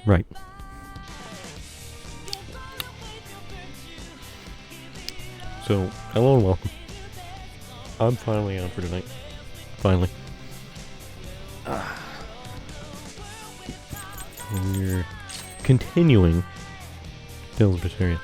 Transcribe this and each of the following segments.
Right. So, hello and welcome. I'm finally on for tonight. Finally. We're continuing Tales of Berseria.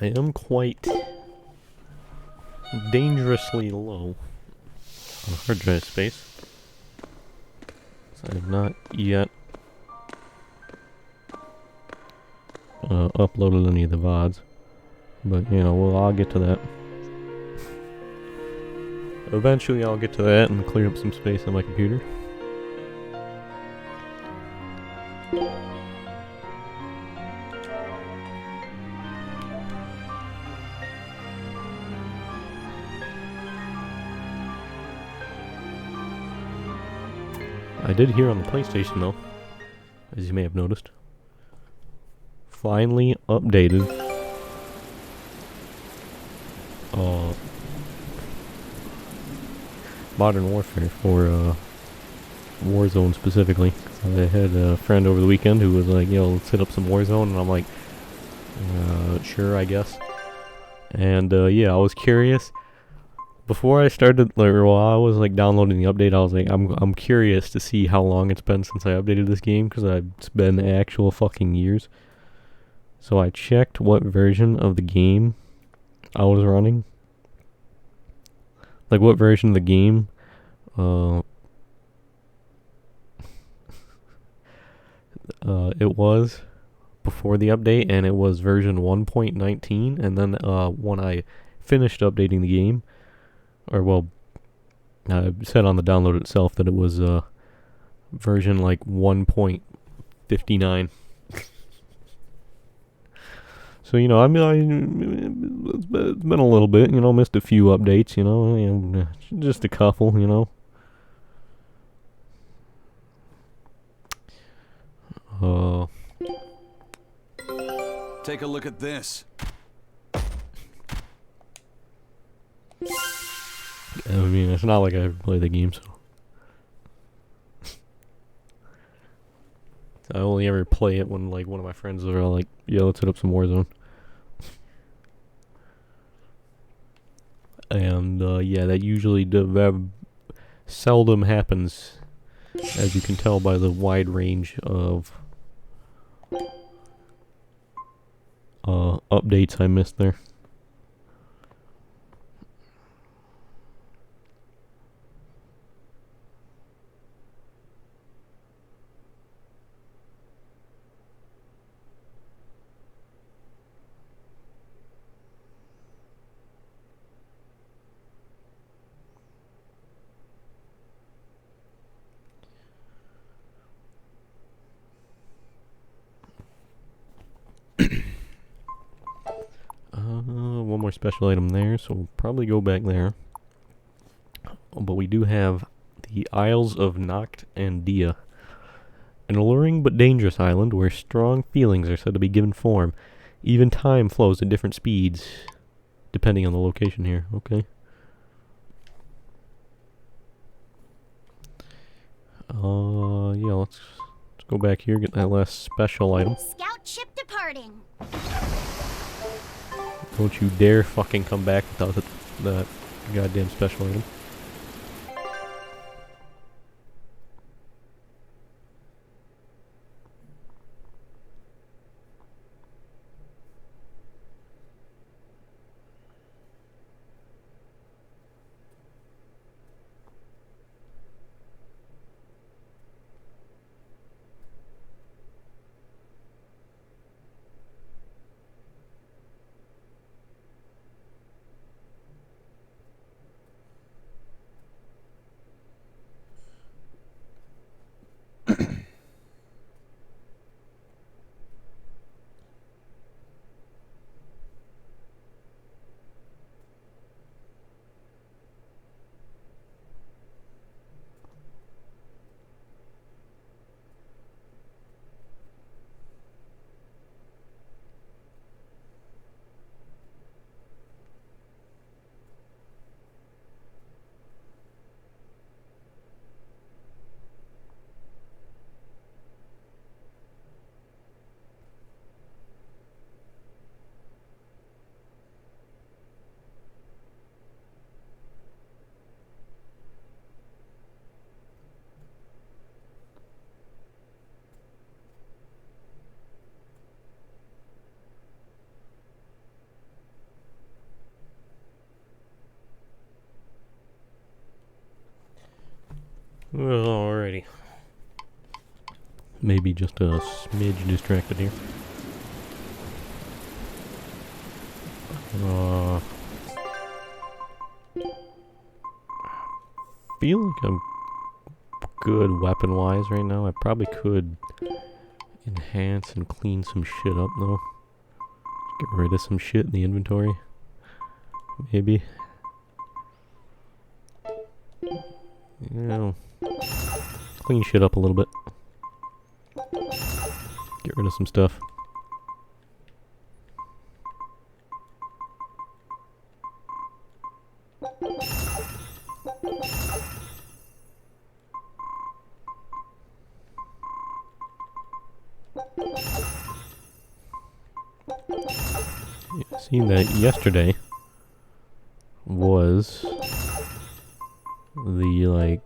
I am quite dangerously low on hard drive space. So I have not yet uploaded any of the VODs. But, you know, I'll get to that. Eventually I'll get to that and clear up some space on my computer. I did hear on the PlayStation though, as you may have noticed. Finally updated Modern Warfare for Warzone specifically. I had a friend over the weekend who was like, yo, let's hit up some Warzone, and I'm like, sure, I guess. And yeah, I was curious. Before I started, while I was like downloading the update, I was like, I'm curious to see how long it's been since I updated this game, because it's been actual fucking years. So I checked what version of the game I was running. Like what version of the game it was before the update, and it was version 1.19, and then when I finished updating the game, or well, I said on the download itself that it was version like 1.59. So, you know, it's been a little bit, you know, missed a few updates, you know, and just a couple, you know. Take a look at this. I mean, it's not like I ever play the game, so. I only ever play it when, like, one of my friends are like, yeah, let's hit up some Warzone. And, yeah, that usually seldom happens, as you can tell by the wide range of updates I missed there. One more special item there, so we'll probably go back there. But we do have the Isles of Noct and Dia, an alluring but dangerous island where strong feelings are said to be given form. Even time flows at different speeds, depending on the location here. Okay. Yeah, let's go back here, get that last special item. Scout ship departing. Don't you dare fucking come back without that goddamn special item. Well, alrighty. Maybe just a smidge distracted here. Feel like I'm good weapon-wise right now. I probably could enhance and clean some shit up though. Get rid of some shit in the inventory. Maybe. You know, clean shit up a little bit. Get rid of some stuff. Yeah, seen that yesterday was the like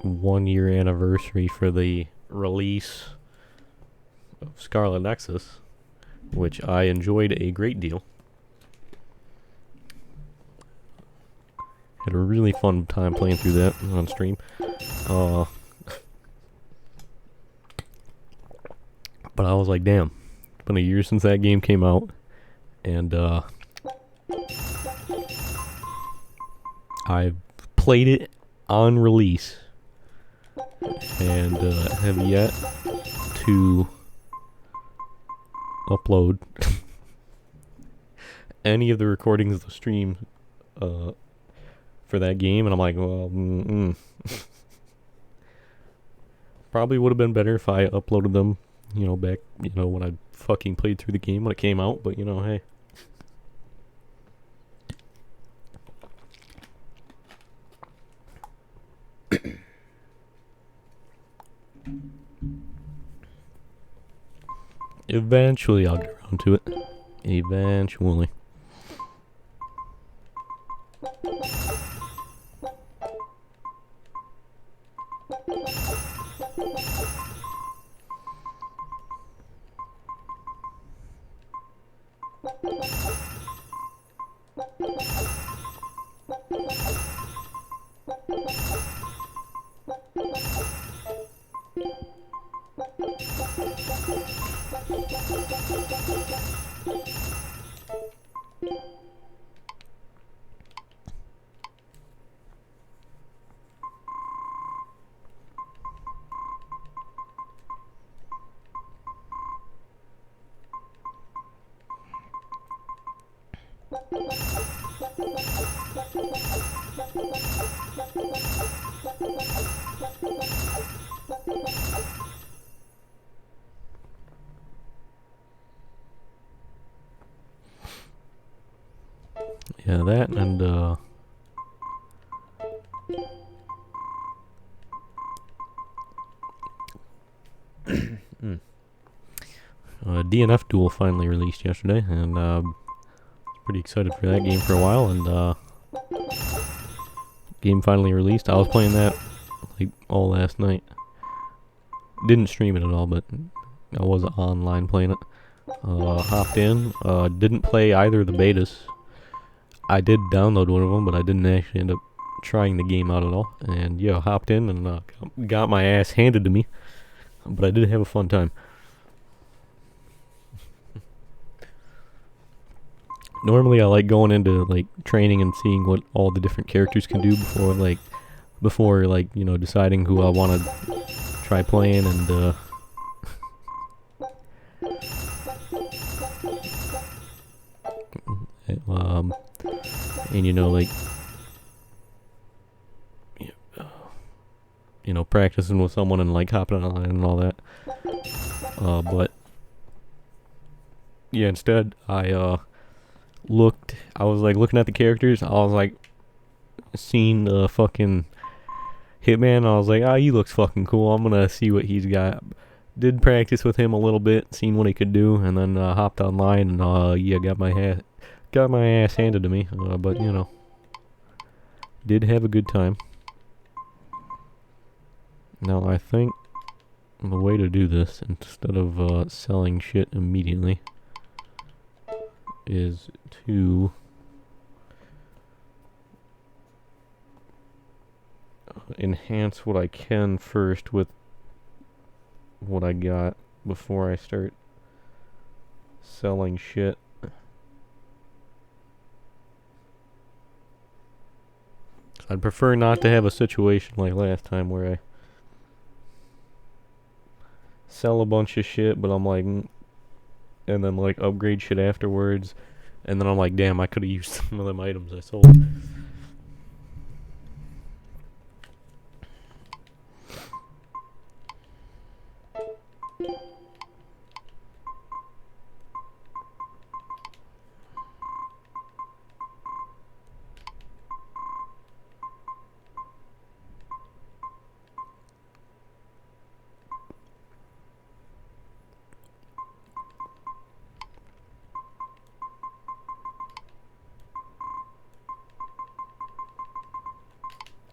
1 year anniversary for the release of Scarlet Nexus, which I enjoyed a great deal. Had a really fun time playing through that on stream. But I was like, damn, it's been a year since that game came out, and I've played it on release and have yet to upload any of the recordings of the stream for that game, and I'm like, well, probably would have been better if I uploaded them, you know, back, you know, when I fucking played through the game when it came out, but, you know, hey. Eventually I'll get around to it. Eventually. Yeah, that and DNF Duel finally released yesterday, and pretty excited for that game for a while, and game finally released. I was playing that like all last night. Didn't stream it at all, but I was online playing it. Hopped in, didn't play either of the betas. I did download one of them, but I didn't actually end up trying the game out at all. And yeah, hopped in and got my ass handed to me, but I did have a fun time. Normally I like going into like training and seeing what all the different characters can do before you know, deciding who I want to try playing, and and you know, like, you know, practicing with someone and like hopping online and all that. But yeah, instead I was like looking at the characters. I was like seeing the fucking Hitman. I was like, he looks fucking cool. I'm gonna see what he's got. Did practice with him a little bit, seen what he could do, and then hopped online and yeah, got my ass handed to me. But you know, did have a good time. Now I think the way to do this, instead of selling shit immediately, is to enhance what I can first with what I got before I start selling shit. I'd prefer not to have a situation like last time where I sell a bunch of shit, but I'm like, and then like upgrade shit afterwards, and then I'm like, damn, I could have used some of them items I sold.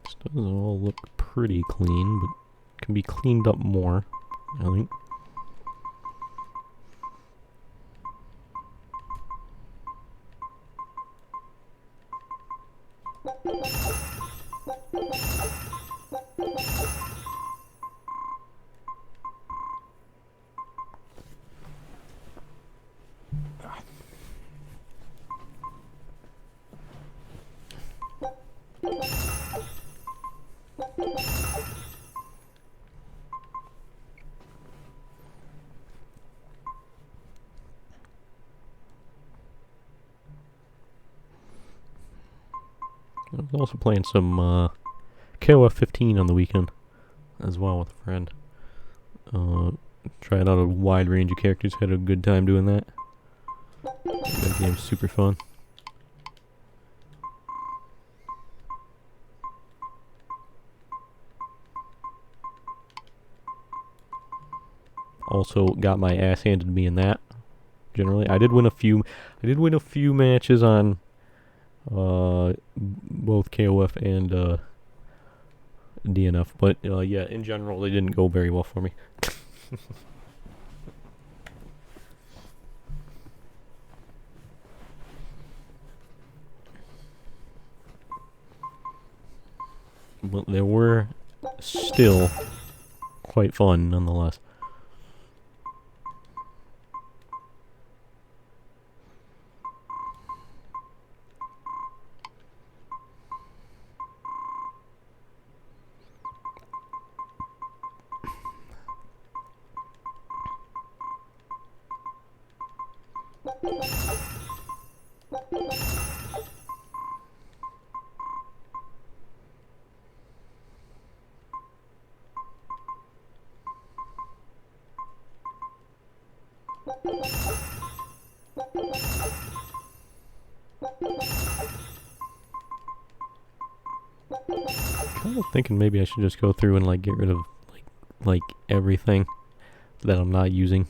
This doesn't all look pretty clean, but can be cleaned up more, I think. I was also playing some KOF 15 on the weekend as well with a friend. Tried out a wide range of characters, had a good time doing that. That game's super fun. Also got my ass handed to me in that. Generally, I did win a few matches on both KOF and DNF, but yeah, in general, they didn't go very well for me. But they were still quite fun nonetheless. Kind of thinking maybe I should just go through and like get rid of like everything that I'm not using.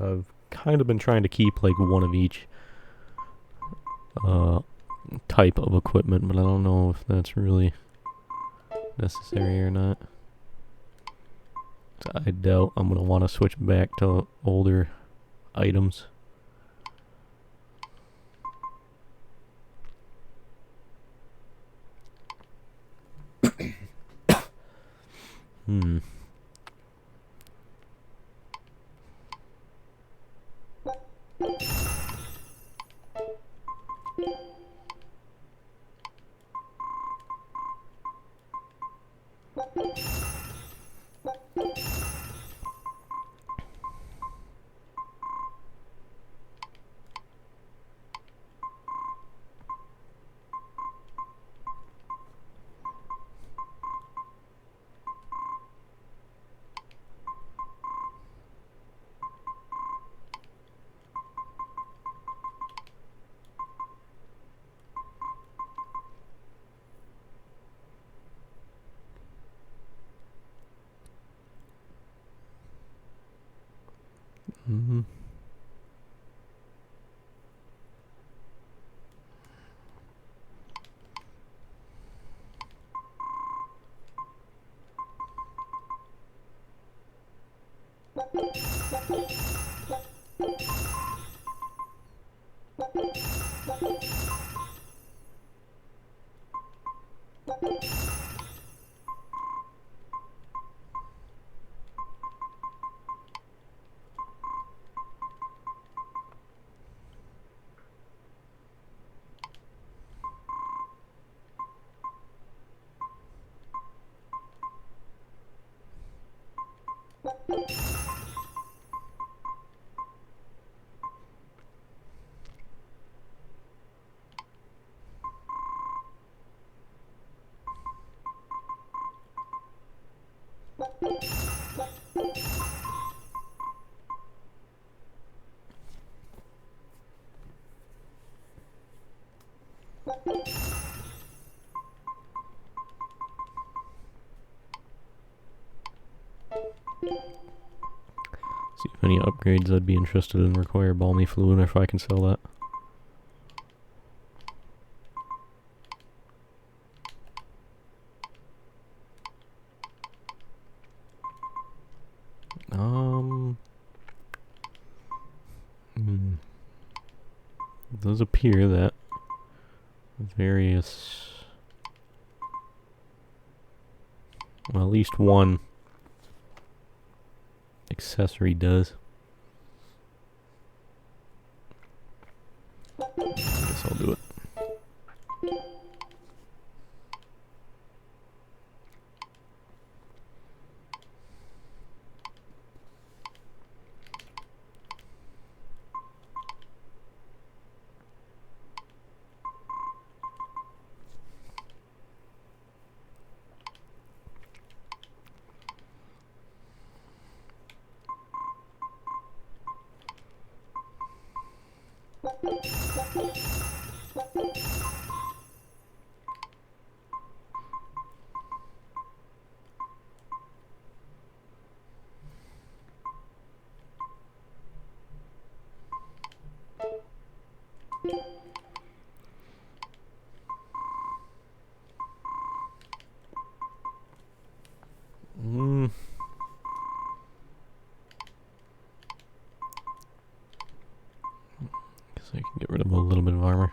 I've kind of been trying to keep like one of each type of equipment, but I don't know if that's really necessary or not. I doubt I'm gonna want to switch back to older items. Hmm. Mm-hmm. See if any upgrades I'd be interested in require balmy fluid, or if I can sell that. It does appear that various, well, at least one accessory does. I guess I'll do it. Guess I can get rid of a little bit of armor.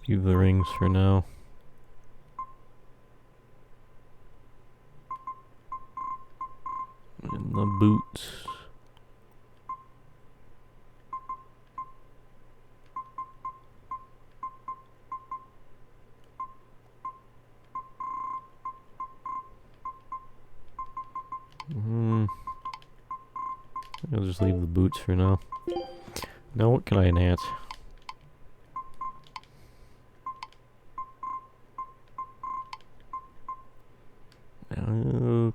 Leave the rings for now. And the boots. I'll just leave the boots for now. Now what can I enhance?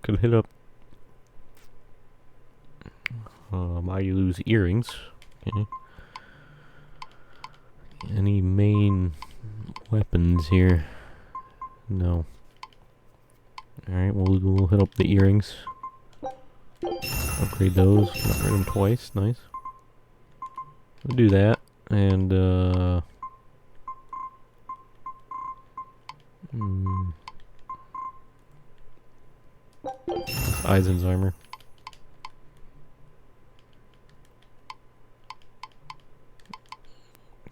Could hit up I lose earrings. Okay. Any main weapons here? No. Alright, we'll hit up the earrings. Upgrade those. Upgrade them twice. Nice. We'll do that. And, Eisen's armor.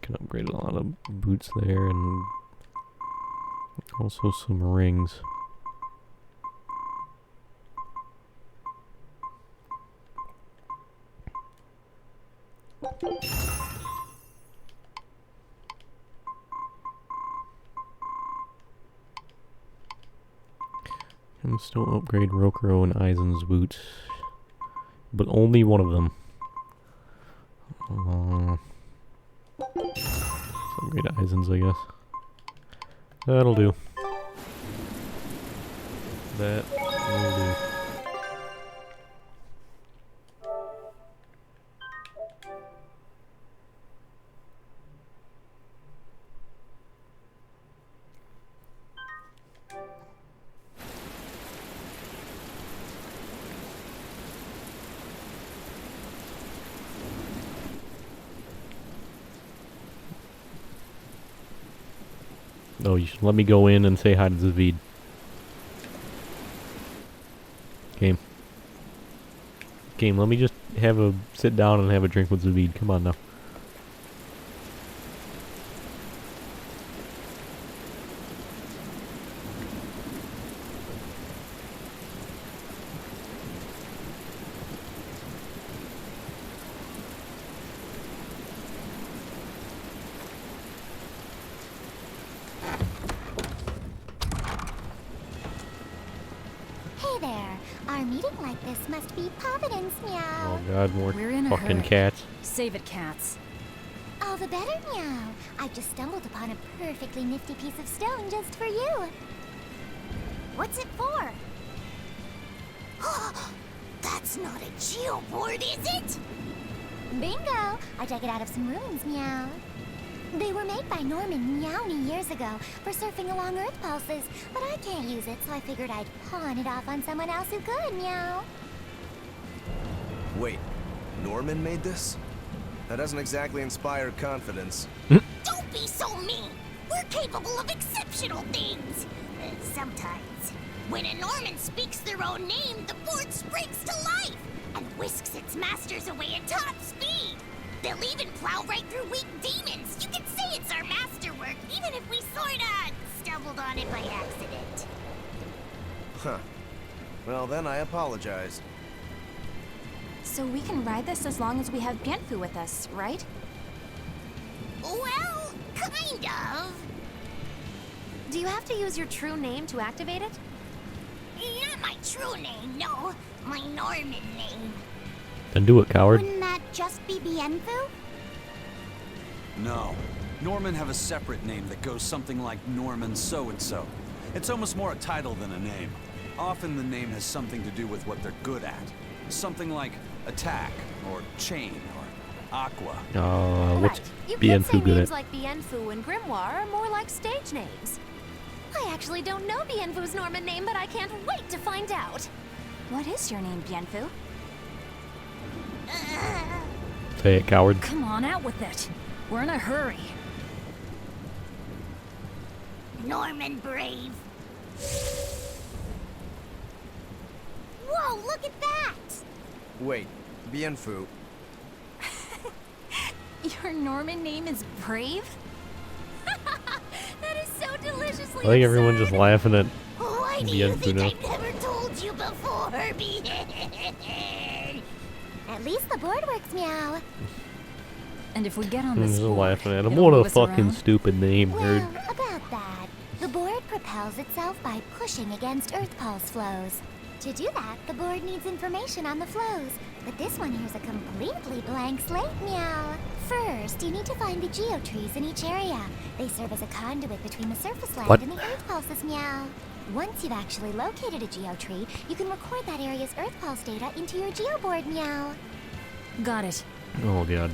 Can upgrade a lot of boots there and also some rings. Can still upgrade Rokuro and Eisen's boots, but only one of them. Upgrade Eisen's, I guess. That'll do. That will do. Oh, you should let me go in and say hi to Zavid. Game, let me just sit down and have a drink with Zavid. Come on now. Hey there. Our meeting like this must be Providence, meow. Oh god, more We're in a fucking hurry. cats. Save it, cats. All the better, meow. I've just stumbled upon a perfectly nifty piece of stone just for you. What's it for? That's not a geoboard, is it? Bingo! I dug it out of some ruins, meow. They were made by Norman Meowny years ago for surfing along Earth pulses, but I can't use it, so I figured I'd pawn it off on someone else who could, meow. Wait, Norman made this? That doesn't exactly inspire confidence. Don't be so mean! We're capable of exceptional things! Sometimes. When a Norman speaks their own name, the board springs to life and whisks its masters away at top speed. They'll even plow right through weak demons. You can say it's our masterwork, even if we sorta stumbled on it by accident. Huh. Well, then I apologize. So we can ride this as long as we have Bienfu with us, right? Well, kind of. Do you have to use your true name to activate it? Not my true name, no. My Norman name. Then do it, coward. Wouldn't that just be Bienfu? No. Norman have a separate name that goes something like Norman so-and-so. It's almost more a title than a name. Often the name has something to do with what they're good at. Something like attack, or chain, or aqua. What's You could say Bienfu good names at? like Bienfu and Grimoire are more like stage names. I actually don't know Bienfu's Norman name, but I can't wait to find out. What is your name, Bienfu? Say it, coward. Come on, out with it. We're in a hurry. Norman Brave. Whoa, look at that! Wait, Bienfu. Your Norman name is Brave? That is so deliciously I think everyone's just laughing at Why do you Bienfu think now. I've never told you before, Bien? At least the board works, meow. And if we get on this Just board, laughing at him. it'll What a move us fucking around. stupid name, Well, nerd. about that, the board propels itself by pushing against Earth pulse flows. To do that, the board needs information on the flows, but this one here's a completely blank slate, meow. First, you need to find the geotrees in each area. They serve as a conduit between the surface land What? and the Earth pulses, meow. Once you've actually located a geotree, you can record that area's Earth pulse data into your geoboard, meow. Got it. Oh god.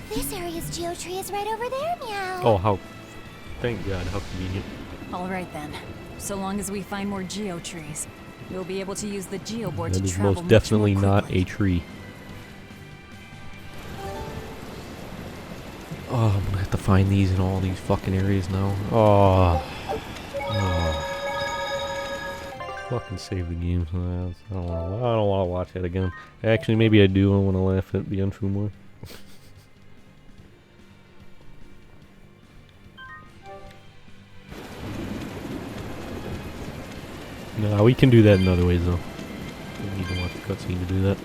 This area's geotree is right over there, meow. Oh, how... Thank god, how convenient. Alright then. So long as we find more geotrees, we'll be able to use the geoboard That to is travel most much definitely more not quickly. a tree. Oh, I'm gonna have to find these in all these fucking areas now. Oh. Oh. Fucking save the game. I don't want to watch it again. Actually, maybe I do. I want to laugh at the untrue more. No, we can do that in other ways though. We need to watch the cutscene to do that.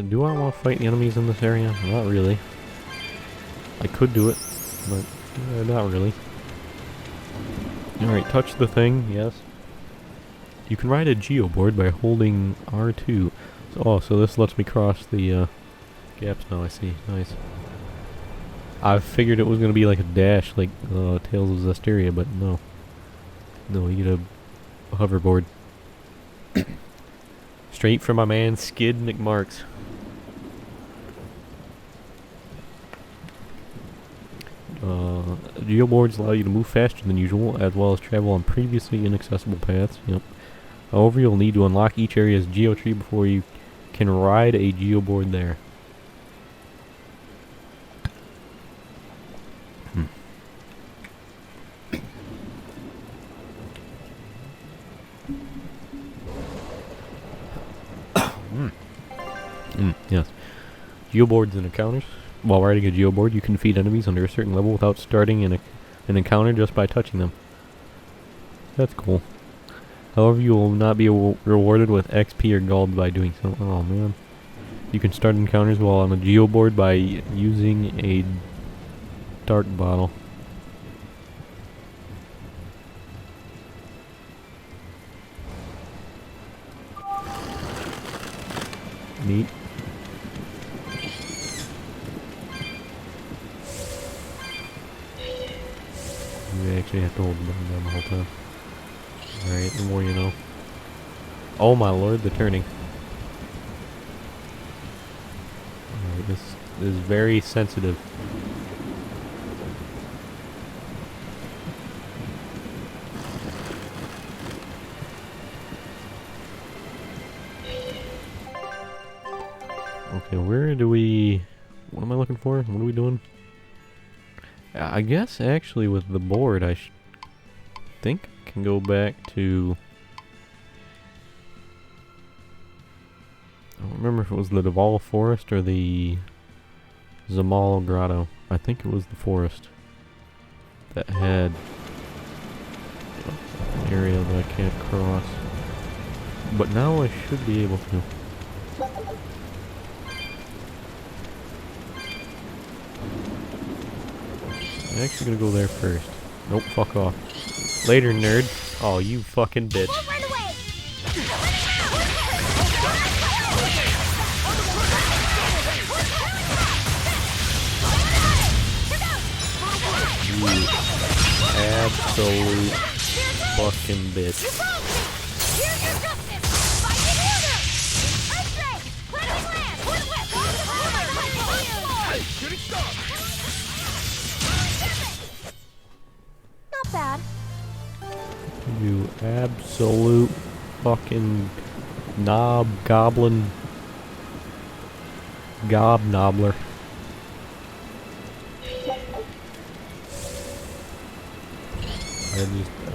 Do I want to fight the enemies in this area? Not really. I could do it, but not really. Alright, touch the thing, yes. You can ride a geoboard by holding R2. So this lets me cross the gaps now, I see. Nice. I figured it was going to be like a dash, like Tales of Zestiria, but no. No, you get a hoverboard. Straight from my man Skid McMarks. Geoboards allow you to move faster than usual, as well as travel on previously inaccessible paths. Yep. However, you'll need to unlock each area's geotree before you can ride a geoboard there. Yes. Geoboards and encounters. While riding a geoboard, you can defeat enemies under a certain level without starting an encounter just by touching them. That's cool. However, you will not be rewarded with XP or gold by doing so. Oh man. You can start encounters while on a geoboard by using a dark bottle. Neat. You actually have to hold the button down the whole time. Alright, the more you know. Oh my lord, the turning. Alright, this is very sensitive. Okay, where do we... What am I looking for? What are we doing? I guess actually with the board I think I can go back to... I don't remember if it was the Duval Forest or the Zamal Grotto. I think it was the forest that had an area that I can't cross. But now I should be able to. I'm actually gonna go there first. Nope, fuck off. Later, nerd. Oh, you fucking bitch. Won't run away! You absolute fucking bitch. Here's your justice! Fight it harder! Earthquake! Clearing land! Not bad. You absolute fucking knob goblin gobnobbler.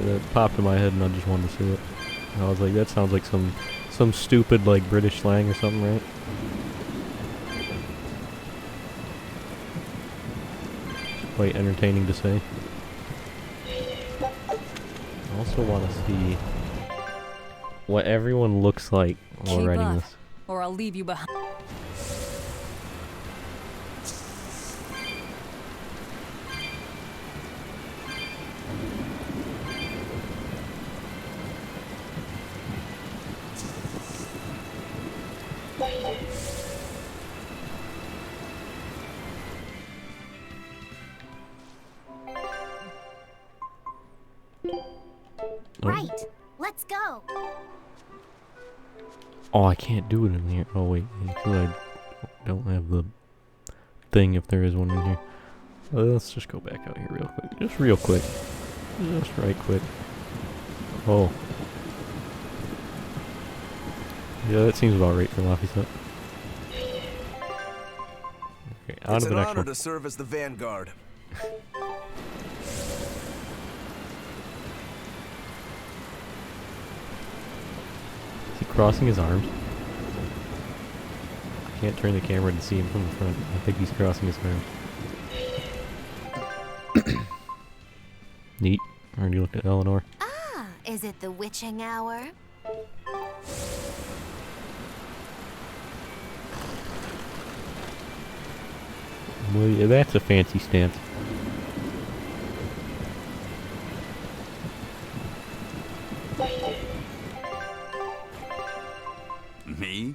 It popped in my head and I just wanted to see it. I was like, that sounds like some stupid like British slang or something, right? It's quite entertaining to say. I also want to see what everyone looks like while Keep writing up, this. or I'll leave you behind. Harder! Right. Let's go. Oh, I can't do it in here. Oh wait, because I don't have the thing if there is one in here. Let's just go back out here real quick. Just real quick. Just right quick. Oh. Yeah, that seems about right for Laffy's hut. Okay, on It's to an the next honor one. to serve as the vanguard. Is he crossing his arms? I can't turn the camera to see him from the front. I think he's crossing his arms. Neat. Already looked at Eleanor. Ah, is it the witching hour? Well, yeah, that's a fancy stance. Me?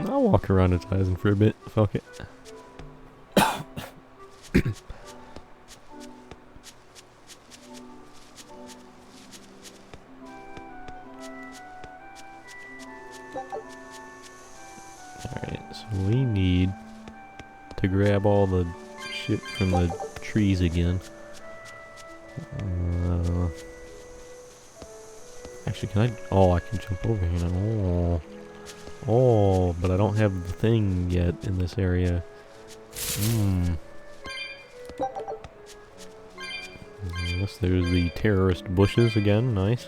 I'll walk around Horizon for a bit. Fuck it. Alright, so we need to grab all the shit from the trees again. Actually, can I? Oh, I can jump over here now. Oh. Oh, but I don't have the thing yet in this area. Yes, there's the terrorist bushes again. Nice.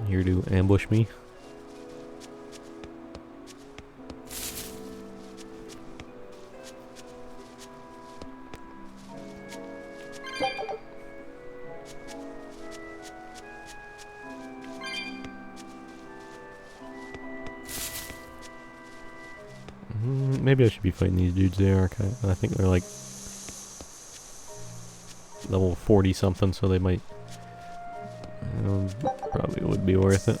Here to ambush me. Maybe I should be fighting these dudes. They are kind of, I think they're like level 40 something, so they might probably would be worth it.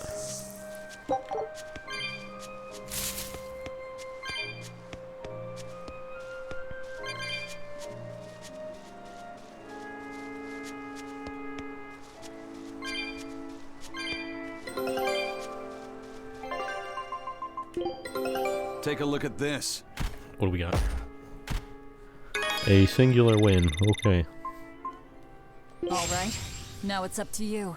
Take a look at this. What do we got? A singular win. Okay. All right. Now it's up to you.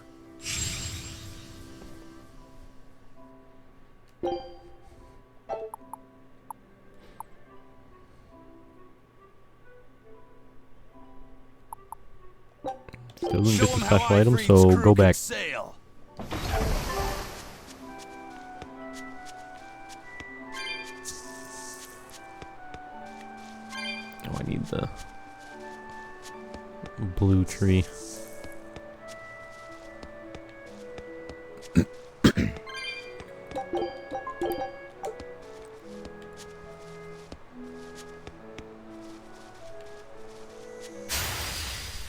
Still didn't Show get the 'em how special item, Ivory's so crew go can back. sail. Oh, I need the blue tree.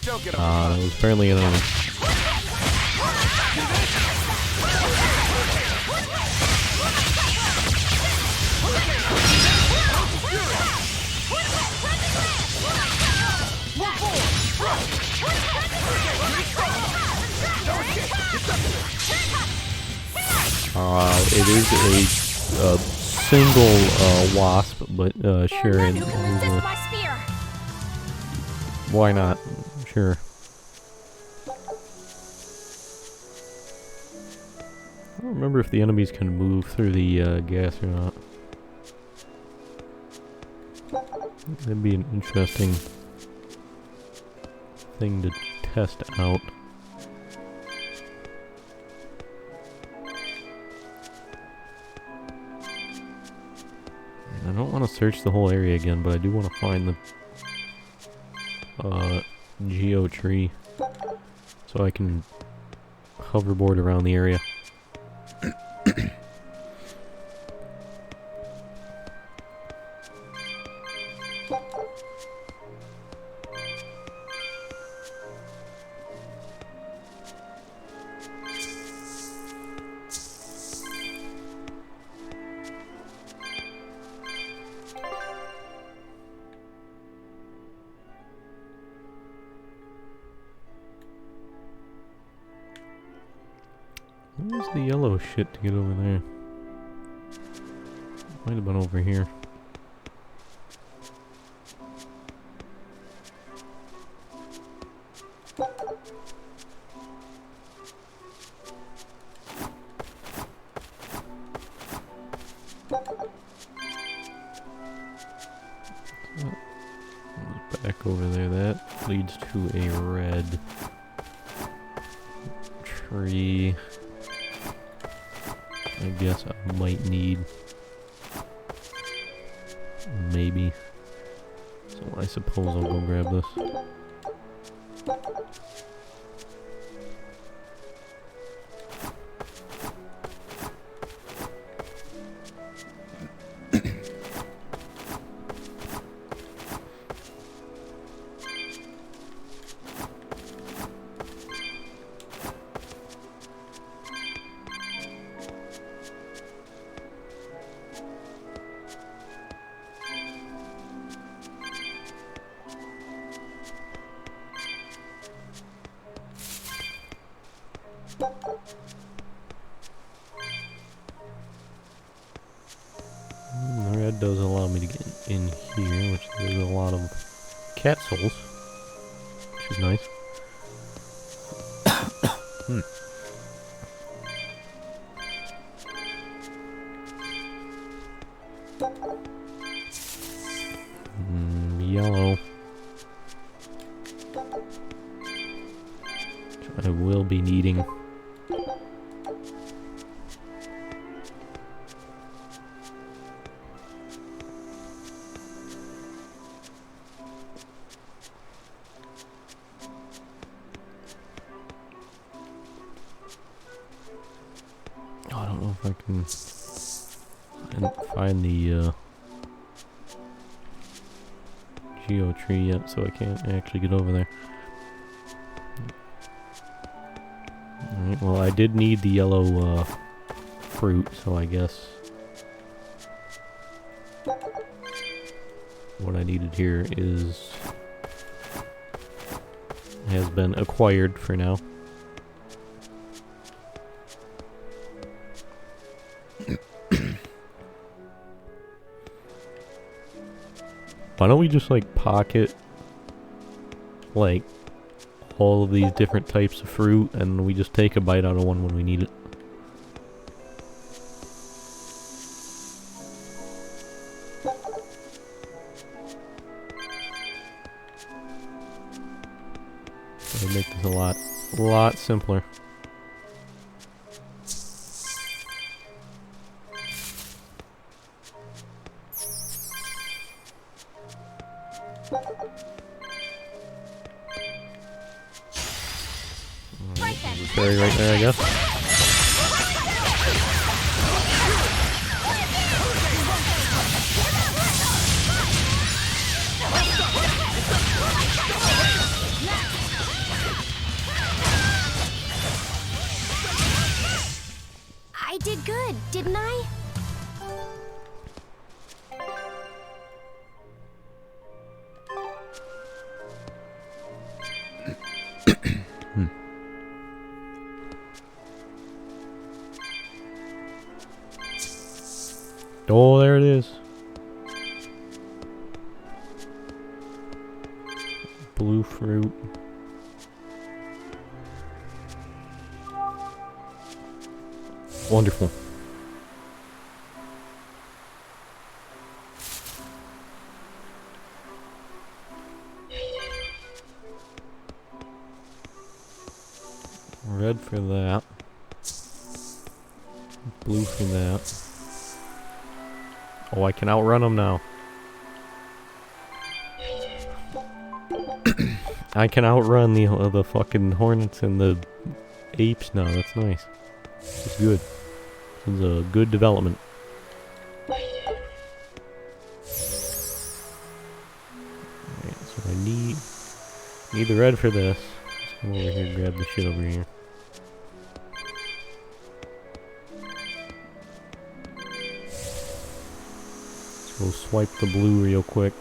Don't get That was apparently an enemy. It is a single wasp, but sure. And who can resist my spear? Why not? Sure. I don't remember if the enemies can move through the gas or not. That'd be an interesting thing to test out. I don't want to search the whole area again, but I do want to find the geo tree so I can hoverboard around the area. Where's the yellow shit to get over there? Might have been over here. Back over there, that leads to a red tree. I guess I might need, maybe. So I suppose I'll go grab this. The red does allow me to get in here, which there's a lot of cat souls, which is nice. Yellow. Which I will be needing. I don't know if I can find the geo tree yet, so I can't actually get over there. Alright, well I did need the yellow fruit, so I guess what I needed here has been acquired for now. Why don't we just like pocket like all of these different types of fruit and we just take a bite out of one when we need it? It'll make this a lot simpler. Berseria right there, I guess. I did good, didn't I? Oh, there it is. Blue fruit. Wonderful. Red for that. Blue for that. Oh, I can outrun them now. I can outrun the fucking hornets and the apes now. That's nice. It's good. This is a good development. Alright, so I need the red for this. Let's come over here and grab the shit over here. We'll swipe the blue real quick.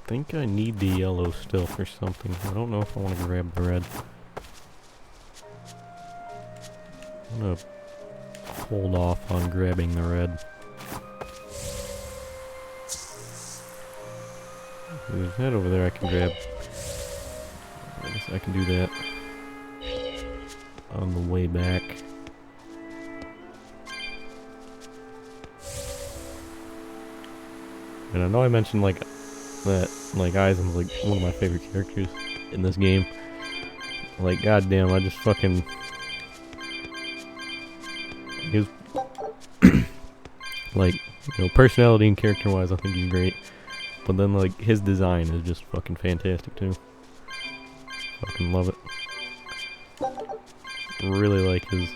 I think I need the yellow still for something. I don't know if I want to grab the red. I'm gonna hold off on grabbing the red. There's that over there I can grab. I guess I can do that on the way back. And I know I mentioned like that, like Eisen's like one of my favorite characters in this game. Like, goddamn, I just fucking his like, you know, personality and character-wise, I think he's great. But then like his design is just fucking fantastic too. Fucking love it. Really like his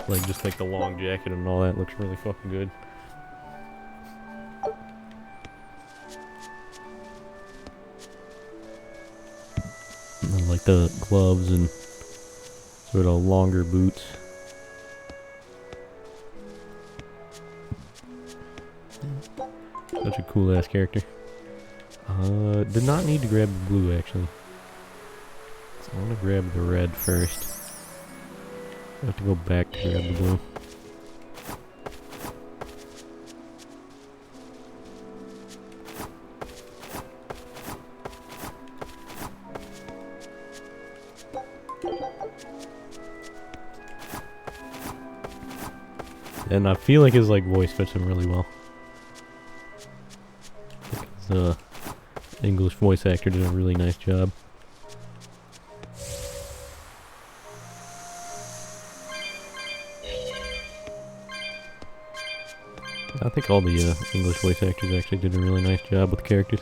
like just like the long jacket and all that looks really fucking good. And then, like the gloves and sort of longer boots. Such a cool ass character. Did not need to grab the blue actually. So I want to grab the red first. I have to go back to grab the blue. And I feel like his like voice fits him really well. His English voice actor did a really nice job. I think all the English voice actors actually did a really nice job with the characters.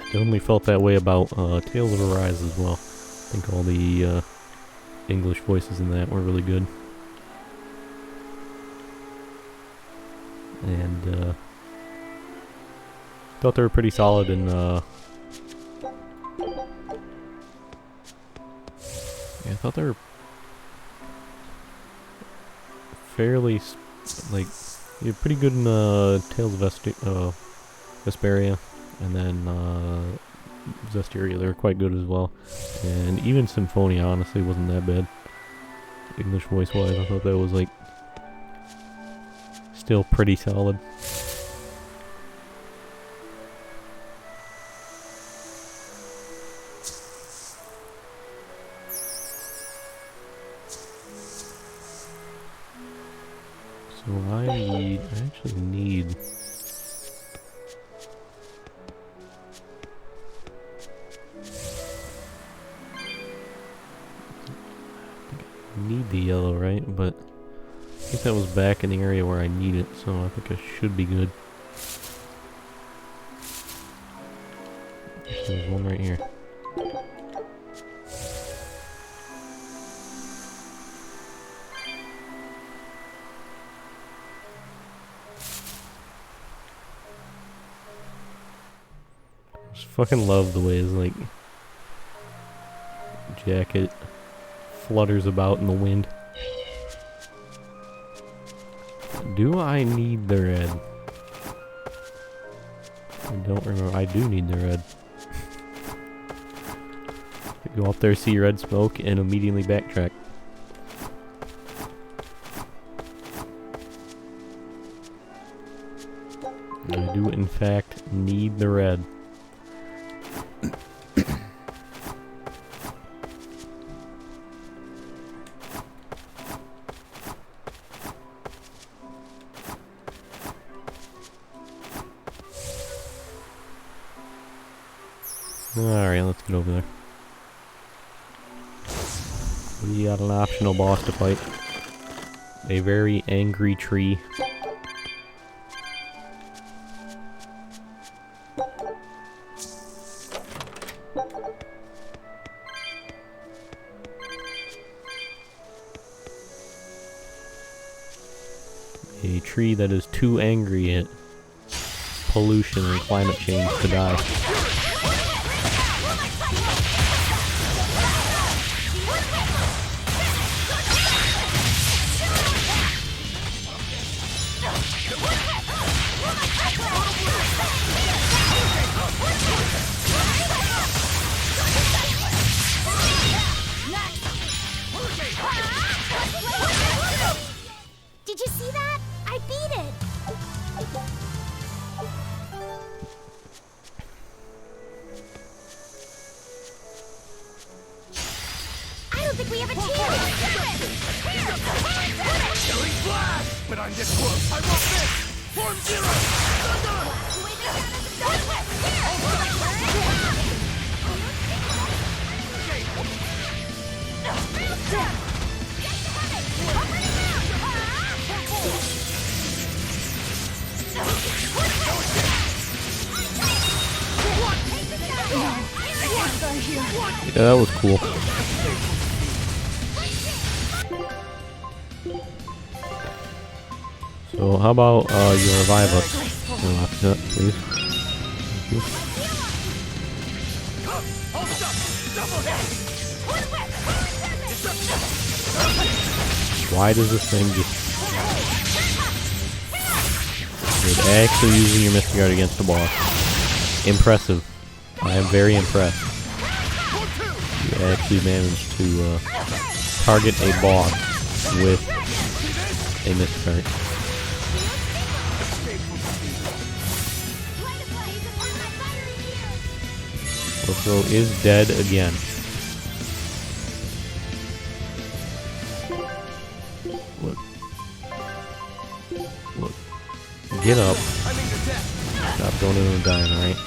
Definitely felt that way about Tales of Arise as well. I think all the English voices in that were really good. And thought they were pretty solid in yeah, I thought they were fairly like, yeah, pretty good in Tales of Vesperia, and then Zestiria, they were quite good as well. And even Symphonia honestly wasn't that bad. English voice wise, I thought that was like still pretty solid. So I actually need the yellow, right? But I think that was back in the area where I need it, so I think I should be good. There's one right here. Just fucking love the way his, like, jacket flutters about in the wind. Do I need the red? I don't remember. I do need the red. Go up there, see red smoke, and immediately backtrack. I do, in fact, need the red. Alright, let's get over there. We got an optional boss to fight. A very angry tree. A tree that is too angry at pollution and climate change to die. Did you see that? I beat it! I don't think we have a chance! Showing flash! But I'm this close. I won't miss! Form zero! Yeah, that was cool. So how about you revive us? Unlock that, please. Thank you. Why does this thing just... You're actually using your Mystic Guard against the boss. Impressive. I am very impressed. You actually managed to target a boss with a Mystic Guard. Wilfro is dead again. Look. Look. Get up. Stop going in and dying, alright?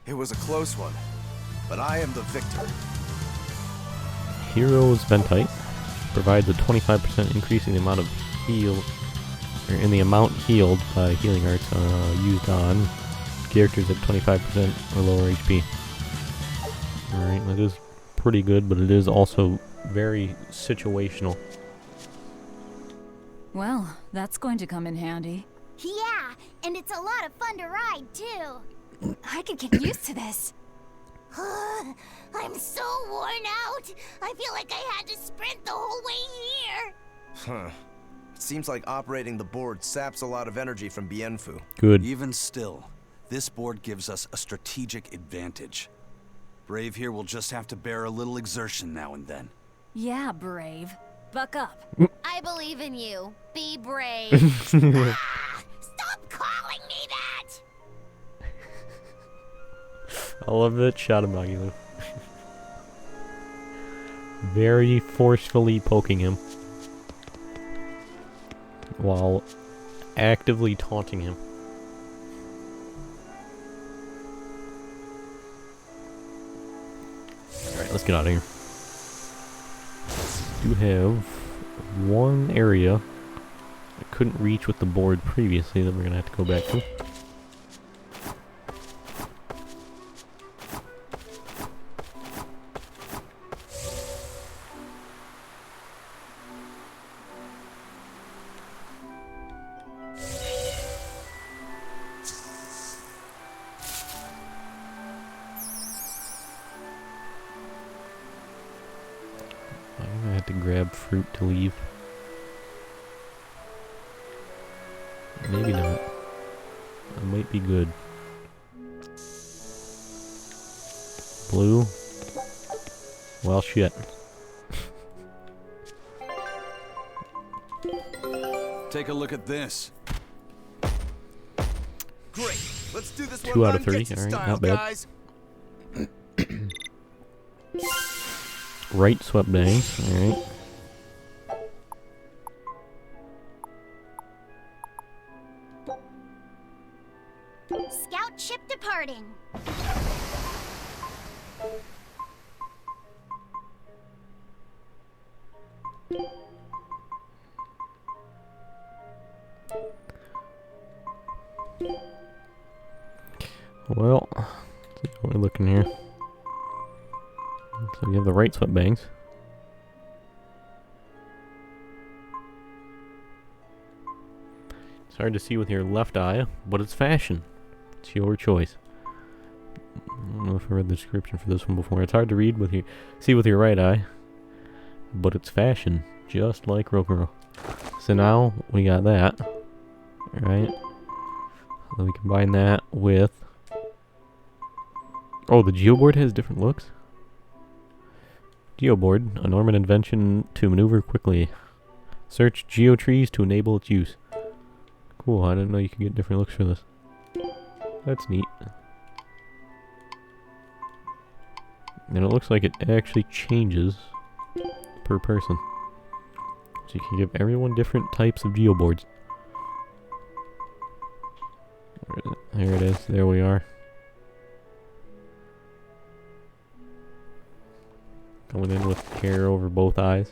It was a close one, but I am the victor. Hero's Ventite provides a 25% increase in the amount of in the amount healed by healing arts used on characters at 25% or lower HP. Alright, that is pretty good, but it is also very situational. Well, that's going to come in handy. Yeah, and it's a lot of fun to ride, too. I could get used to this. I'm so worn out. I feel like I had to sprint the whole way here. Huh. It seems like operating the board saps a lot of energy from Bienfu. Good. Even still, this board gives us a strategic advantage. Brave here will just have to bear a little exertion now and then. Yeah, Brave. Buck up. I believe in you. Be brave. Stop calling me that! I love that shot of Magilu. Very forcefully poking him while actively taunting him. Alright, let's get out of here. Do have one area I couldn't reach with the board previously that we're gonna have to go back to. to grab fruit to leave. Maybe not. I might be good. Blue. Well, shit. Take a look at this. Great. Let's do this 2 one out of 3. Get some Alright, style, not bad. guys. Right swept bangs. Alright. Scout ship departing. Well, let's see what we're looking here. So you have the right swept bangs. It's hard to see with your left eye, but it's fashion. It's your choice. I don't know if I read the description for this one before. It's hard to read with your see with your right eye, but it's fashion, just like Rokuro. So now we got that, right? Then we combine that with. Oh, the geoboard has different looks. Geoboard, a Norman invention to maneuver quickly. Search geotrees to enable its use. Cool, I didn't know you could get different looks for this. That's neat. And it looks like it actually changes per person. So you can give everyone different types of geoboards. Where is it? There it is, there we are. Coming in with hair over both eyes.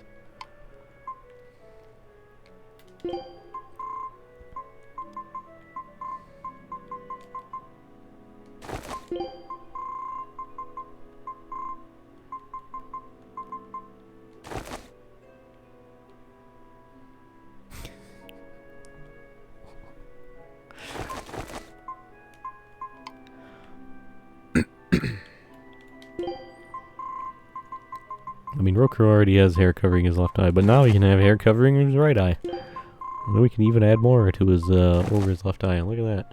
I mean, Roku already has hair covering his left eye, but now he can have hair covering his right eye. And then we can even add more to his, over his left eye. Look at that.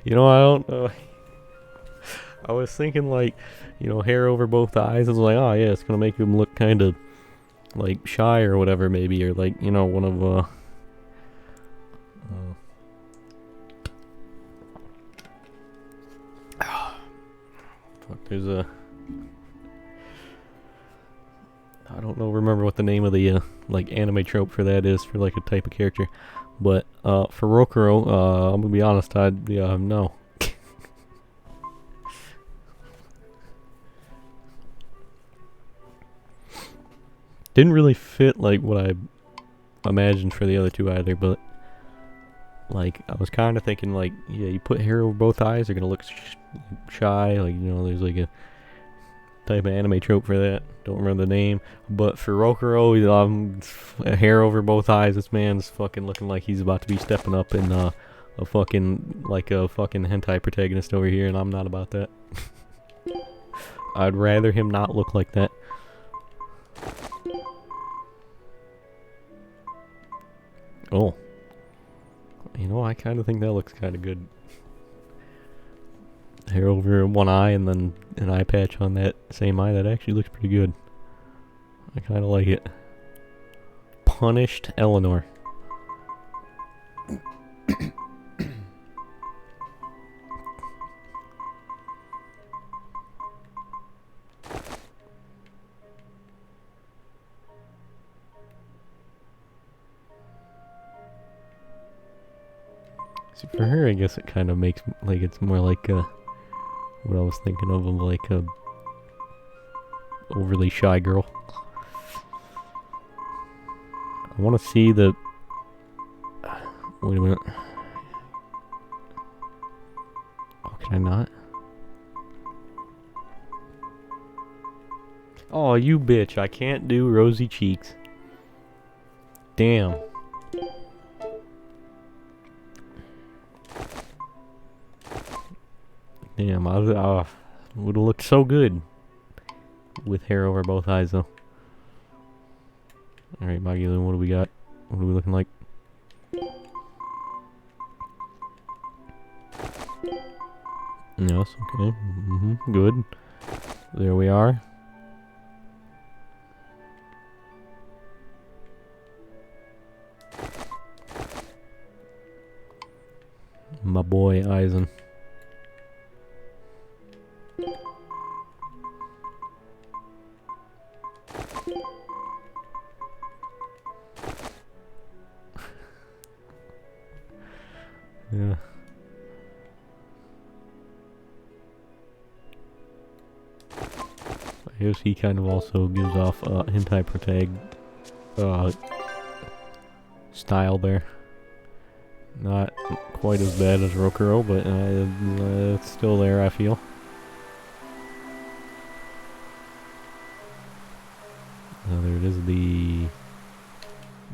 You know, I don't know. I was thinking, like, you know, hair over both eyes. I was like, oh, yeah, it's gonna make him look kind of, like, shy or whatever, maybe. Or, like, you know, one of, fuck, there's a... I don't know, remember what the name of the, like, anime trope for that is, for, like, a type of character. But, for Rokuro, I'm gonna be honest, no. Didn't really fit, like, what I imagined for the other two either, but... Like, I was kind of thinking, like, yeah, you put hair over both eyes, they're gonna look shy, like, you know, there's, like, a type of anime trope for that. Don't remember the name. But for Rokuro, hair over both eyes, this man's fucking looking like he's about to be stepping up in, a fucking, like, a fucking hentai protagonist over here, and I'm not about that. I'd rather him not look like that. Oh. You know, I kind of think that looks kind of good. Hair over one eye and then an eye patch on that same eye. That actually looks pretty good. I kind of like it. Punished Eleanor. See, for her, I guess it kind of makes, like, it's more like, what I was thinking of like a overly shy girl. I want to see the... Wait a minute. Oh, can I not? Oh, you bitch. I can't do rosy cheeks. Damn. Damn, I would have looked so good with hair over both eyes, though. Alright, Magulin, what do we got? What are we looking like? Yes, okay. Good. There we are. My boy Eisen. Yeah. I guess he kind of also gives off hentai protag style there. Not quite as bad as Rokuro, but it's still there, I feel. There it is, the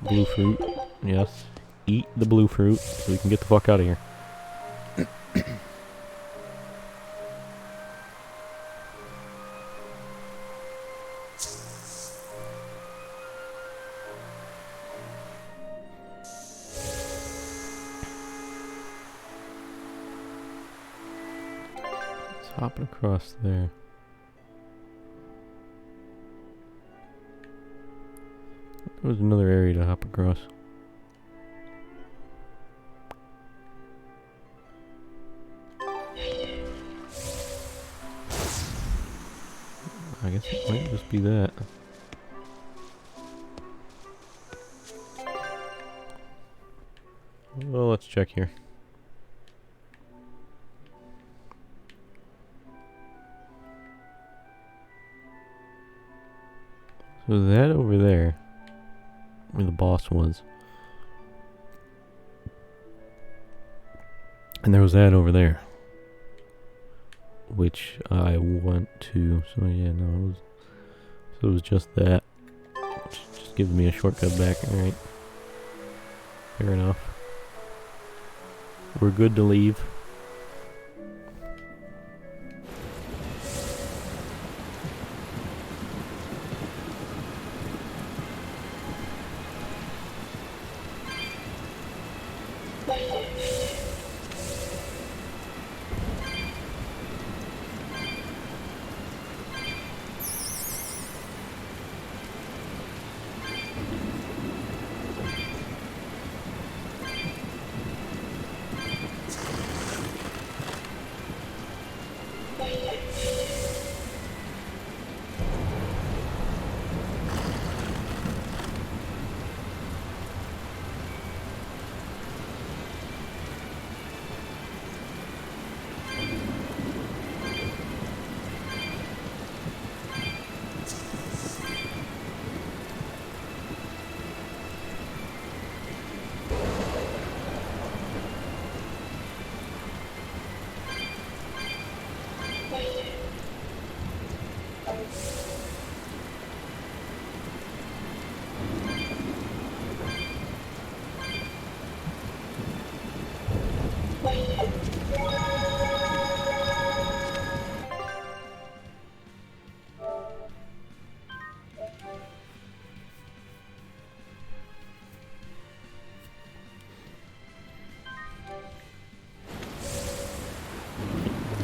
blue fruit. Yes. Eat the blue fruit so we can get the fuck out of here. Hopping across there. There was another area to hop across. I guess it might just be that. Well, let's check here. So that over there, where the boss was. And there was that over there, which I went to. So yeah, no, it was just that. Just giving me a shortcut back. All right, fair enough. We're good to leave.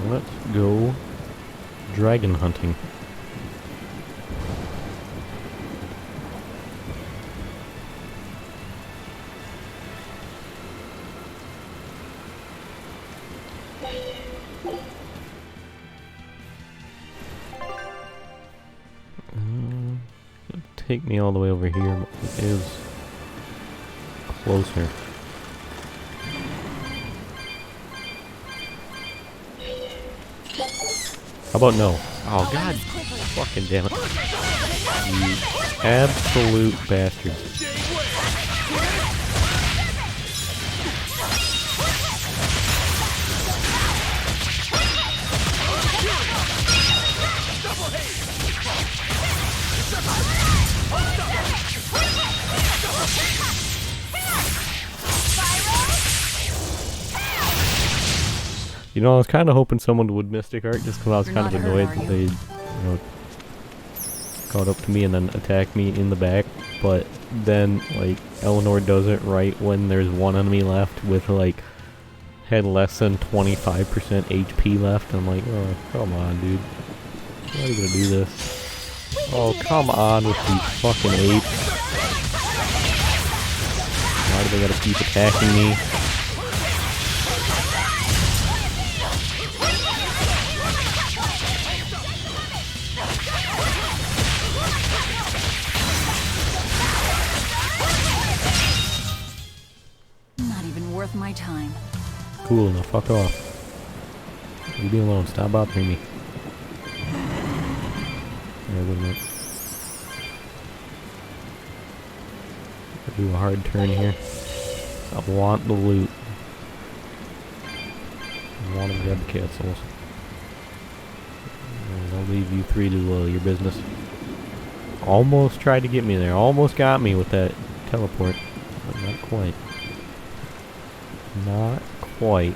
Let's go dragon hunting. It'll take me all the way over here, but it is closer. How about no? Oh god, fucking damn it. You absolute bastards. You know, I was kind of hoping someone would Mystic Art just because I was You're kind of not hurt, annoyed are that you? they, caught up to me and then attacked me in the back. But then, like, Eleanor does it right when there's one enemy left with, like, had less than 25% HP left. I'm like, oh, come on, dude. Why are you gonna do this? Oh, come on with these fucking apes. Why do they gotta keep attacking me? Not even worth my time. Cool, now fuck off. Leave me alone, stop bothering me. Yeah, wait a minute. Gotta do a hard turn here. I want the loot. I want to grab the castles. And I'll leave you three to your business. Almost tried to get me there. Almost got me with that teleport. But not quite. Not quite.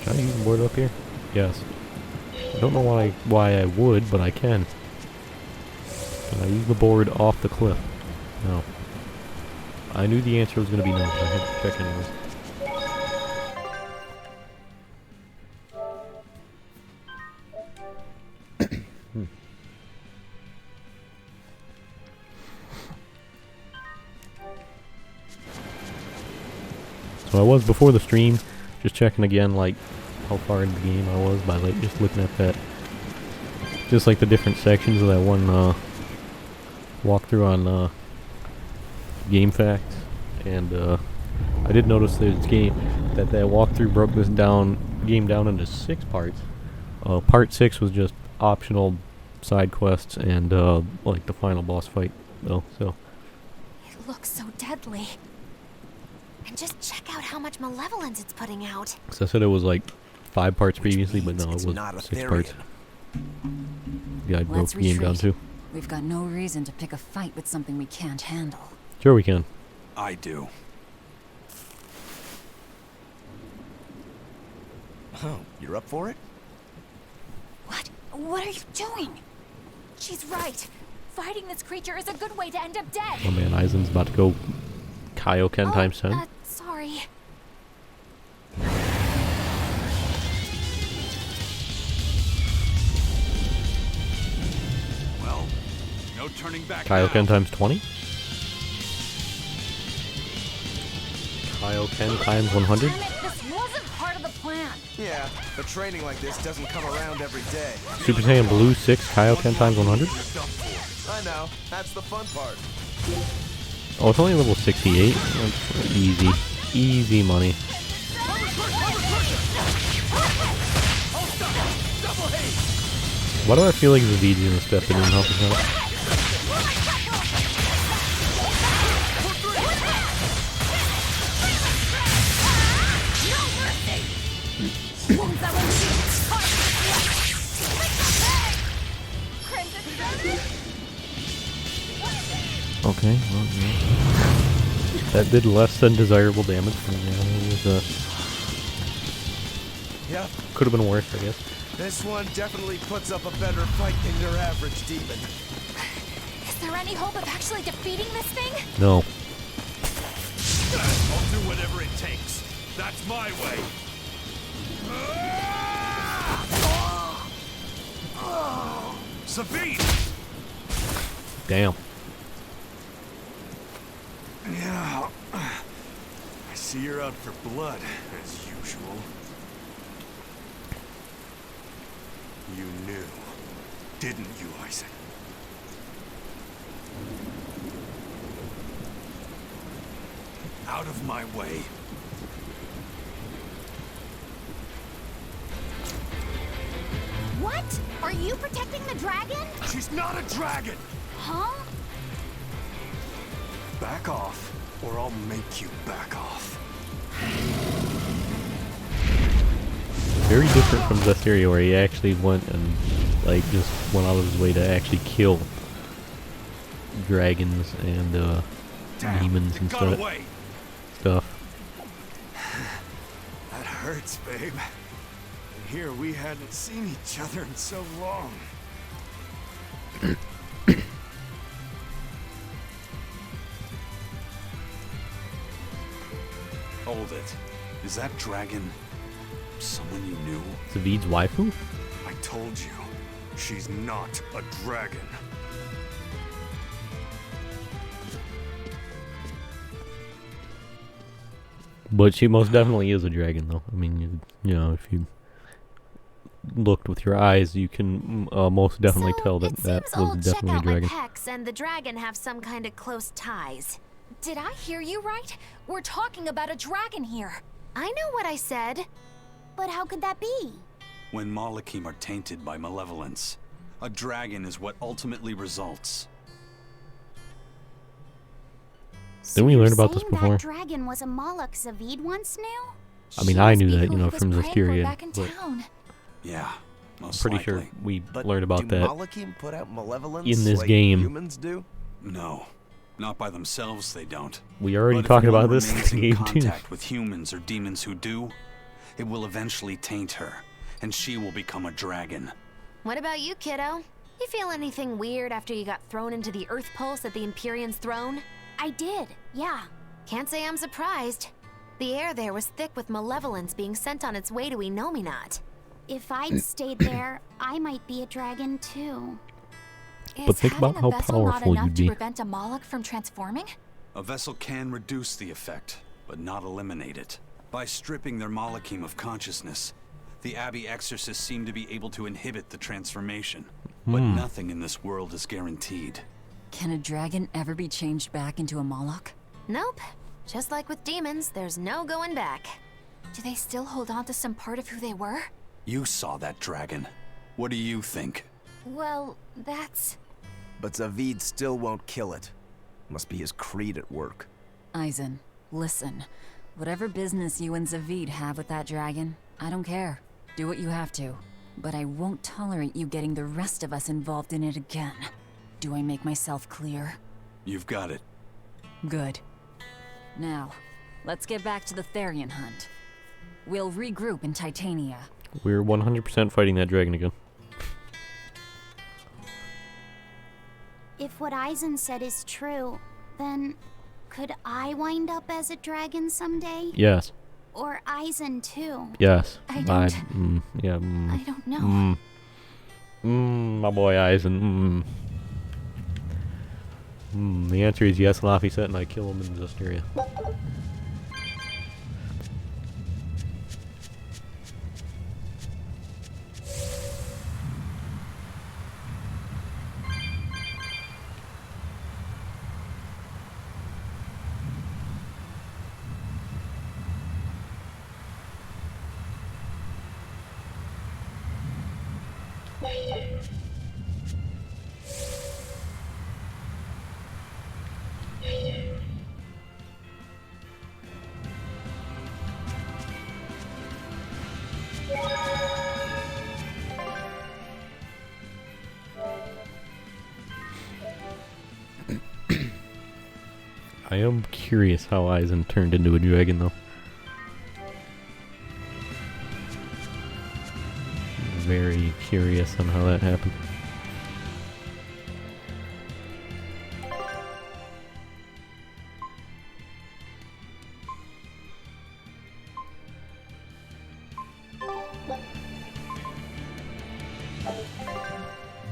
Can I use the board up here? Yes. I don't know why I would, but I can. Can I use the board off the cliff? No. I knew the answer was going to be no, but I had to check anyways. So I was before the stream, just checking again, like, how far into the game I was by, like, just looking at that. Just, like, the different sections of that one, walkthrough on, Game Facts. And, I did notice that that walkthrough broke this game down into 6 parts. Part 6 was just optional side quests and, like, the final boss fight, though, so. It looks so deadly. And just check out how much malevolence it's putting out. So I said it was like 5 parts previously, but no, it It's was not 6 parts. Aetherian. Yeah, I broke Let's the game down retreat. too. We've got no reason to pick a fight with something we can't handle. Sure we can. I do. Oh, you're up for it? What? What are you doing? She's right. Fighting this creature is a good way to end up dead. Oh man, Aizen's about to go Kaioken times 10. Sorry. Well, no turning back Kaioken now. times 20? Kaioken times 100? Damn it, this wasn't part of the plan. Yeah, but training like this doesn't come around every day. Super Saiyan Blue 6 Kaioken times 100? I know, that's the fun part. Oh, it's only level 68? That's easy. Easy money. Why do I feel like Zavid's gonna step in and help us out? Okay, well, yeah. That did less than desirable damage. It was, Yep, could have been worse, I guess. this one definitely puts up a better fight than your average demon. Is there any hope of actually defeating this thing? No. I'll do whatever it takes. That's my way. Sabine! Damn. Yeah. I see you're out for blood, as usual. You knew, didn't you, Isaac? Out of my way. What? Are you protecting the dragon? She's not a dragon! Huh? Back off, or I'll make you back off. Very different from Berseria, where he actually went and like just went out of his way to actually kill dragons and demons and stuff. That hurts, babe. And here we hadn't seen each other in so long. Hold it. Is that dragon someone you knew? Zavid's waifu? I told you, she's not a dragon. But she most definitely is a dragon, though. I mean, you know, if you looked with your eyes, you can most definitely tell that that was definitely a dragon. My pecs and the dragon have some kind of close ties. Did I hear you right? We're talking about a dragon here. I know what I said. But how could that be? When Malachim are tainted by malevolence, a dragon is what ultimately results. Didn't we learn about this before? That dragon was a Moloch Zavid once knew? I mean, I knew that, you know, from Berseria. Back in town. Yeah, most Pretty likely. sure we But learned about do that Malachim put out malevolence in this like game. humans do? No, not by themselves they don't. We already But if talked one about this in remains the in game too. contact with humans or demons who do, it will eventually taint her, and she will become a dragon. What about you, kiddo? You feel anything weird after you got thrown into the Earth Pulse at the Empyrean's throne? I did, yeah. Can't say I'm surprised. The air there was thick with malevolence being sent on its way to Enominat. If I'd stayed there, I might be a dragon too. But think about how powerful you'd be. To prevent a Moloch from transforming? A vessel can reduce the effect, but not eliminate it. By stripping their Malachim of consciousness, the Abbey exorcists seem to be able to inhibit the transformation. But nothing in this world is guaranteed. Can a dragon ever be changed back into a Moloch? Nope. Just like with demons, there's no going back. Do they still hold on to some part of who they were? You saw that dragon. What do you think? Well, that's... But Zavid still won't kill it. Must be his creed at work. Eisen, listen. Whatever business you and Zavid have with that dragon, I don't care. Do what you have to. But I won't tolerate you getting the rest of us involved in it again. Do I make myself clear? You've got it. Good. Now, let's get back to the Therian hunt. We'll regroup in Titania. We're 100% fighting that dragon again. If what Eisen said is true, then could I wind up as a dragon someday? Yes. Or Eisen too? Yes. I don't... Yeah. I don't know. My boy Eisen. The answer is yes, Laffy set, and I kill him in Berseria. I am curious how Eisen turned into a dragon, though. Very curious on how that happened.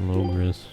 Logris.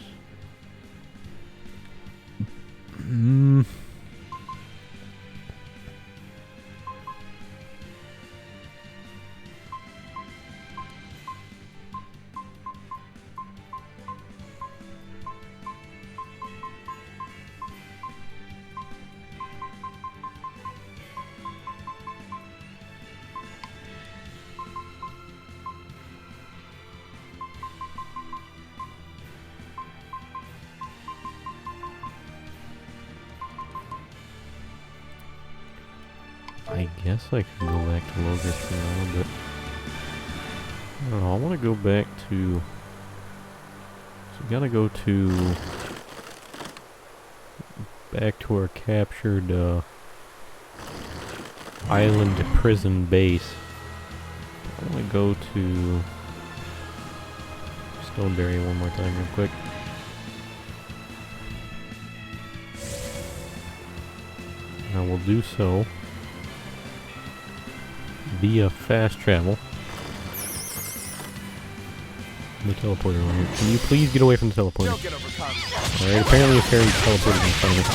I guess I could go back to Logos for now, but I don't know. I want to go back to. So we gotta go to back to our captured island prison base. I want to go to Stoneberry one more time real quick. Now we'll do so via fast travel. The teleporter over here. Can you please get away from the teleporter? Don't get overconfident. Alright, apparently a fairy teleported in front of me.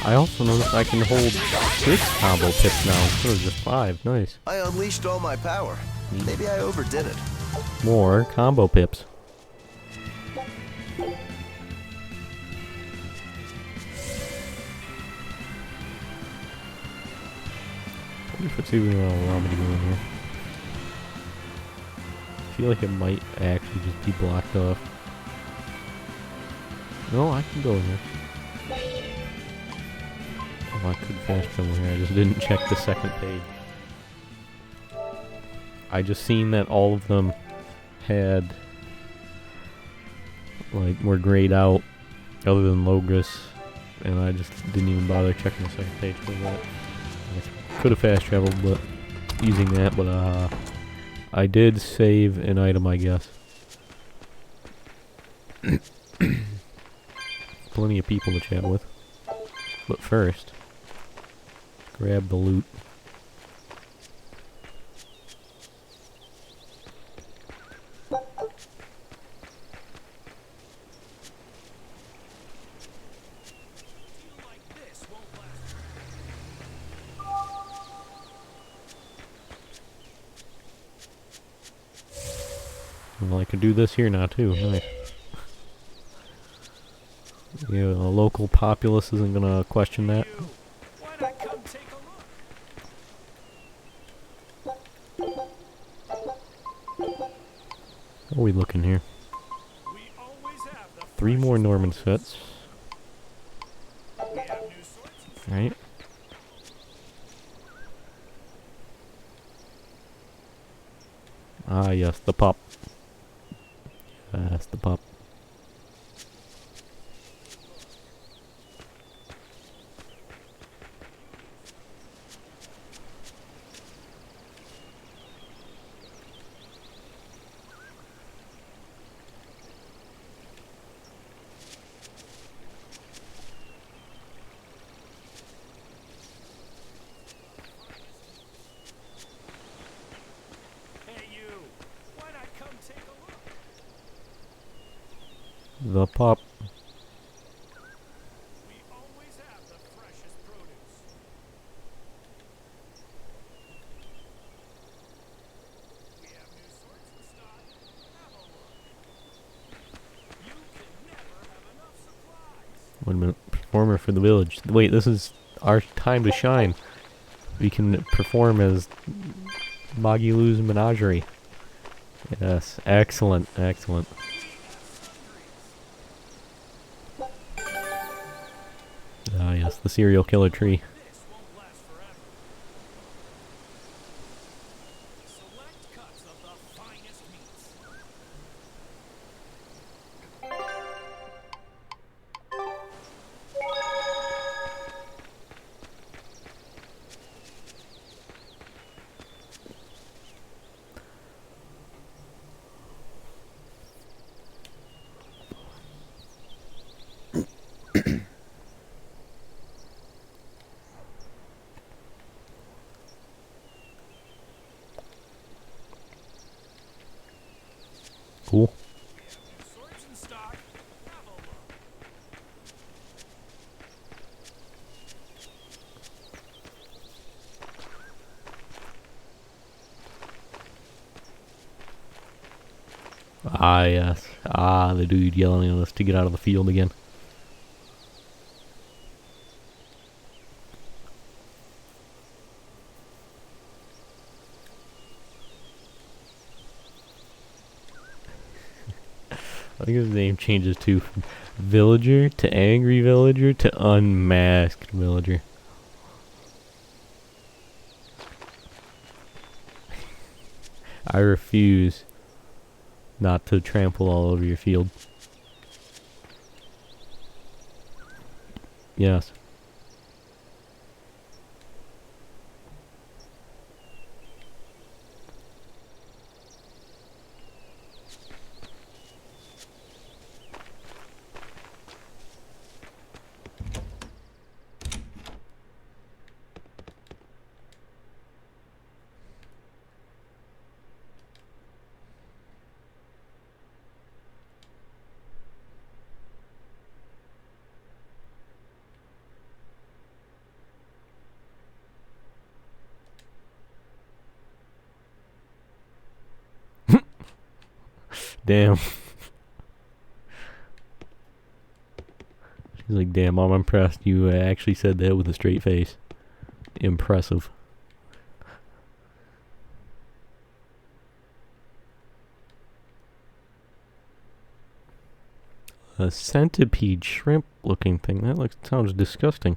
I also noticed I can hold 6 combo pips now instead of just 5. Nice. I unleashed all my power. Maybe I overdid it. More combo pips. I wonder if it's even gonna allow me to go in here. I feel like it might actually just be blocked off. No, I can go in here. Oh, I could fast travel here. I just didn't check the second page. I just seen that all of them had, like, were grayed out, other than Logos, and I just didn't even bother checking the second page for that. I could have fast traveled, but using that, but I did save an item, I guess. Plenty of people to chat with, but first, grab the loot. Well, I could do this here now too. Nice. Yeah, the local populace isn't gonna question that. Why not come take a look? What are we looking here? We always have the 3 more Norman sets. We have new swords. Right. Ah, yes, the pup. Yes, the pup. Hey you, why not come take a look? The pup. We always have the freshest produce. We have new swords in stock. Have a look. You can never have enough supplies. 1 minute. Performer for the village. Wait, this is our time to shine. We can perform as Magilou's Menagerie. Yes, excellent, excellent. Ah, yes, the serial killer tree. This won't last forever. Select cuts of the finest meats. Cool. Sorts in stock. Have a look. Ah, yes. Ah, the dude yelling at us to get out of the field again. I think his name changes to from villager to angry villager to unmasked villager. I refuse not to trample all over your field. Yes. Damn. She's like, damn, I'm impressed. You actually said that with a straight face. Impressive. A centipede shrimp looking thing. That sounds disgusting.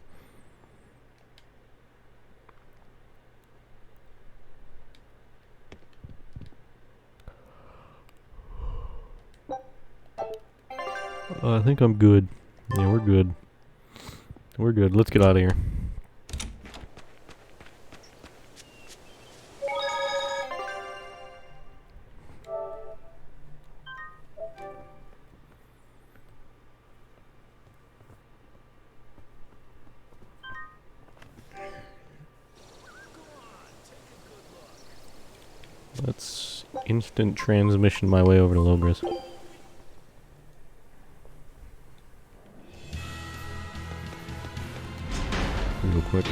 I think I'm good. Yeah, we're good. We're good. Let's get out of here. Let's instant transmission my way over to Logris. Real quick.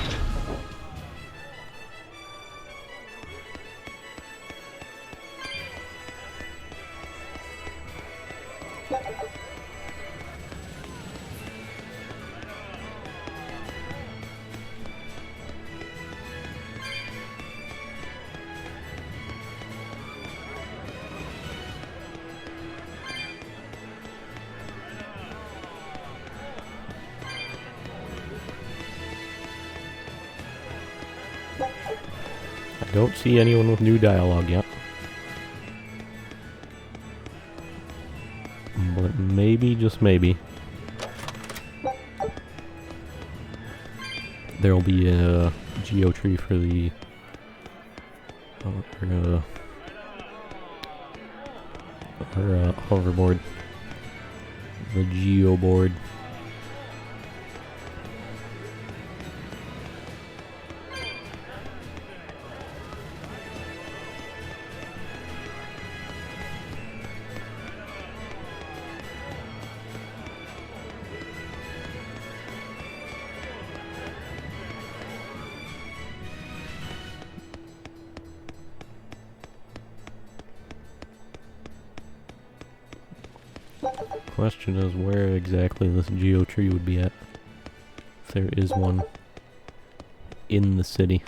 I don't see anyone with new dialogue yet. But maybe, just maybe, there'll be a geo tree for the hoverboard. The geo board. Question is where exactly this geo tree would be at, if there is one in the city.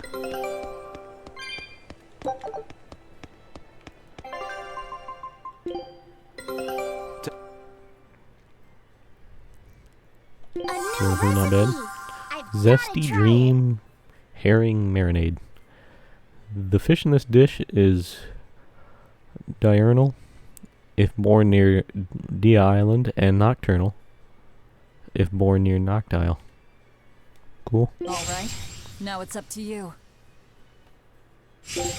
Anything not bad? Zesty Dream Herring Marinade. The fish in this dish is diurnal, if born near Dia Island, and nocturnal, if born near Noctile. Cool. Alright, now it's up to you. Scout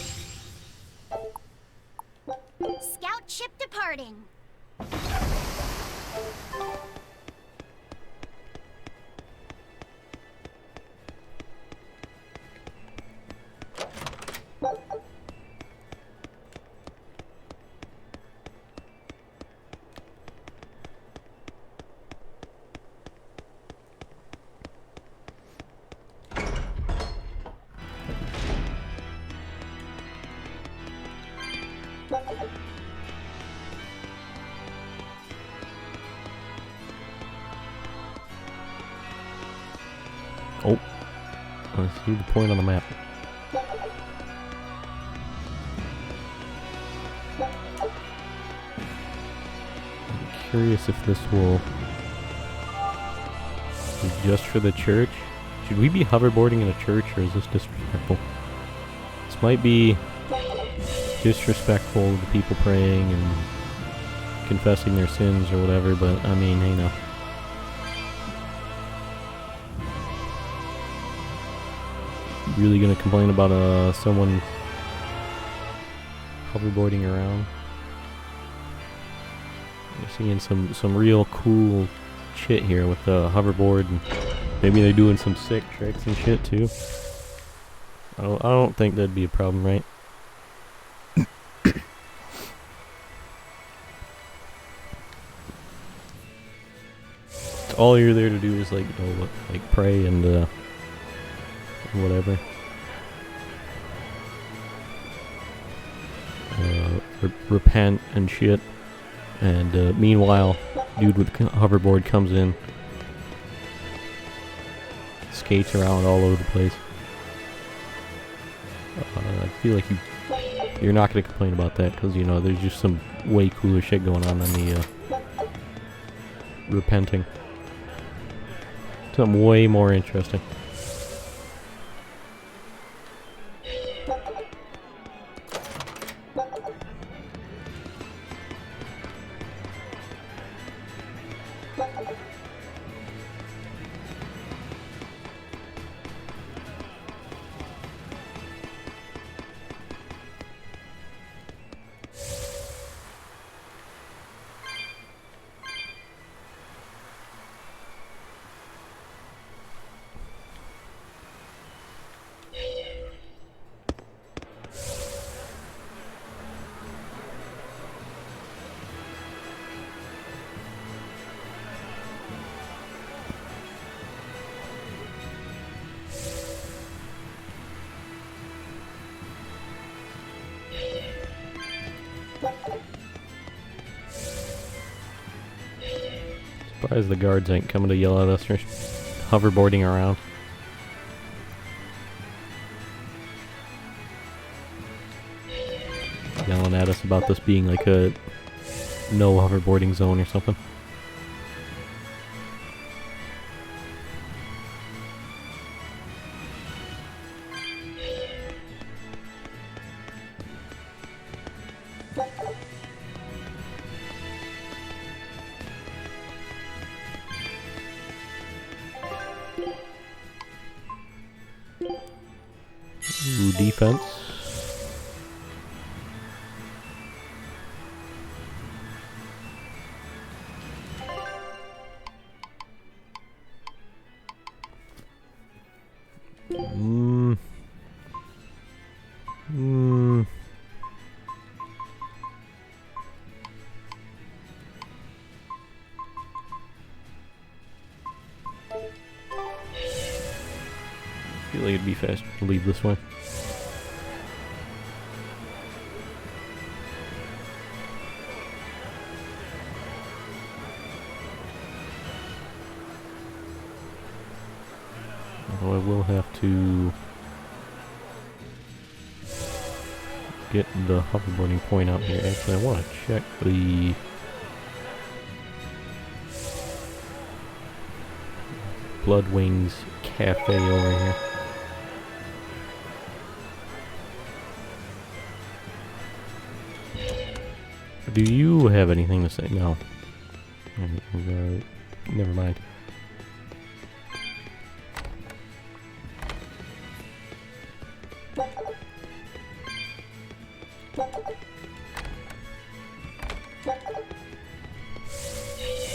ship departing. Oh, I see the point on the map. I'm curious if this will be just for the church. Should we be hoverboarding in a church, or is this disrespectful? This might be disrespectful to the people praying and confessing their sins or whatever, but I mean, you know. Really gonna complain about someone hoverboarding around? You're seeing some real cool shit here with the hoverboard, and maybe they're doing some sick tricks and shit too. I don't think that'd be a problem, right? All you're there to do is like, you know, what, like pray and whatever. Repent and shit. And meanwhile, dude with the hoverboard comes in, skates around all over the place. I feel like you're not gonna complain about that, because you know there's just some way cooler shit going on than the repenting. Something way more interesting. Surprised the guards ain't coming to yell at us for hoverboarding around. Yelling at us about this being like a no hoverboarding zone or something. Ooh, defense. I feel like it'd be faster to leave this way. Although I will have to get the hoverboarding point out here. Actually, I want to check the Blood Wings Cafe over here. Do you have anything to say? No. Never mind.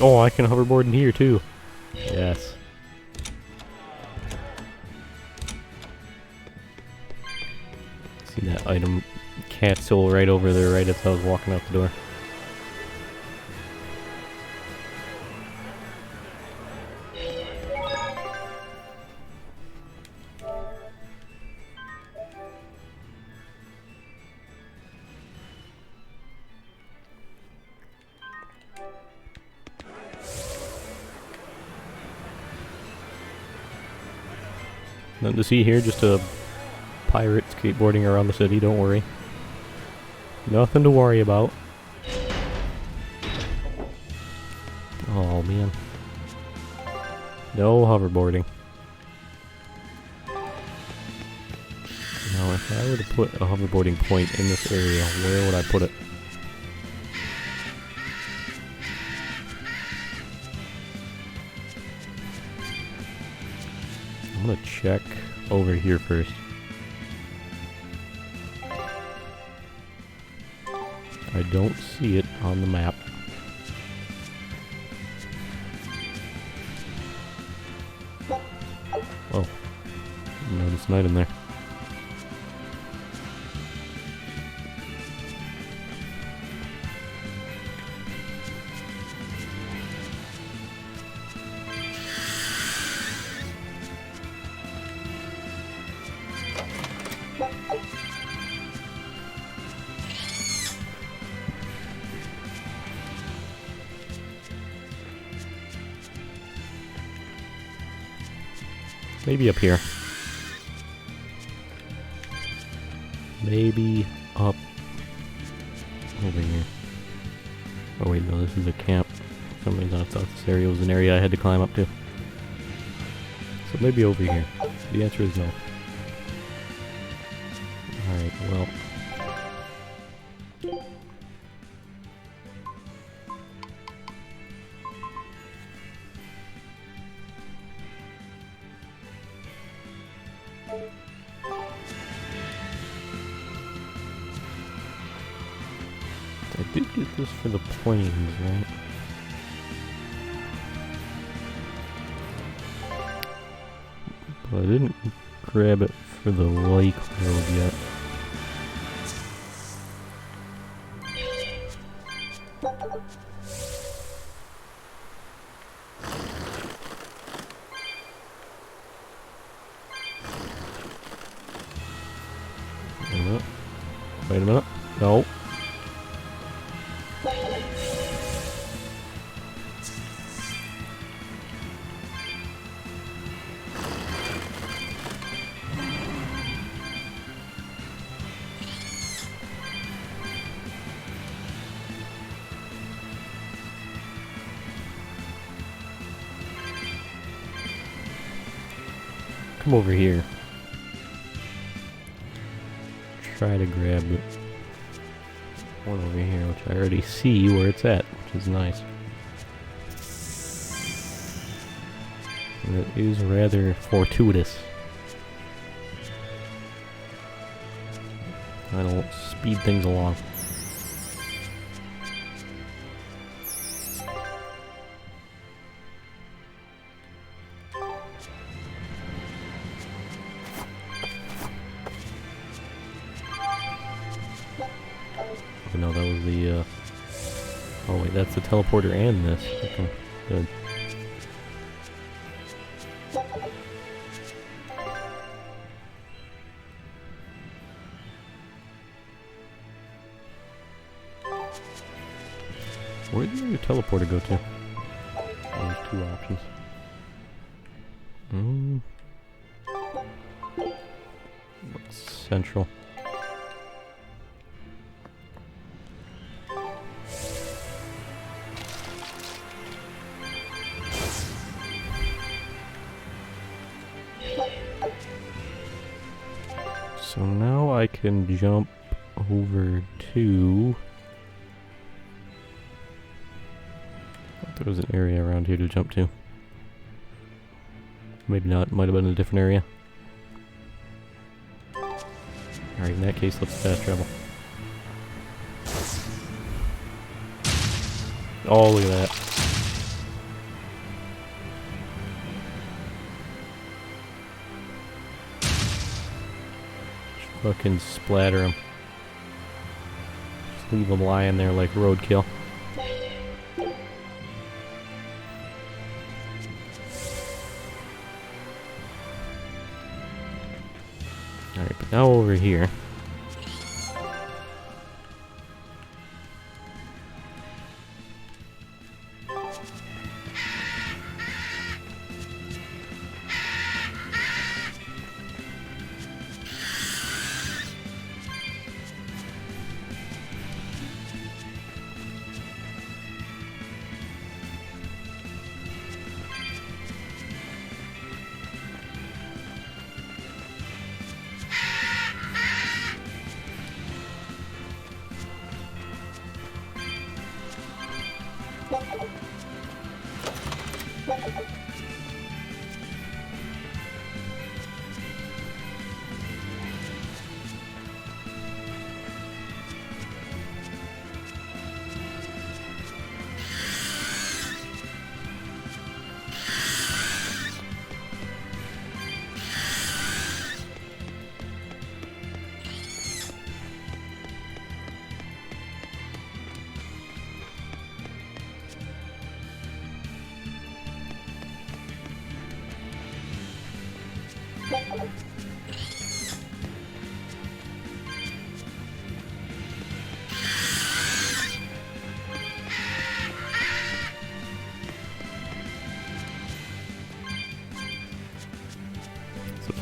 Oh, I can hoverboard in here too. Yes. See that item capsule right over there, right as I was walking out the door. Nothing to see here, just a pirate skateboarding around the city, don't worry. Nothing to worry about. Oh man. No hoverboarding. Now if I were to put a hoverboarding point in this area, where would I put it? I'm gonna check over here first. I don't see it on the map. Oh, notice an item there. Maybe up here. Maybe up over here. Oh wait, no, this is a camp. For some reason I thought this area was an area I had to climb up to. So maybe over here. The answer is no. Alright, well. I did get this for the planes, right? But I didn't grab it for the lake road yet. Wait a minute. Wait a minute. No. Come over here. Try to grab it. One over here, which I already see where it's at, which is nice. And it is rather fortuitous. I don't speed things along. No, that was the, oh wait, that's the teleporter and this. Okay, good. Where did your teleporter go to? Oh, there's two options. What's central? So now I can jump over to... I thought there was an area around here to jump to. Maybe not, might have been a different area. Alright, in that case, let's fast travel. Oh, look at that. Fucking splatter them. Just leave them lying there like roadkill. Alright, but now over here.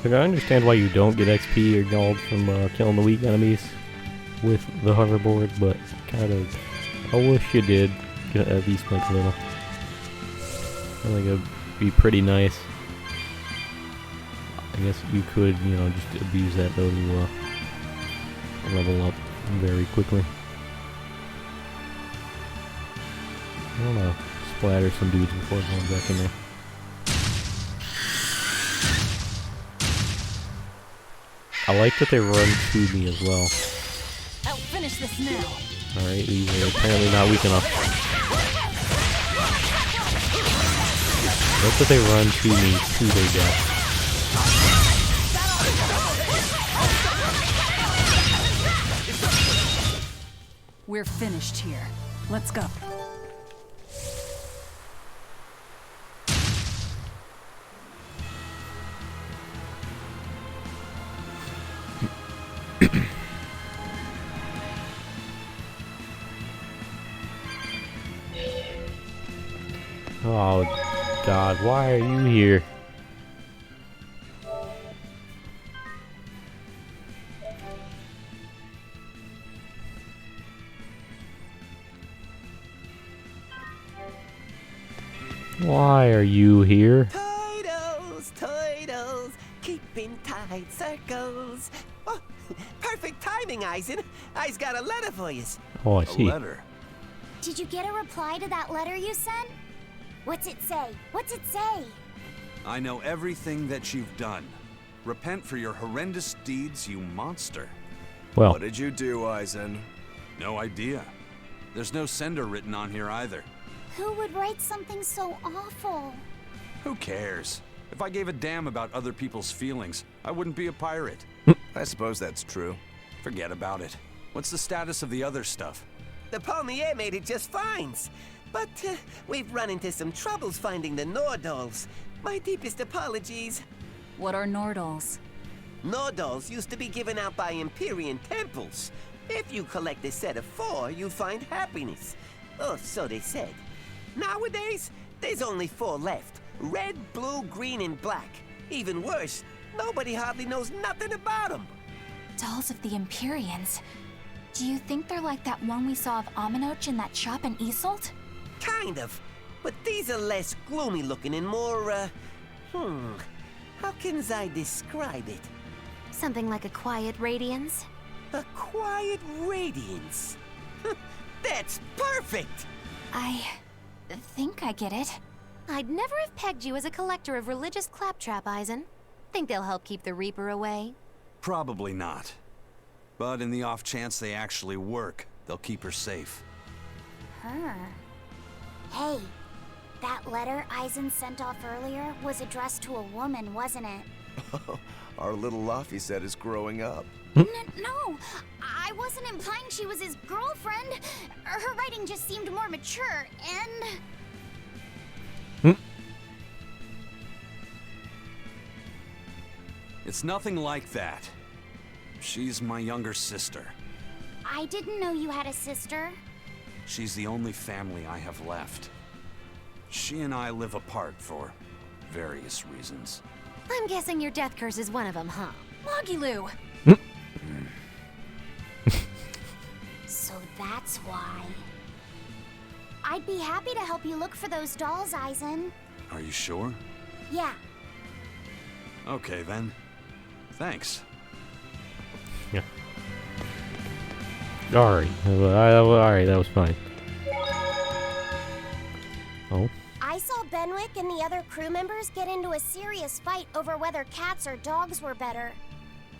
So I understand why you don't get XP or gold from killing the weak enemies with the hoverboard, but kind of, I wish you did get at least like a little. I think it'd be pretty nice. I guess you could, you know, just abuse that though to level up very quickly. I wanna splatter some dudes before going back in there. I like that they run to me as well. I'll finish this now. Alright, these are apparently not weak enough. I like that they run to me to their death. We're finished here. Let's go. Oh, God, why are you here? Why are you here? Turtles, keeping tight circles. Oh, perfect timing, Eisen. I's got a letter for you. Oh, I A see. letter. Did you get a reply to that letter you sent? What's it say? What's it say? I know everything that you've done. Repent for your horrendous deeds, you monster. Well, What did you do, Eisen? No idea. There's no sender written on here either. Who would write something so awful? Who cares? If I gave a damn about other people's feelings, I wouldn't be a pirate. I suppose that's true. Forget about it. What's the status of the other stuff? The Palmier made it just fine. But we've run into some troubles finding the Nordals. My deepest apologies. What are Nordals? Nordals used to be given out by Empyrean temples. If you collect a set of 4, you find happiness. Oh, so they said. Nowadays, there's only 4 left. Red, blue, green, and black. Even worse, nobody hardly knows nothing about them. Dolls of the Empyreans. Do you think they're like that one we saw of Aminoch in that shop in Isolt? Kind of. But these are less gloomy looking and more, how can I describe it? Something like a quiet radiance? A quiet radiance. That's perfect! I think I get it. I'd never have pegged you as a collector of religious claptrap, Eisen. Think they'll help keep the Reaper away? Probably not. But in the off chance they actually work, they'll keep her safe. Hey, that letter Eisen sent off earlier was addressed to a woman, wasn't it? Our little Laphicet is growing up. No, I wasn't implying she was his girlfriend. Her writing just seemed more mature, and... It's nothing like that. She's my younger sister. I didn't know you had a sister. She's the only family I have left. She and I live apart for various reasons. I'm guessing your death curse is one of them, huh? Mogiloo! So that's why. I'd be happy to help you look for those dolls, Eisen. Are you sure? Yeah, Okay then. Thanks. Yeah. Alright. Alright, that was fine. Oh? I saw Benwick and the other crew members get into a serious fight over whether cats or dogs were better.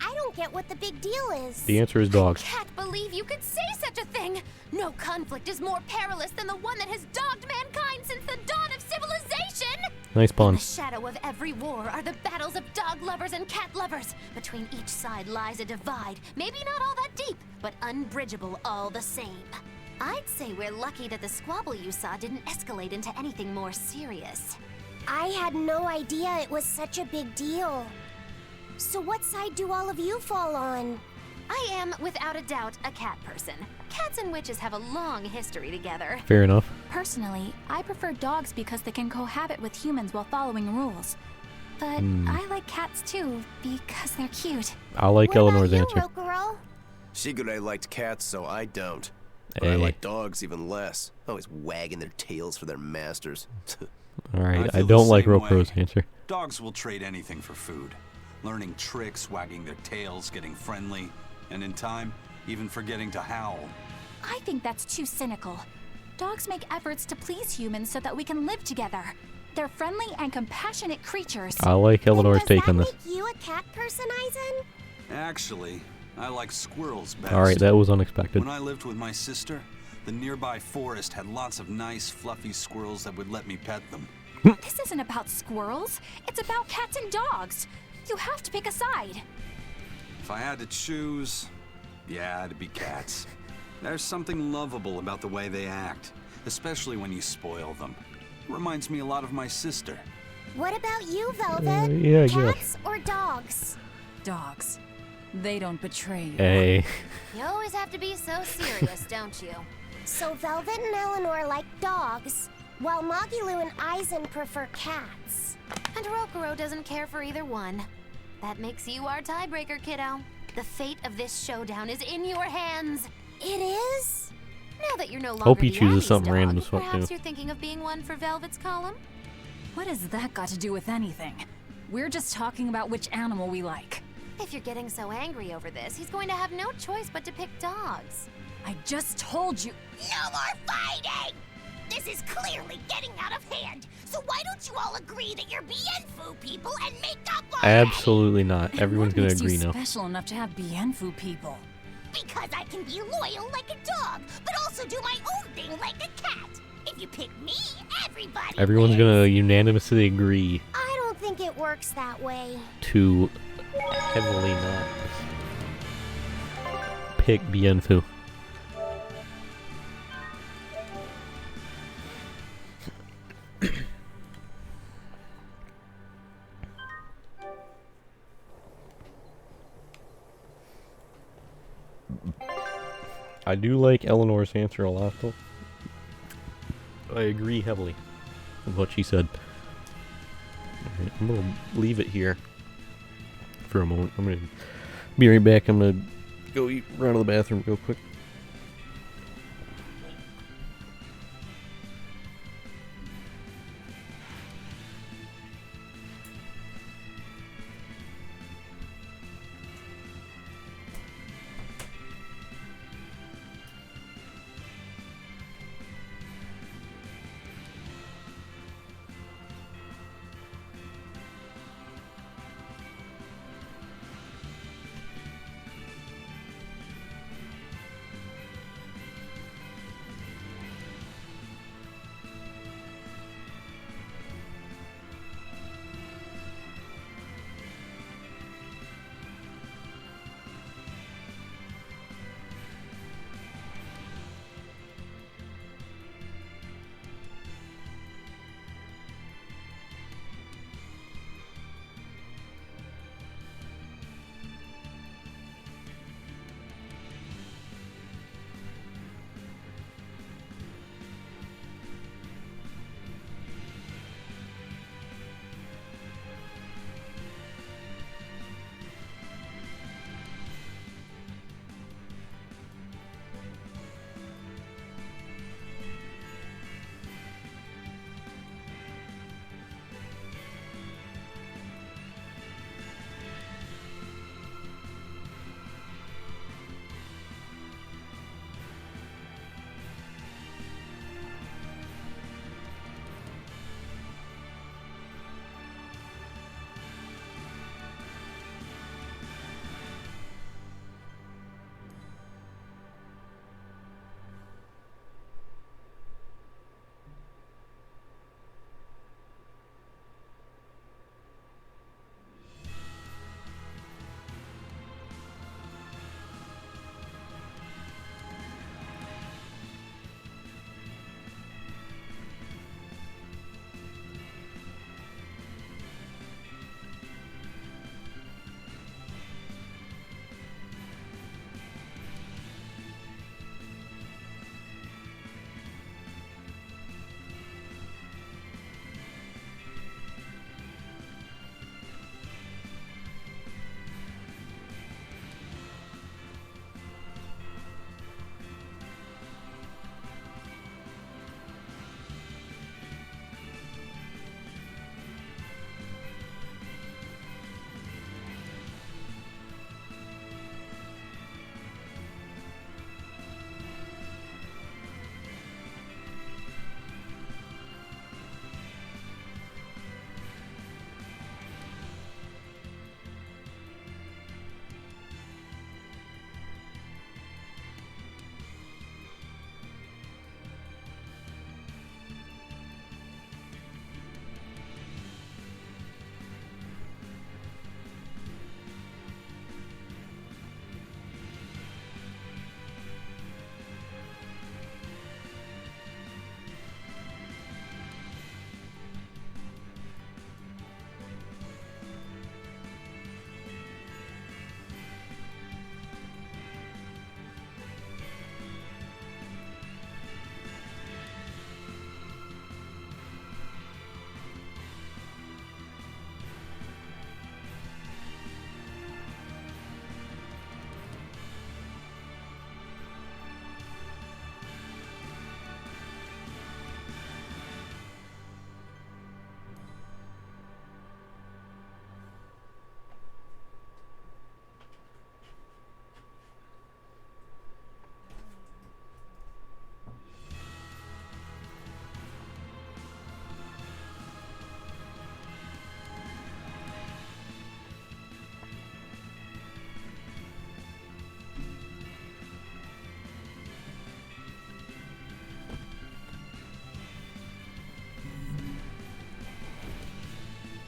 I don't get what the big deal is. The answer is dogs. Can't believe you could say such a thing! No conflict is more perilous than the one that has dogged mankind since the dawn of civilization! Nice In the puns. shadow of every war are the battles of dog lovers and cat lovers. Between each side lies a divide, maybe not all that deep, but unbridgeable all the same. I'd say we're lucky that the squabble you saw didn't escalate into anything more serious. I had no idea it was such a big deal. So what side do all of you fall on? I am, without a doubt, a cat person. Cats and witches have a long history together. Fair enough. Personally, I prefer dogs because they can cohabit with humans while following rules. But I like cats too, because they're cute. I like What Eleanor's about you, answer. Rokuro? Shigure liked cats, so I don't. But I Hey. like dogs even less. Always wagging their tails for their masters. Alright, I feel the don't like same Rokuro's way. answer. Dogs will trade anything for food. Learning tricks, wagging their tails, getting friendly, and in time, even forgetting to howl. I think that's too cynical. Dogs make efforts to please humans so that we can live together. They're friendly and compassionate creatures. I like Eleanor's Does take that on this. make you a cat person, Aizen? Actually, I like squirrels best. Alright, that was unexpected. When I lived with my sister, the nearby forest had lots of nice, fluffy squirrels that would let me pet them. This isn't about squirrels. It's about cats and dogs. You have to pick a side. If I had to choose, yeah, it'd be cats. There's something lovable about the way they act, especially when you spoil them. Reminds me a lot of my sister. What about you, Velvet? yeah, I guess. Cats or dogs? Dogs. They don't betray you. Hey. You always have to be so serious, don't you? So Velvet and Eleanor like dogs, while Magilu and Aizen prefer cats. And Rokuro doesn't care for either one. That makes you our tiebreaker, kiddo. The fate of this showdown is in your hands. It is? Now that you're no longer Hope he the chooses Abby's something dog, random as fuck, perhaps too. you're thinking of being one for Velvet's column? What has that got to do with anything? We're just talking about which animal we like. If you're getting so angry over this, he's going to have no choice but to pick dogs. I just told you. No more fighting! This is clearly getting out of hand. So why don't you all agree that you're Bienfu people and make up already? Absolutely not. Everyone's What gonna makes agree you now. special enough to have Bienfu people? Because I can be loyal like a dog, but also do my own thing like a cat. If you pick me, everybody Everyone's wins. gonna unanimously agree I don't think it works that way. to heavily not pick Bienfu. I do like Eleanor's answer a lot, though. I agree heavily with what she said. Alright, I'm gonna leave it here for a moment. I'm gonna be right back. I'm gonna go run to the bathroom real quick.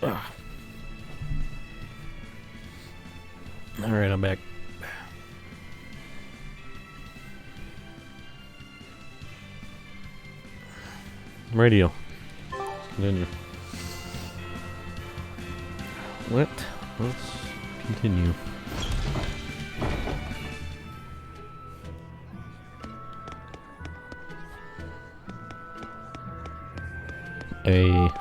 Alright, I'm back. Radio. Let's continue. Let's continue. A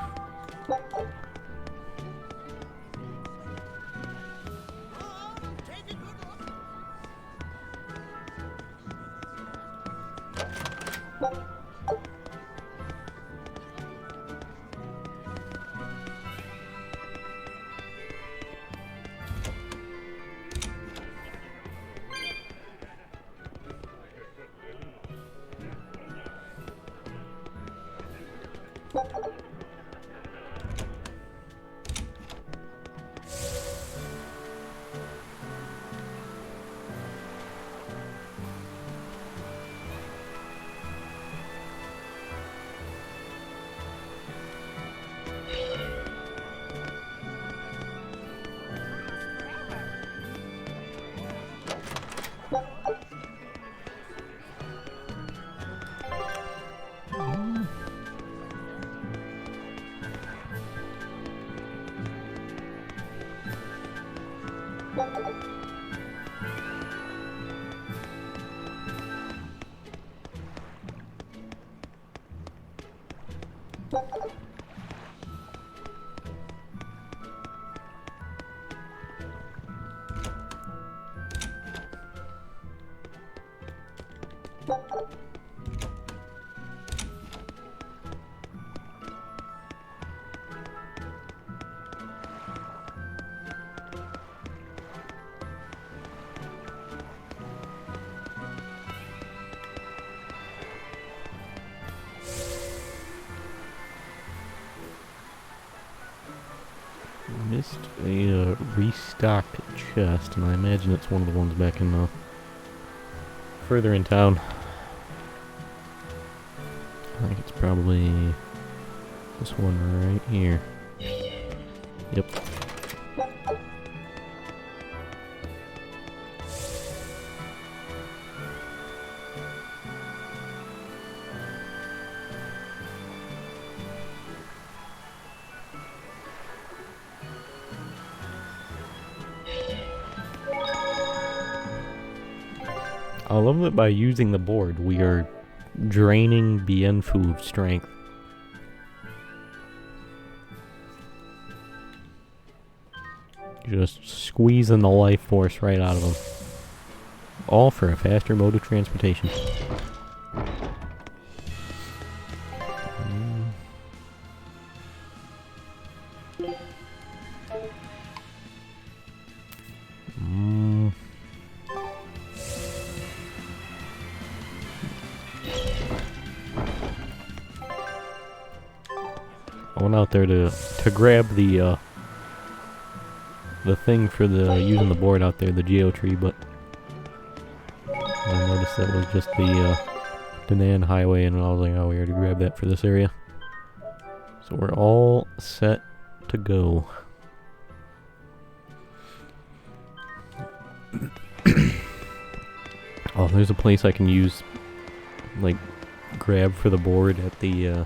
missed a restocked chest, and I imagine it's one of the ones back in further in town. I think it's probably this one right here. Yep. I love that by using the board, we are draining Bienfu's strength. Just squeezing the life force right out of him. All for a faster mode of transportation. I went out there to grab the thing for the using the board out there, the geo tree, but I noticed that was just the Danan highway, and I was like, oh, we already grabbed that for this area. So we're all set to go. Oh, there's a place I can use, like, grab for the board at the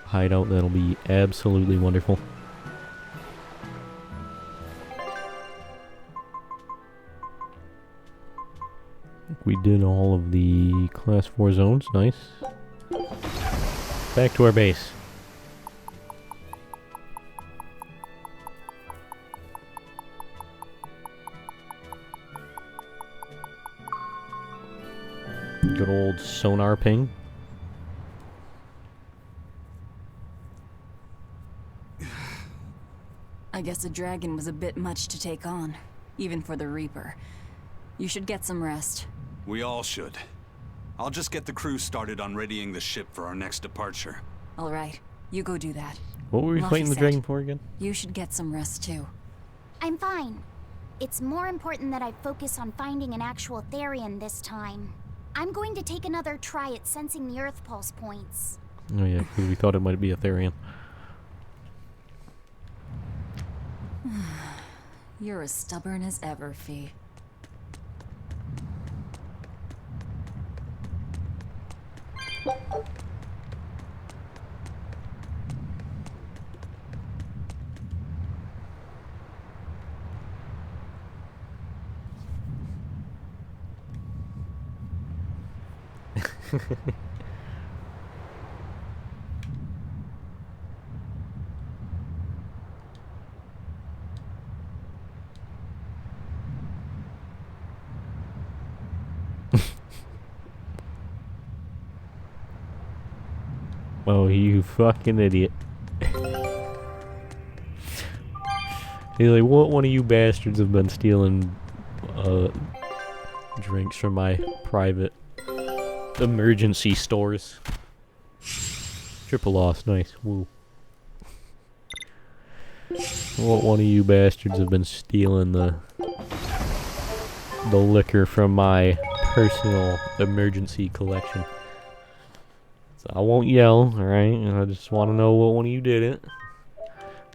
hideout. That'll be absolutely wonderful. We did all of the class 4 zones. Nice. Back to our base. Good old sonar ping. I guess a dragon was a bit much to take on, even for the Reaper. You should get some rest. We all should. I'll just get the crew started on readying the ship for our next departure. All right, you go do that. What were we Luffy fighting the said dragon for again? You should get some rest too. I'm fine. It's more important that I focus on finding an actual Therian this time. I'm going to take another try at sensing the Earth Pulse points. Oh yeah, because we thought it might be a Therian. You're as stubborn as ever, Fee. Oh, you fucking idiot. He's like, what one of you bastards have been stealing drinks from my private emergency stores? Triple loss, nice. Woo. What one of you bastards have been stealing the liquor from my personal emergency collection? So I won't yell, alright? I just want to know what one of you did it.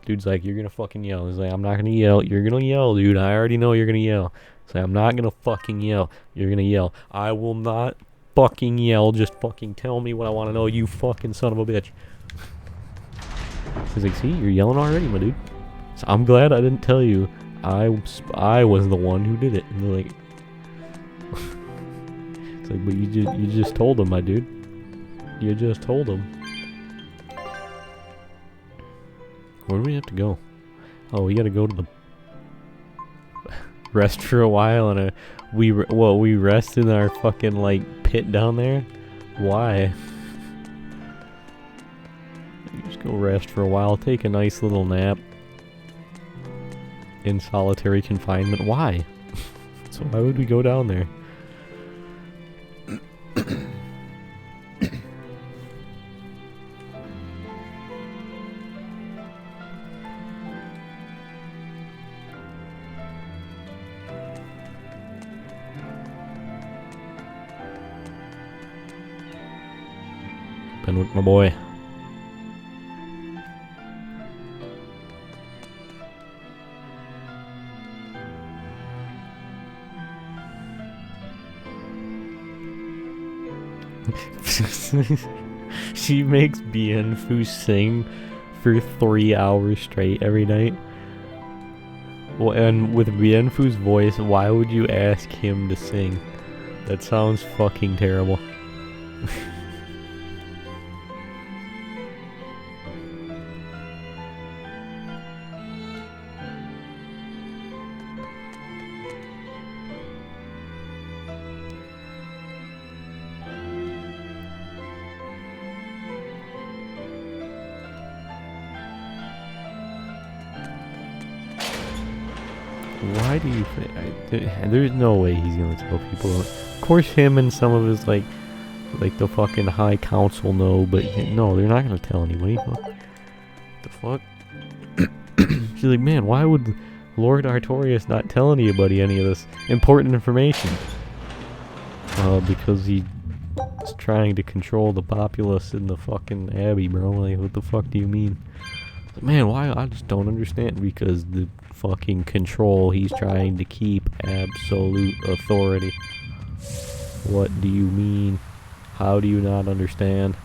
Dude's like, you're gonna fucking yell. He's like, I'm not gonna yell. You're gonna yell, dude. I already know you're gonna yell. He's like, I'm not gonna fucking yell. You're gonna yell. I will not fucking yell. Just fucking tell me what I want to know, you fucking son of a bitch. He's like, see, you're yelling already, my dude. So I'm glad I didn't tell you. I was the one who did it. And they're like, it's like, but you just told him, my dude. You just told him. Where do we have to go? Oh, we gotta go to the rest for a while, and we rest in our fucking like pit down there. Why? Just go rest for a while, take a nice little nap in solitary confinement. Why? So why would we go down there? Been with my boy. She makes Bienfu sing for 3 hours straight every night. Well, and with Bienfu's voice, why would you ask him to sing? That sounds fucking terrible. Why do you think? There's no way he's gonna tell people. Of course, him and some of his like the fucking high council know, but no, they're not gonna tell anybody. What the fuck? She's like, man, why would Lord Artorias not tell anybody any of this important information? Because he's trying to control the populace in the fucking abbey, bro. Like, what the fuck do you mean? Man, why? I just don't understand. Because the fucking control he's trying to keep absolute authority. What do you mean? How do you not understand?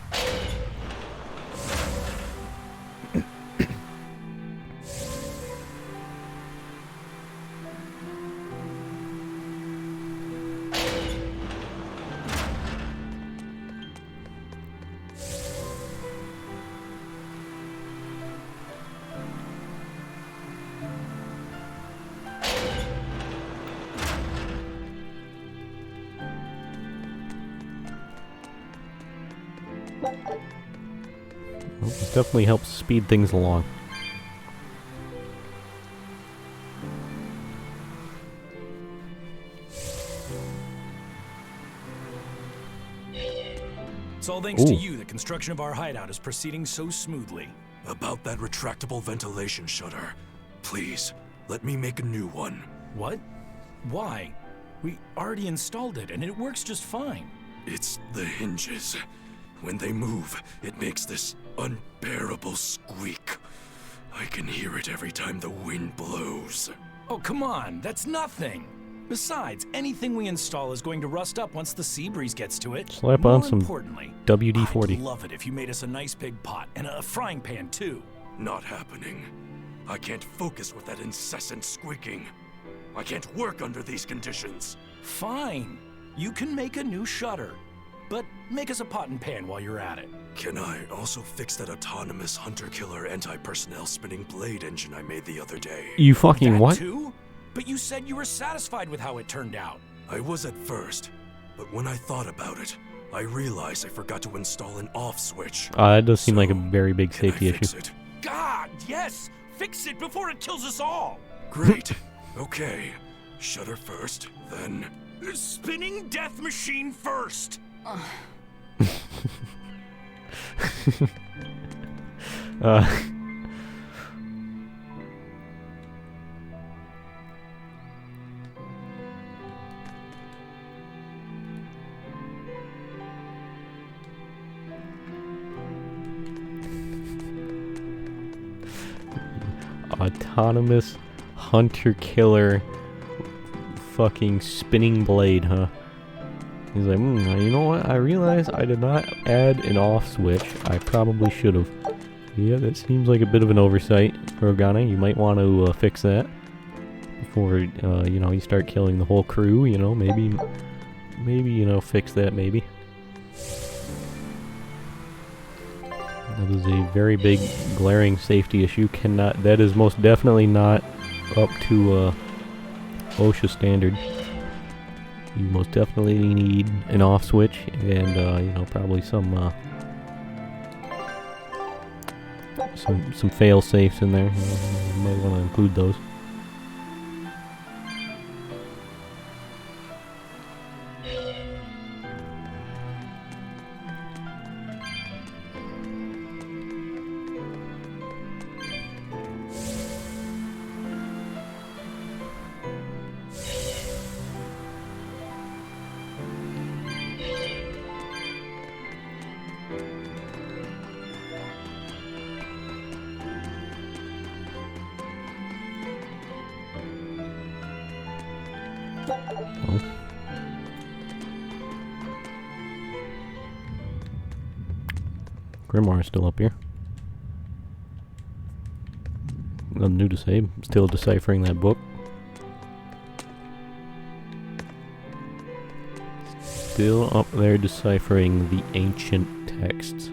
Well, this definitely helps speed things along. It's all thanks to Ooh. you that construction of our hideout is proceeding so smoothly. About that retractable ventilation shutter. Please, let me make a new one. What? Why? We already installed it, and it works just fine. It's the hinges. When they move, it makes this unbearable squeak. I can hear it every time the wind blows. Oh, come on, that's nothing. Besides, anything we install is going to rust up once the sea breeze gets to it. Slap on More some importantly, WD-40. I'd love it if you made us a nice big pot and a frying pan too. Not happening. I can't focus with that incessant squeaking. I can't work under these conditions. Fine, you can make a new shutter, but make us a pot and pan while you're at it. Can I also fix that autonomous hunter-killer anti-personnel spinning blade engine I made the other day? You fucking That what? too? But you said you were satisfied with how it turned out. I was at first, but when I thought about it, I realized I forgot to install an off switch. That does seem like a So, very big can I safety fix issue. it? God, yes! Fix it before it kills us all! Great. Okay. Shutter first, then... Spinning death machine first! Autonomous hunter-killer fucking spinning blade, huh? He's like, you know what? I realize I did not add an off switch. I probably should have. Yeah, that seems like a bit of an oversight, Rogana. You might want to fix that before, you know, you start killing the whole crew. You know, maybe, you know, fix that, maybe. That is a very big, glaring safety issue. That is most definitely not up to OSHA standard. You most definitely need an off switch and you know, probably some fail safes in there. You might want to include those. Grimoire is still up here. Nothing new to say. Still deciphering that book. Still up there deciphering the ancient texts.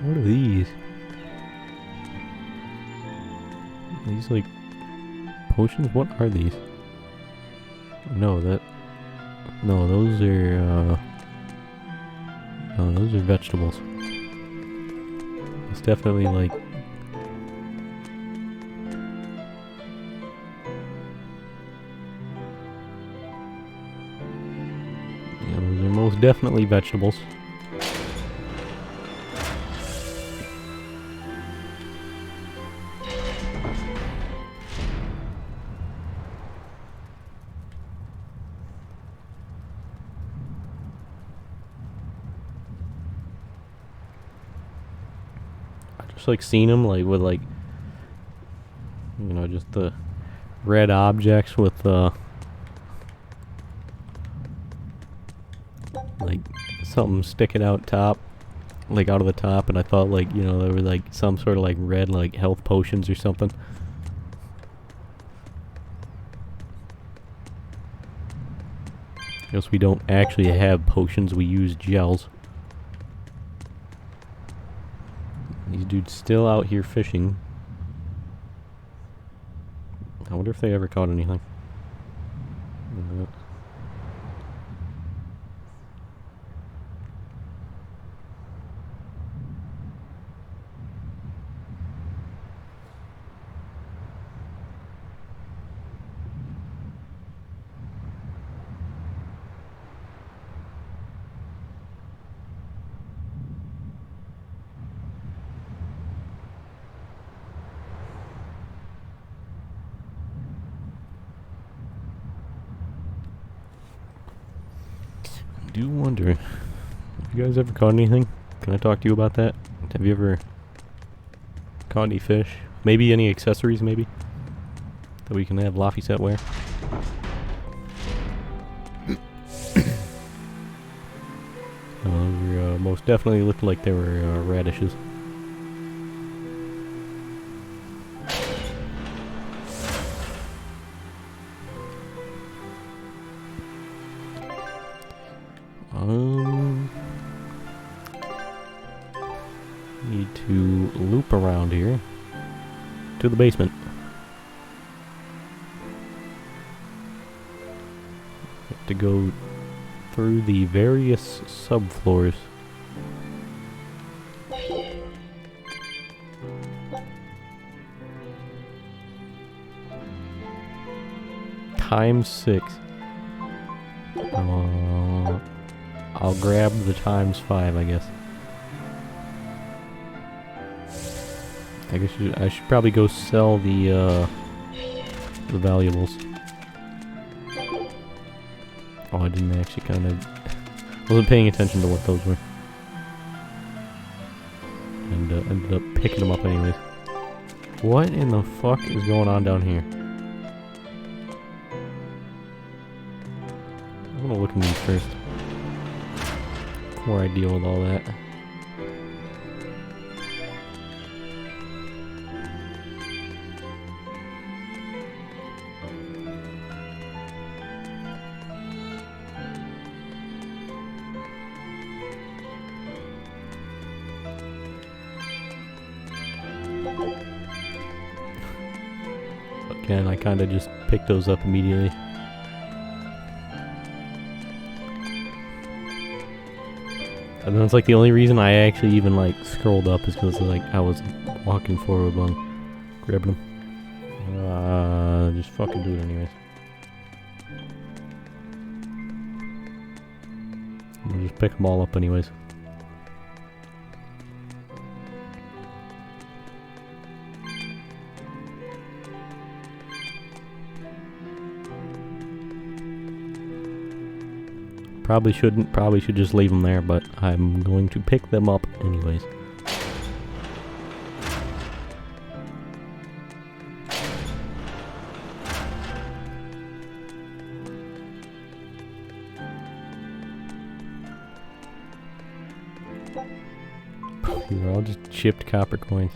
What are these? Are these like potions? What are these? No, those are no, those are vegetables. It's definitely like yeah, those are most definitely vegetables. Like seen them like with like, you know, just the red objects with like something sticking out top, like out of the top, and I thought like, you know, there were like some sort of like red like health potions or something. Guess we don't actually have potions, we use gels. These dudes still out here fishing. I wonder if they ever caught anything. I do wonder, have you guys ever caught anything? Can I talk to you about that? Have you ever caught any fish? Maybe any accessories, maybe? That we can have Laffy set wear? They most definitely looked like they were radishes. Need to loop around here to the basement. Have to go through the various subfloors. Times 6. I'll grab the times 5, I guess. I guess I should probably go sell the valuables. Oh, I didn't actually kind of... wasn't paying attention to what those were. And ended up picking them up anyways. What in the fuck is going on down here? I'm gonna look in these first. Before I deal with all that. Again, I kind of just picked those up immediately. And then it's like the only reason I actually even like scrolled up is because like I was walking forward while grabbing them. Just fucking do it anyways. I'll just pick them all up anyways. Probably shouldn't, probably should just leave them there, but I'm going to pick them up anyways. These are all just chipped copper coins.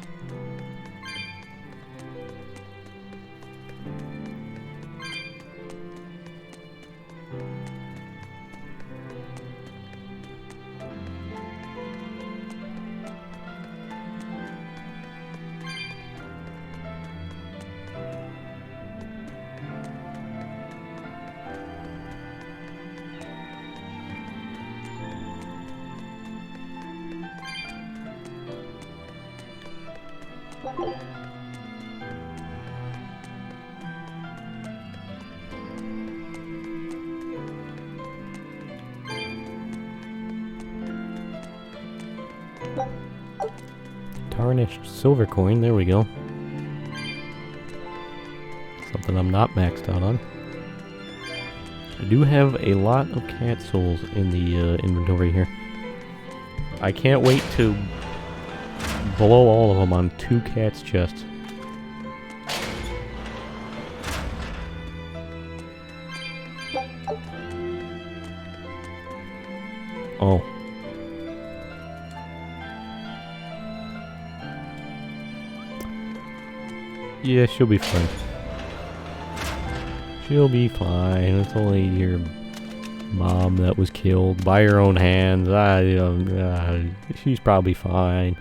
Tarnished silver coin, there we go. Something I'm not maxed out on. I do have a lot of cat souls in the inventory here. I can't wait to blow all of them on 2 cats' chests. Oh. Yeah, she'll be fine. She'll be fine. It's only your mom that was killed by her own hands. She's probably fine.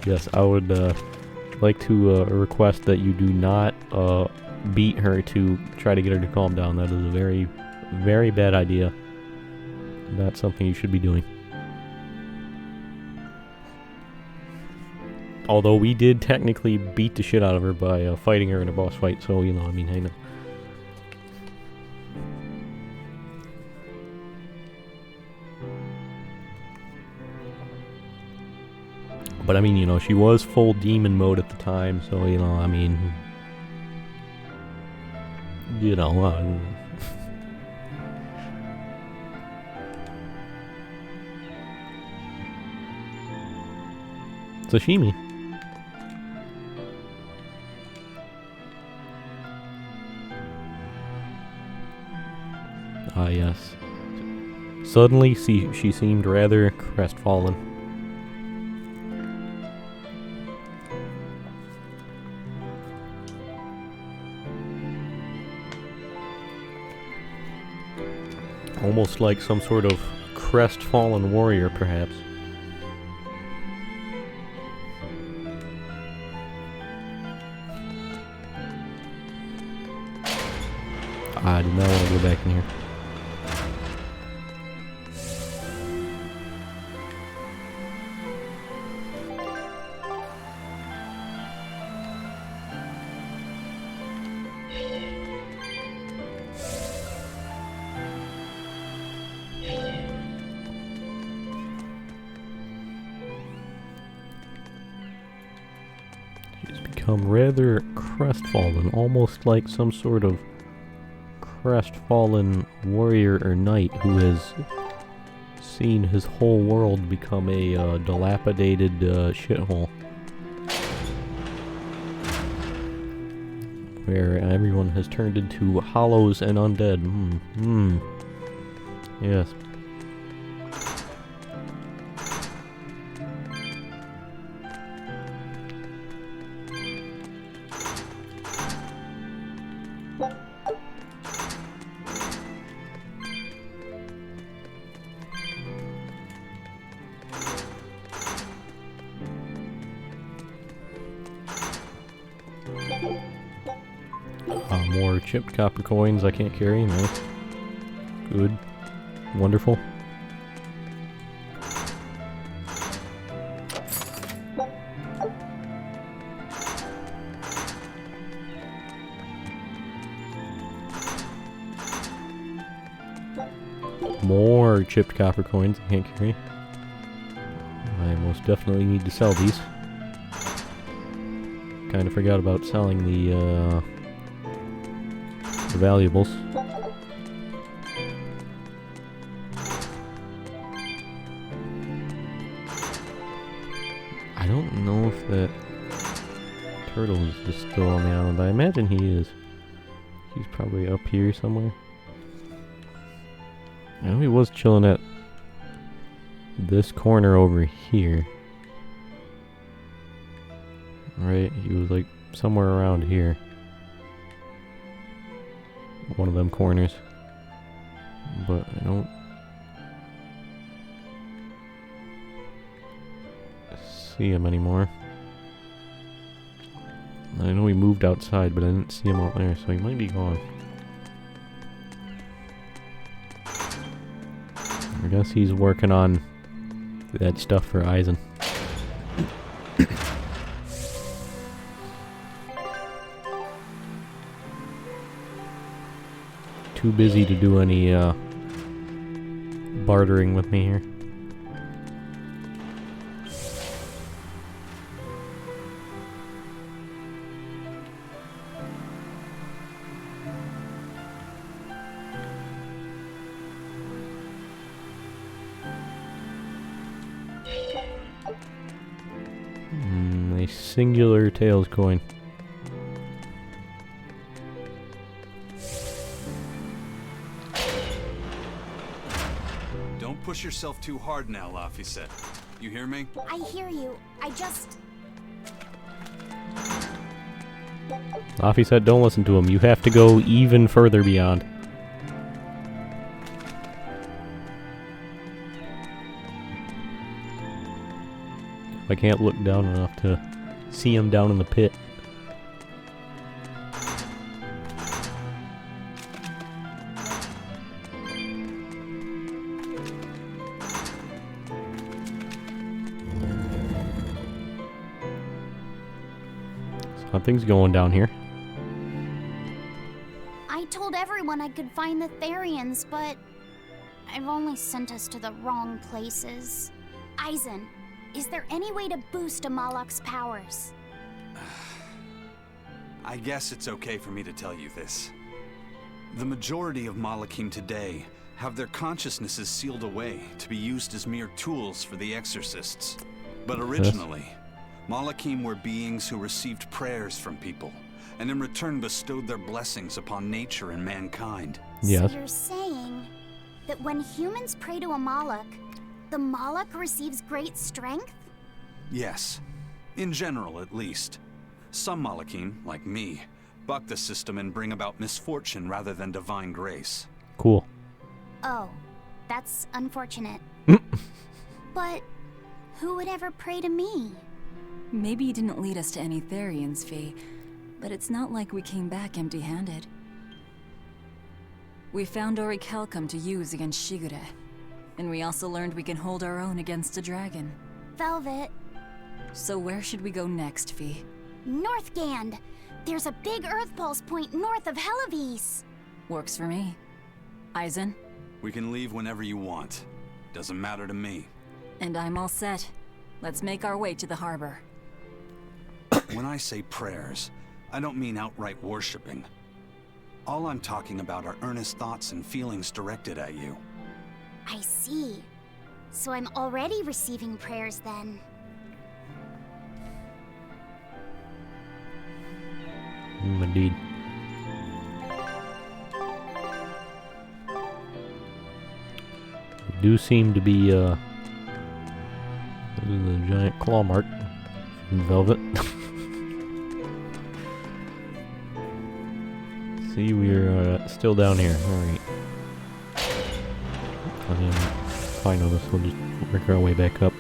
Yes, I would like to request that you do not beat her to try to get her to calm down. That is a very, very bad idea. Not something you should be doing. Although we did technically beat the shit out of her by fighting her in a boss fight, so, you know, I mean, I know. But I mean, you know, she was full demon mode at the time, so, you know, I mean... You know, Sashimi. Ah, yes. Suddenly, she seemed rather crestfallen. Almost like some sort of crestfallen warrior, perhaps. I do not want to go back in here. She's become rather crestfallen, almost like some sort of crestfallen warrior or knight who has seen his whole world become a dilapidated shithole. Where everyone has turned into hollows and undead. Yes. More chipped copper coins I can't carry. Nice. Good. Wonderful. More chipped copper coins I can't carry. I most definitely need to sell these. Kind of forgot about selling the valuables. I don't know if that turtle is just still on the island. I imagine he is. He's probably up here somewhere. I know he was chilling at this corner over here. Right? He was like somewhere around here. One of them corners. But I don't see him anymore. I know he moved outside, but I didn't see him out there, so he might be gone. I guess he's working on that stuff for Eisen. Too busy to do any bartering with me here. A singular Tails coin. Don't push yourself too hard now, Laphicet. You hear me? I hear you. I just... Laffy said don't listen to him. You have to go even further beyond. I can't look down enough to see him down in the pit. So how things going down here? I told everyone I could find the Therians, but I've only sent us to the wrong places. Eisen, is there any way to boost Amalok's powers? I guess it's okay for me to tell you this. The majority of Malachim today have their consciousnesses sealed away to be used as mere tools for the exorcists. But originally, Malachim were beings who received prayers from people, and in return bestowed their blessings upon nature and mankind. Yes. So you're saying that when humans pray to a Malak, the Malak receives great strength? Yes. In general, at least. Some Malachim, like me, buck the system and bring about misfortune rather than divine grace. Cool. Oh, that's unfortunate. But who would ever pray to me? Maybe you didn't lead us to any Therians, Fee, but it's not like we came back empty-handed. We found Orichalcum to use against Shigure, and we also learned we can hold our own against a dragon. Velvet. So where should we go next, Fee? Northgand! There's a big Earth Pulse point north of Helivis. Works for me. Eisen? We can leave whenever you want. Doesn't matter to me. And I'm all set. Let's make our way to the harbor. When I say prayers, I don't mean outright worshipping. All I'm talking about are earnest thoughts and feelings directed at you. I see. So I'm already receiving prayers then. Indeed. We do seem to be, this is a giant claw mark from Velvet. See, we're still down here. Alright. I mean, fine on this, we'll just work our way back up.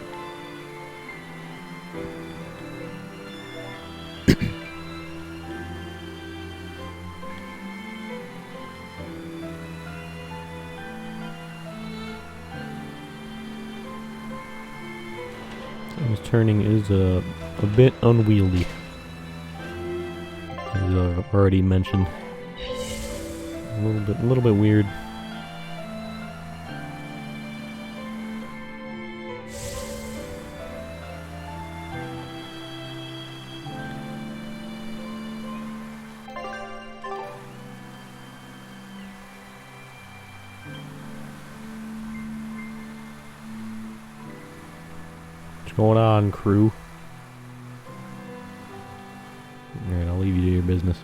This turning is a bit unwieldy, as I've already mentioned. A little bit weird. What's going on, crew? Alright, I'll leave you to your business.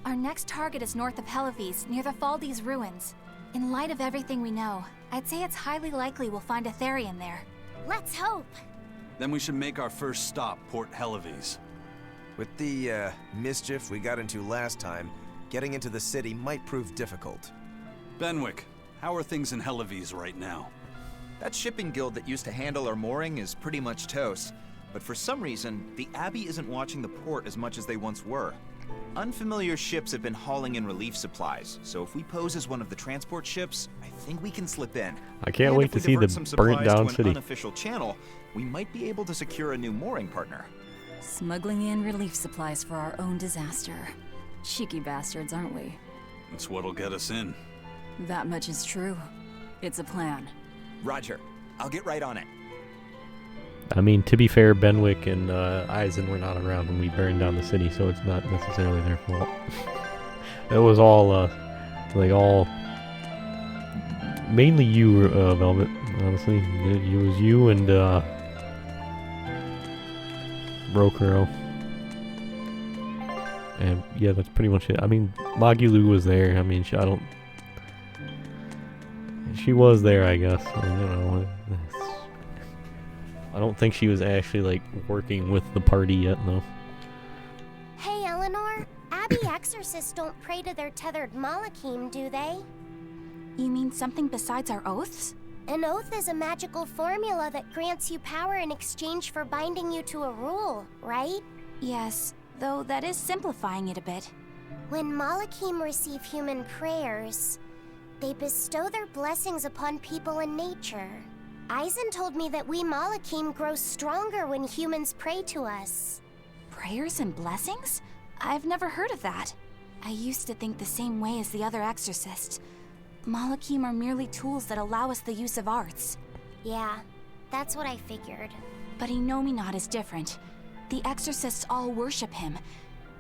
Our next target is north of Helivis, near the Faldes ruins. In light of everything we know, I'd say it's highly likely we'll find a Therian there. Let's hope! Then we should make our first stop, Port Helivis. With the mischief we got into last time, getting into the city might prove difficult. Benwick, how are things in Helivis right now? That shipping guild that used to handle our mooring is pretty much toast. But for some reason, the Abbey isn't watching the port as much as they once were. Unfamiliar ships have been hauling in relief supplies, so if we pose as one of the transport ships, I think we can slip in. I can't And wait if to we see divert the some supplies burnt down to an city. unofficial channel, we might be able to secure a new mooring partner. Smuggling in relief supplies for our own disaster. Cheeky bastards, aren't we? It's what'll get us in. That much is true. It's a plan. Roger. I'll get right on it. I mean, to be fair, Benwick and Eisen were not around when we burned down the city, so it's not necessarily their fault. It was all Like all, mainly you, Velvet. Honestly, it was you and Brokuro. And yeah, that's pretty much it. I mean, Magulu was there. I mean, she was there, I guess. I mean, you know, I don't think she was actually like working with the party yet, though. Hey, Eleanor. Abbey exorcists don't pray to their tethered Malachim, do they? You mean something besides our oaths? An oath is a magical formula that grants you power in exchange for binding you to a rule, right? Yes, though that is simplifying it a bit. When Malachim receive human prayers, they bestow their blessings upon people and nature. Eisen told me that we Malachim grow stronger when humans pray to us. Prayers and blessings? I've never heard of that. I used to think the same way as the other exorcists. Malachim are merely tools that allow us the use of arts. Yeah, that's what I figured. But Innominat is different. The exorcists all worship him.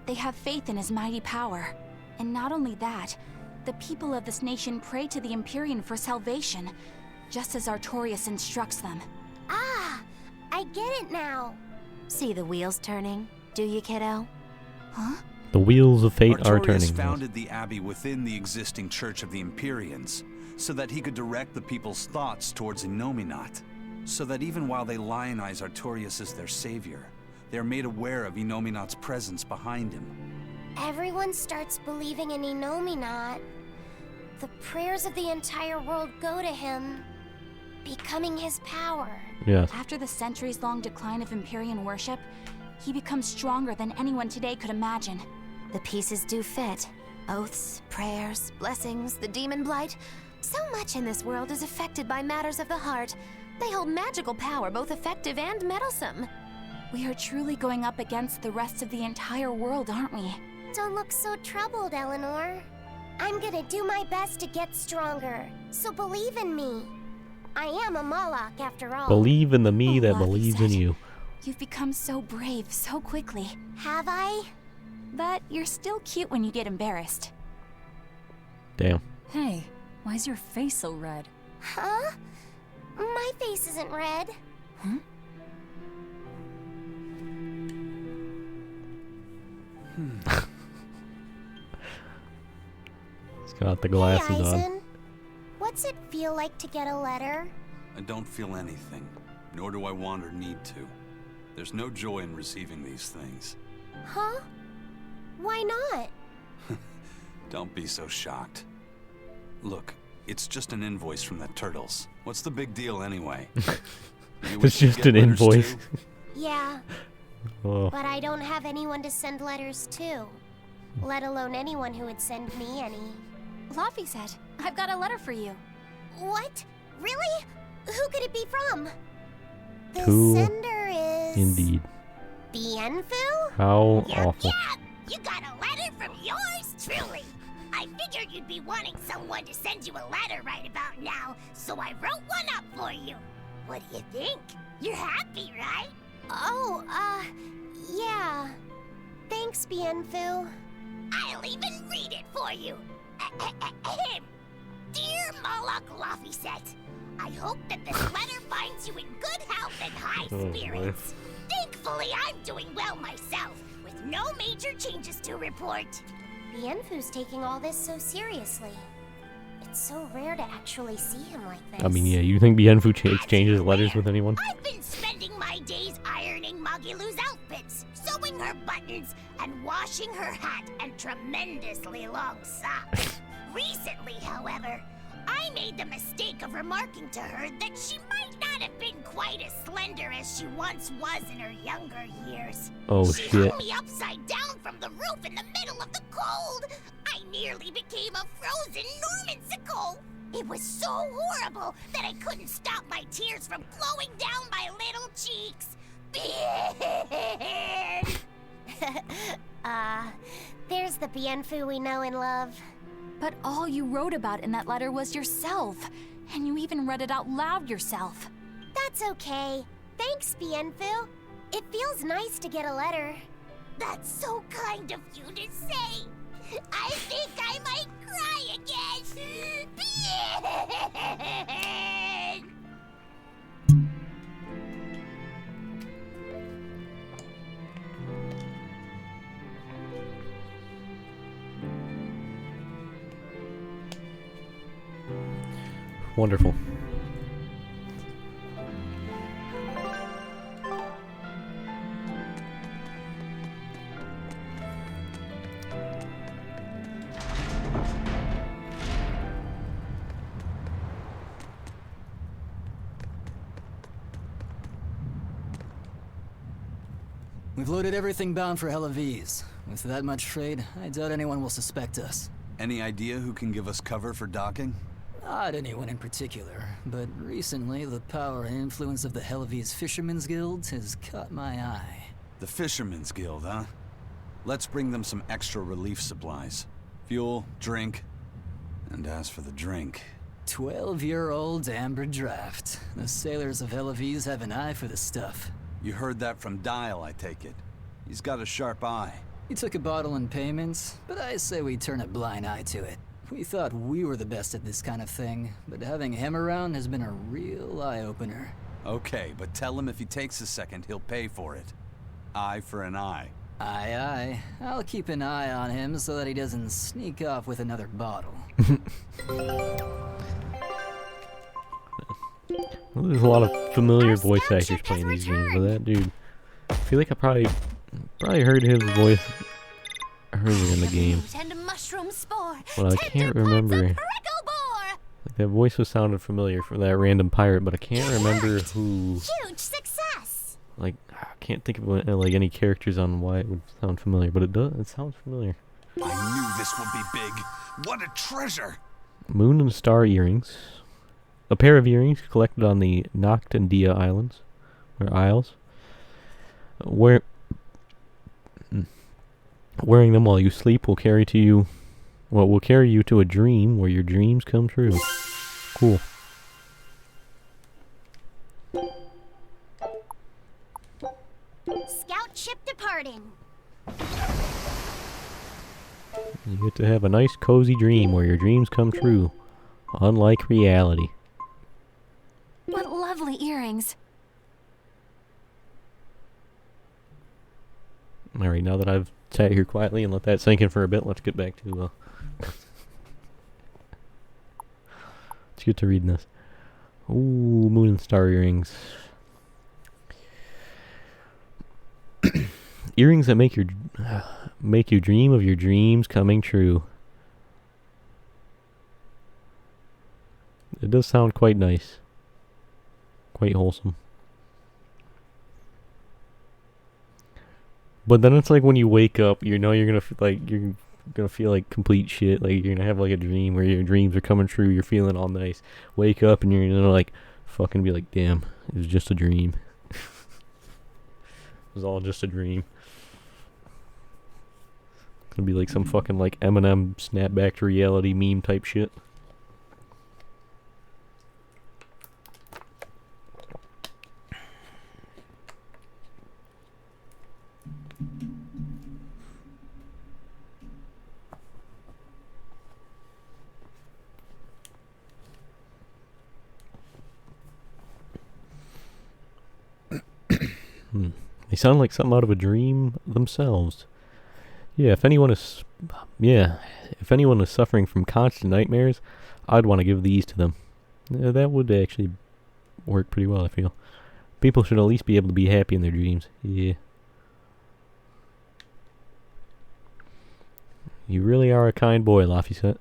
They have faith in his mighty power. And not only that, the people of this nation pray to the Empyrean for salvation, just as Artorias instructs them. Ah, I get it now. See the wheels turning, do you, kiddo? Huh? The wheels of fate are Artorias turning. founded the abbey within the existing Church of the Empyreans, so that he could direct the people's thoughts towards Innominat, so that even while they lionize Artorias as their savior, they are made aware of Innominat's presence behind him. Everyone starts believing in Innominat. The prayers of the entire world go to him, becoming his power. Yes. After the centuries-long decline of Empyrean worship, he becomes stronger than anyone today could imagine. The pieces do fit. Oaths, prayers, blessings, the demon blight. So much in this world is affected by matters of the heart. They hold magical power, both effective and meddlesome. We are truly going up against the rest of the entire world, aren't we? Don't look so troubled, Eleanor. I'm gonna do my best to get stronger, so believe in me. I am a Malak after all. Believe in the me that Lucky believes in said. you. You've become so brave so quickly. Have I? But you're still cute when you get embarrassed. Damn. Hey, why's your face so red? Huh? My face isn't red. Huh? He's got the Hey, glasses on. Eisen. What's it feel like to get a letter? I don't feel anything, nor do I want or need to. There's no joy in receiving these things. Huh? Why not? Don't be so shocked. Look, it's just an invoice from the turtles. What's the big deal anyway? Maybe we It's should just get an letters invoice. too? Yeah, Oh. but I don't have anyone to send letters to. Let alone anyone who would send me any. Laffy said, I've got a letter for you. What? Really? Who could it be from? The Who sender is... Indeed. Bienfu? How Yep, awful. yep. You got a letter from yours truly. I figured you'd be wanting someone to send you a letter right about now, so I wrote one up for you. What do you think? You're happy, right? Oh, yeah. Thanks, Bienfu. I'll even read it for you. Ahem. Dear Malak Lafiset, I hope that this letter finds you in good health and high Oh, spirits. Thankfully, I'm doing well myself, with no major changes to report. Bienfu's taking all this so seriously. It's so rare to actually see him like this. I mean, yeah, you think Bienfu exchanges letters with anyone? I've been spending my days ironing Magilu's outfits, sewing her buttons, and washing her hat and tremendously long socks. Recently, however, I made the mistake of remarking to her that she might not have been quite as slender as she once was in her younger years. Oh, She shit. hung me upside down from the roof in the middle of the cold. I nearly became a frozen Normansicle. It was so horrible that I couldn't stop my tears from flowing down my little cheeks. There's the Bienfu we know and love. But all you wrote about in that letter was yourself. And you even read it out loud yourself. That's okay. Thanks, Bienfu. It feels nice to get a letter. That's so kind of you to say. I think I might cry again. Wonderful. We've loaded everything bound for Helaviz. With that much trade, I doubt anyone will suspect us. Any idea who can give us cover for docking? Not anyone in particular, but recently the power and influence of the Helaviz Fishermen's Guild has caught my eye. The Fishermen's Guild, huh? Let's bring them some extra relief supplies. Fuel, drink, and as for the drink... 12-year-old amber draft. The sailors of Helaviz have an eye for the stuff. You heard that from Dial, I take it. He's got a sharp eye. He took a bottle in payments, but I say we turn a blind eye to it. We thought we were the best at this kind of thing, but having him around has been a real eye-opener. Okay, but tell him if he takes a second, he'll pay for it. Eye for an eye. Aye, aye. I'll keep an eye on him so that he doesn't sneak off with another bottle. Well, there's a lot of familiar voice actors playing these games, but that dude, I feel like I probably heard his voice earlier in the game, And mushroom spore. but I can't remember. Like, that voice was sounded familiar for that random pirate, but I can't remember who. Huge success. Like, I can't think of like any characters on why it would sound familiar, but it does. It sounds familiar. I knew this would be big. What a treasure! Moon and star earrings. A pair of earrings collected on the Noctandia Islands, or Isles. Wearing them while you sleep will carry you to a dream where your dreams come true. Cool. Scout ship departing. You get to have a nice cozy dream where your dreams come true, unlike reality. What lovely earrings. Alright, now that I've sat here quietly and let that sink in for a bit, let's get back to let's get to reading this. Ooh, moon and star earrings. Earrings that make you dream of your dreams coming true. It does sound quite nice. Quite wholesome. But then it's like when you wake up, you know you're gonna feel like complete shit. Like you're gonna have like a dream where your dreams are coming true. You're feeling all nice. Wake up and you're gonna like fucking be like, damn, it was just a dream. It was all just a dream. It's gonna be like some fucking like Eminem snap back to reality meme type shit. They sound like something out of a dream themselves. If anyone is suffering from constant nightmares, I'd want to give these to them. That would actually work pretty well, I feel. People should at least be able to be happy in their dreams. Yeah. You really are a kind boy, Laphicet.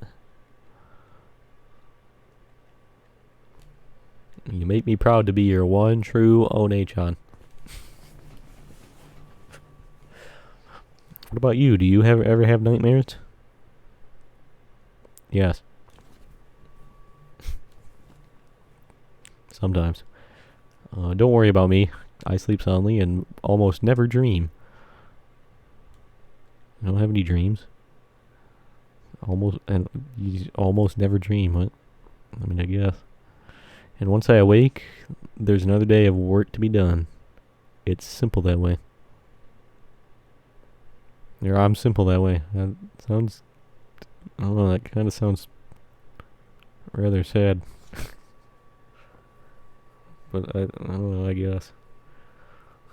You make me proud to be your one true One-chan. What about you? Do you ever have nightmares? Yes. Sometimes. Don't worry about me. I sleep soundly and almost never dream. I don't have any dreams. You almost never dream. What? I mean, I guess. And once I awake, there's another day of work to be done. It's simple that way. I'm simple that way. That sounds I don't know, that kind of sounds rather sad. But I don't know, I guess.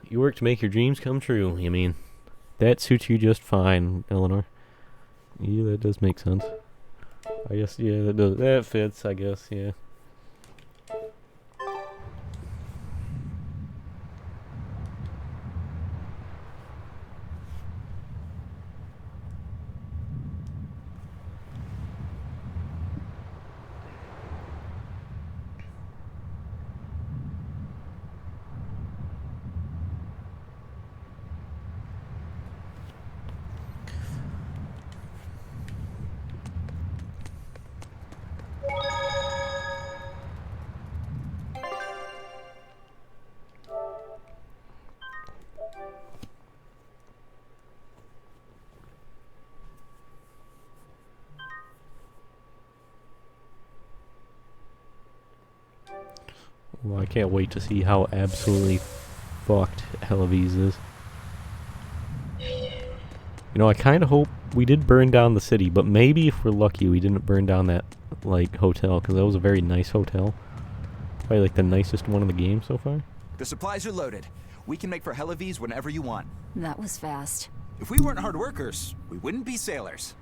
You work to make your dreams come true, you mean? That suits you just fine, Eleanor. Yeah, that does make sense. I guess, yeah, that fits, I guess, yeah. Well, I can't wait to see how absolutely fucked Hellevese is. You know, I kind of hope we did burn down the city, but maybe if we're lucky we didn't burn down that, like, hotel, because that was a very nice hotel. Probably, like, the nicest one in the game so far. The supplies are loaded. We can make for Hellevese whenever you want. That was fast. If we weren't hard workers, we wouldn't be sailors.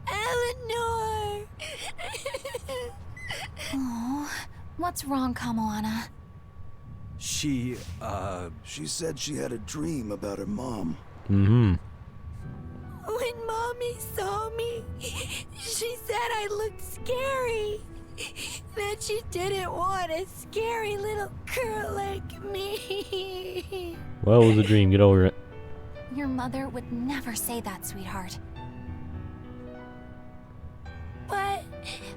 Eleanor! Oh, what's wrong, Kamoana? She said she had a dream about her mom. Mm-hmm. When Mommy saw me, she said I looked scary. That she didn't want a scary little girl like me. Well, it was a dream. Get over it. Your mother would never say that, sweetheart. But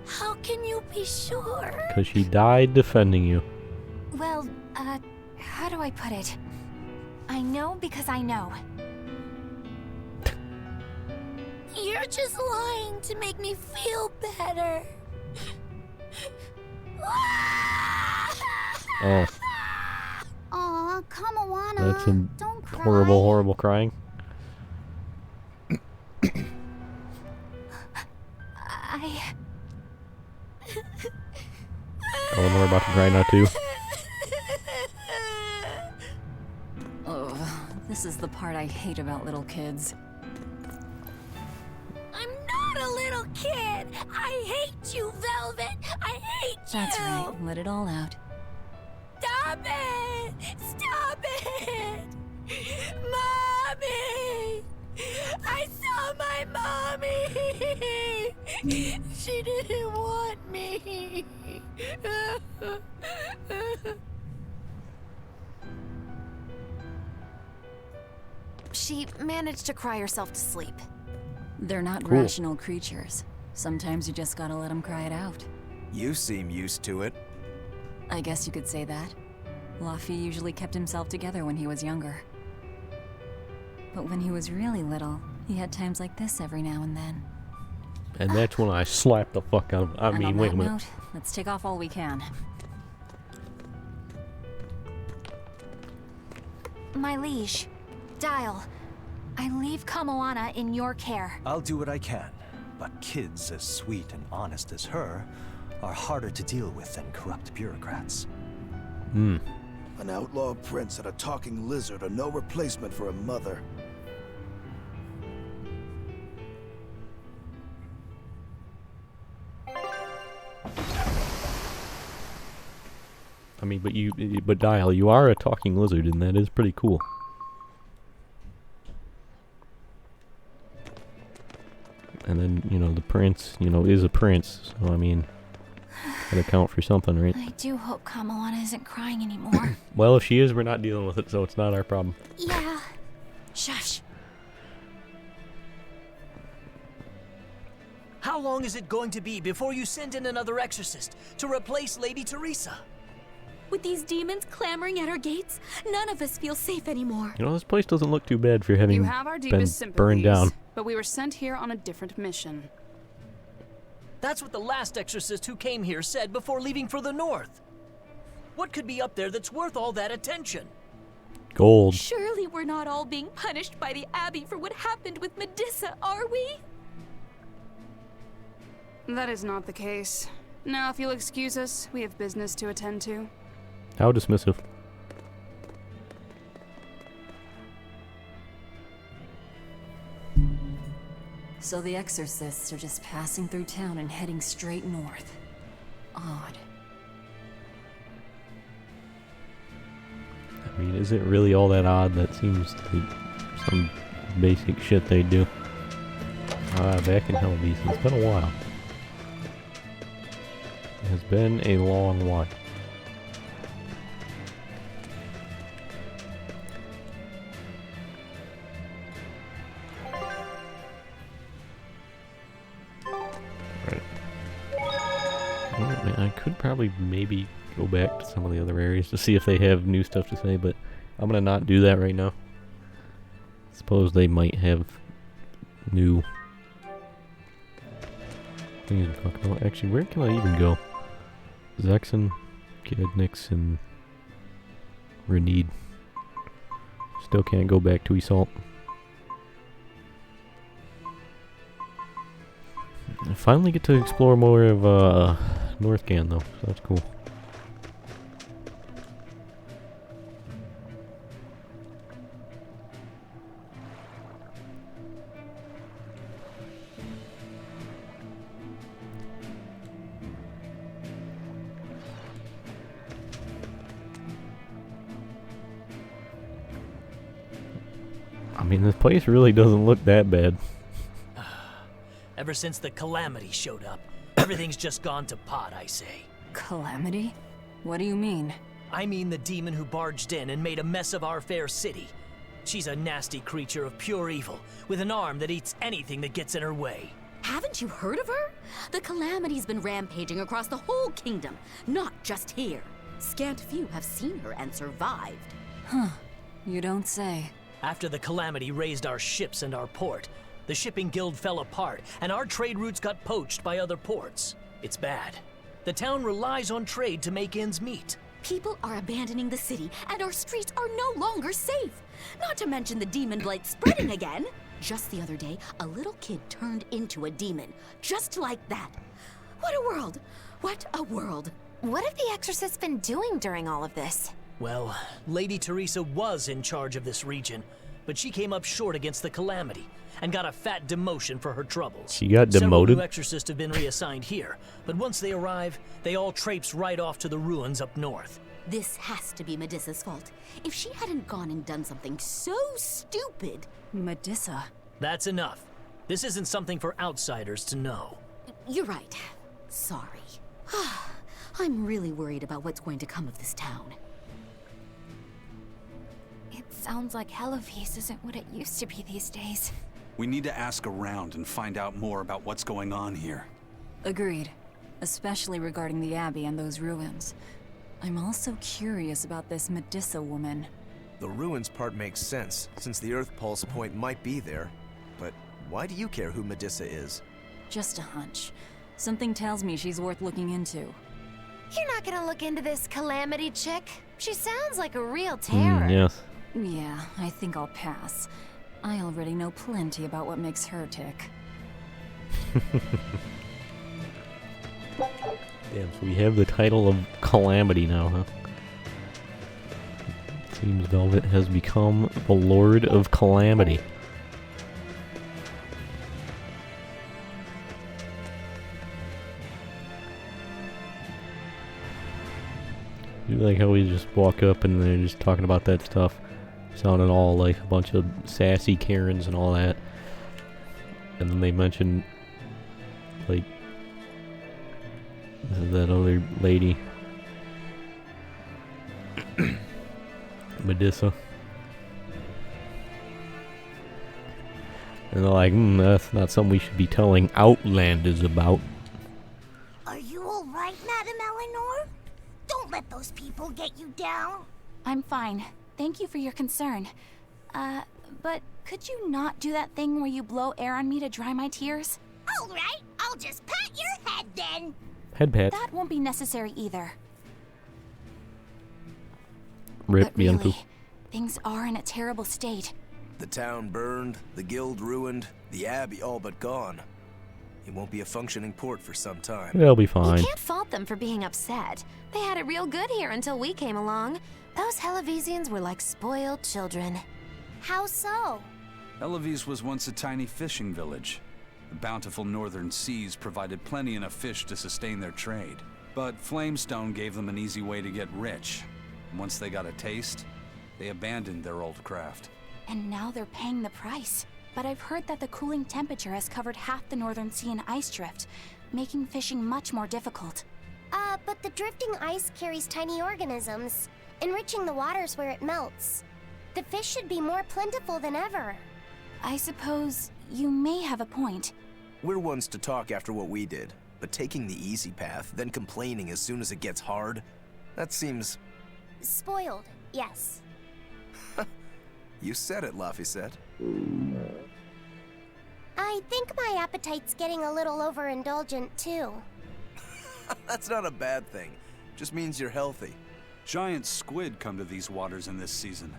how can you be sure? Because she died defending you. Well, how do I put it? I know because I know. You're just lying to make me feel better. Oh, Aw, Kamoana. that's some Don't cry. horrible crying. Eleanor about to cry now too. Oh, this is the part I hate about little kids. I'm not a little kid. I hate you, Velvet. I hate you. That's right. Let it all out. Stop it! Stop it! Mommy! I saw my mommy! She didn't want me. She managed to cry herself to sleep. They're not Cool. rational creatures. Sometimes you just gotta let them cry it out. You seem used to it. I guess you could say that. Luffy usually kept himself together when he was younger. But when he was really little, he had times like this every now and then. And that's when I slapped the fuck out of him. I And mean, on wait a that minute. note, let's take off all we can. My liege, Dial, I leave Kamoana in your care. I'll do what I can, but kids as sweet and honest as her are harder to deal with than corrupt bureaucrats. Hmm. An outlaw prince and a talking lizard are no replacement for a mother. I mean, but Dial, you are a talking lizard, and that is pretty cool. And then, you know, the prince, you know, is a prince, so I mean, gotta count for something, right? I do hope Kamoana isn't crying anymore. Well, if she is, we're not dealing with it, so it's not our problem. Yeah. Shush. How long is it going to be before you send in another exorcist to replace Lady Teresa? With these demons clamoring at our gates, none of us feel safe anymore. You know, this place doesn't look too bad for having You have our been deepest sympathies, burned down. but we were sent here on a different mission. That's what the last exorcist who came here said before leaving for the north. What could be up there that's worth all that attention? Gold. Surely we're not all being punished by the Abbey for what happened with Medusa, are we? That is not the case. Now, if you'll excuse us, we have business to attend to. How dismissive. So the exorcists are just passing through town and heading straight north. Odd. I mean, is it really all that odd? That seems like some basic shit they do. Back in Hellbeast. It's been a while. It has been a long while. I could probably maybe go back to some of the other areas to see if they have new stuff to say, but I'm gonna not do that right now. Suppose they might have new things to talk about. Actually, where can I even go? Zexon, Kidnix, and Renede. Still can't go back to Iseult. I finally get to explore more of Northgard though, so that's cool. I mean, this place really doesn't look that bad. Ever since the Calamity showed up, everything's just gone to pot, I say. Calamity? What do you mean? I mean the demon who barged in and made a mess of our fair city. She's a nasty creature of pure evil, with an arm that eats anything that gets in her way. Haven't you heard of her? The Calamity's been rampaging across the whole kingdom, not just here. Scant few have seen her and survived. Huh. You don't say. After the Calamity raised our ships and our port, the shipping guild fell apart, and our trade routes got poached by other ports. It's bad. The town relies on trade to make ends meet. People are abandoning the city, and our streets are no longer safe. Not to mention the demon blight spreading again. Just the other day, a little kid turned into a demon. Just like that. What a world! What a world! What have the exorcists been doing during all of this? Well, Lady Teresa was in charge of this region, but she came up short against the Calamity and got a fat demotion for her troubles. She got Several demoted? new exorcists have been reassigned here, but once they arrive, they all traipse right off to the ruins up north. This has to be Medusa's fault. If she hadn't gone and done something so stupid... Medusa? That's enough. This isn't something for outsiders to know. You're right. Sorry. I'm really worried about what's going to come of this town. It sounds like Hellbeast isn't what it used to be these days. We need to ask around and find out more about what's going on here. Agreed. Especially regarding the Abbey and those ruins. I'm also curious about this Medusa woman. The ruins part makes sense, since the Earth Pulse point might be there. But why do you care who Medusa is? Just a hunch. Something tells me she's worth looking into. You're not gonna look into this Calamity chick? She sounds like a real terror. Yes. Yeah, I think I'll pass. I already know plenty about what makes her tick. Damn, so we have the title of Calamity now, huh? Seems Velvet has become the Lord of Calamity. You like how we just walk up and they're just talking about that stuff, sounding all like a bunch of sassy Karens and all that. And then they mention, like, that other lady, Medusa. And they're like, that's not something we should be telling Outlanders about. Are you all right, Madam Eleanor? Don't let those people get you down. I'm fine. Thank you for your concern. But could you not do that thing where you blow air on me to dry my tears? All right, I'll just pat your head then. Head pat. That won't be necessary either. Rip But really, Bianco. Things are in a terrible state. The town burned, the guild ruined, the abbey all but gone. It won't be a functioning port for some time. They'll be fine. You can't fault them for being upset. They had it real good here until we came along. Those Hellavesians were like spoiled children. How so? Elavise was once a tiny fishing village. The bountiful northern seas provided plenty enough fish to sustain their trade. But Flamestone gave them an easy way to get rich. And once they got a taste, they abandoned their old craft. And now they're paying the price. But I've heard that the cooling temperature has covered half the northern sea in ice drift, making fishing much more difficult. But the drifting ice carries tiny organisms, enriching the waters where it melts. The fish should be more plentiful than ever. I suppose you may have a point. We're ones to talk after what we did, but taking the easy path, then complaining as soon as it gets hard, that seems... Spoiled, yes. You said it, Laphicet. I think my appetite's getting a little overindulgent, too. That's not a bad thing. Just means you're healthy. Giant squid come to these waters in this season.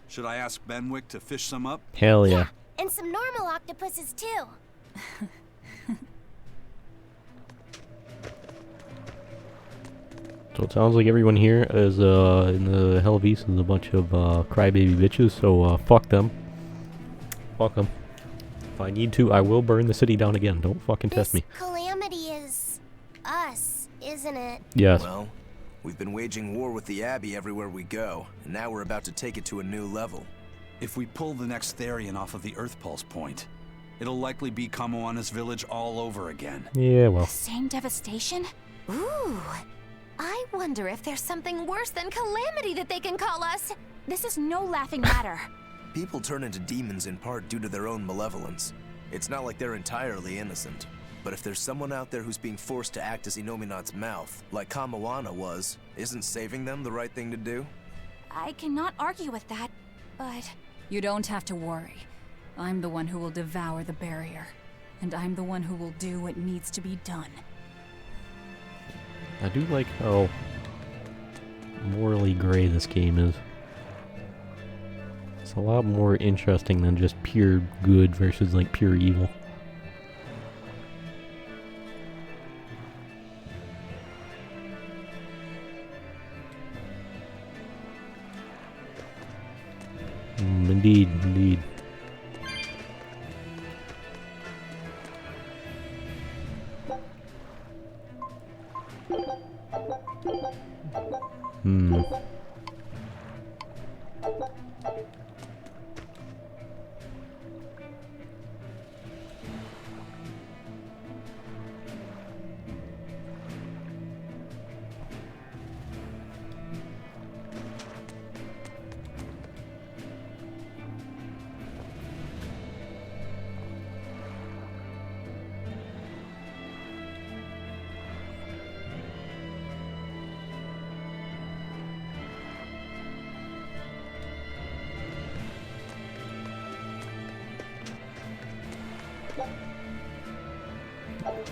Should I ask Benwick to fish some up? Hell yeah. And some normal octopuses, too. So it sounds like everyone here is in the Hellavise is a bunch of crybaby bitches, so fuck them. Fuck them. If I need to, I will burn the city down again. Don't fucking test me. Calamity is... us, isn't it? Yes. Well, we've been waging war with the Abbey everywhere we go, and now we're about to take it to a new level. If we pull the next Therian off of the Earth Pulse point, it'll likely be Kamoana's village all over again. Yeah, well. Same devastation? Ooh. I wonder if there's something worse than Calamity that they can call us. This is no laughing matter. People turn into demons in part due to their own malevolence. It's not like they're entirely innocent. But if there's someone out there who's being forced to act as Inominat's mouth, like Kamoana was, isn't saving them the right thing to do? I cannot argue with that, but... You don't have to worry. I'm the one who will devour the barrier. And I'm the one who will do what needs to be done. I do like how morally gray this game is. It's a lot more interesting than just pure good versus like pure evil. Indeed, indeed. Hmm.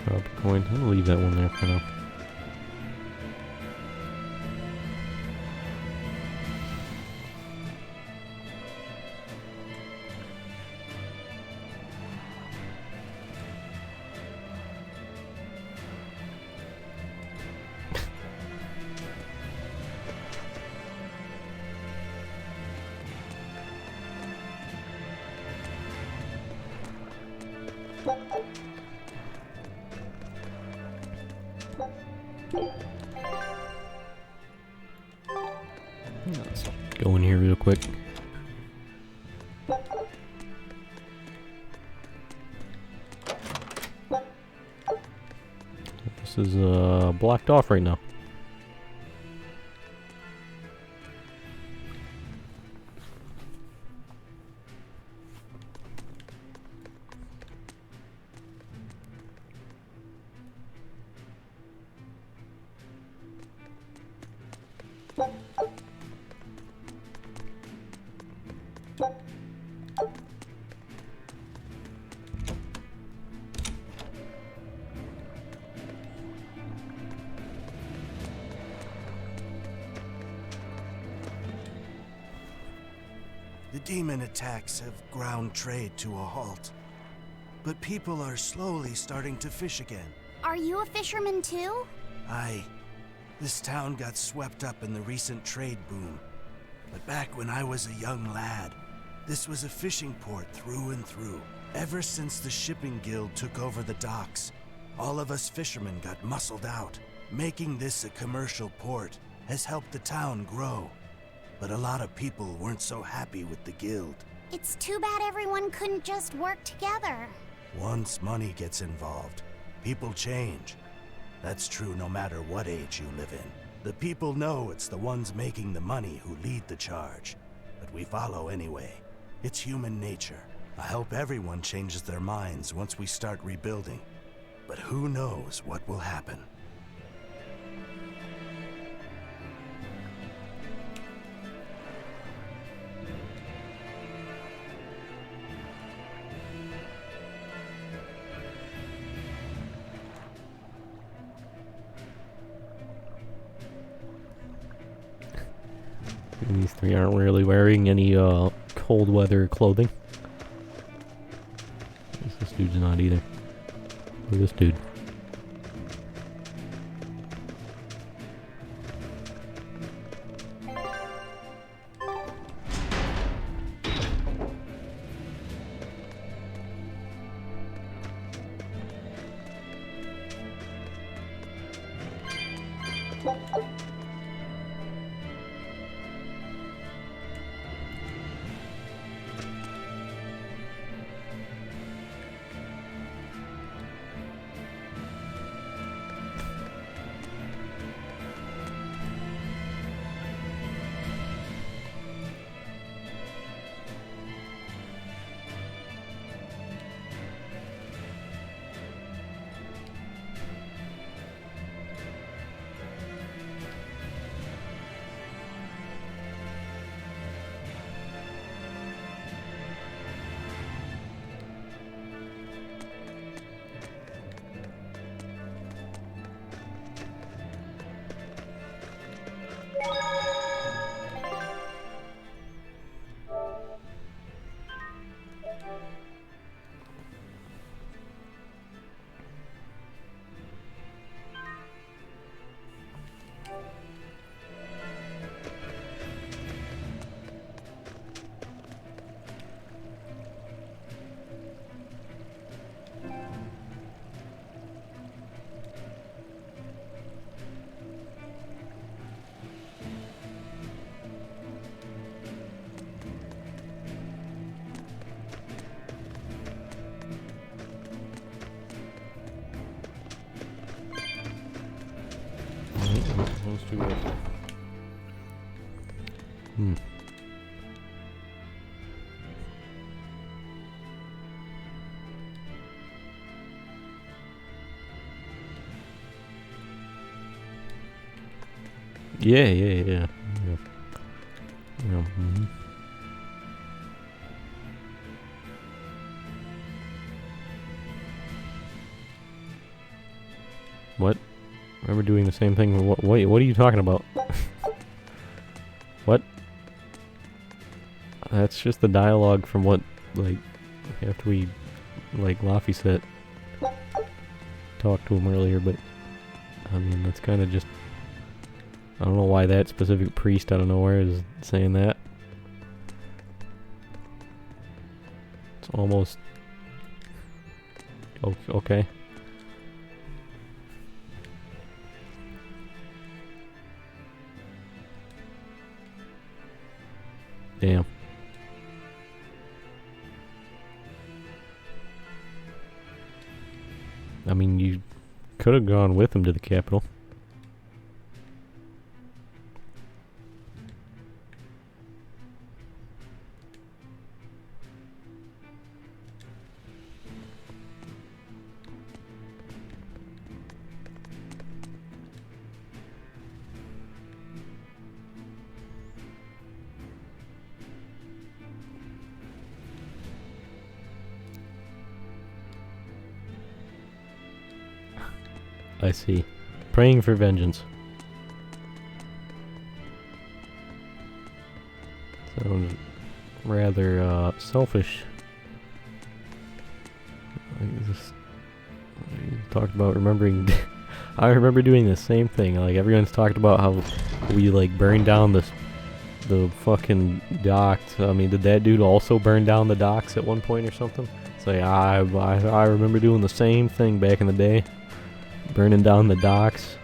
Drop a coin. I'm gonna leave that one there for now. Let's go in here real quick. This is blocked off right now. The demon attacks have ground trade to a halt. But people are slowly starting to fish again. Are you a fisherman too? This town got swept up in the recent trade boom. But back when I was a young lad, this was a fishing port through and through. Ever since the shipping guild took over the docks, all of us fishermen got muscled out. Making this a commercial port has helped the town grow. But a lot of people weren't so happy with the guild. It's too bad everyone couldn't just work together. Once money gets involved, people change. That's true no matter what age you live in. The people know it's the ones making the money who lead the charge. But we follow anyway. It's human nature. I hope everyone changes their minds once we start rebuilding. But who knows what will happen. These three aren't really wearing any cold weather clothing. This dude's not either. Look at this dude. Supposed to. Yeah. What? Remember doing the same thing? What are you talking about? What? That's just the dialogue from what, like, after we, like, Laffy said, talked to him earlier, but, I mean, that's kind of just, I don't know why that specific priest out of nowhere is saying that. It's almost, okay. Damn. I mean, you could have gone with him to the Capitol. I see. Praying for vengeance. Sounds rather selfish. Just talked about remembering. I remember doing the same thing. Like everyone's talked about how we like burned down the fucking docks. I mean, did that dude also burn down the docks at one point or something? It's like I remember doing the same thing back in the day, burning down the docks.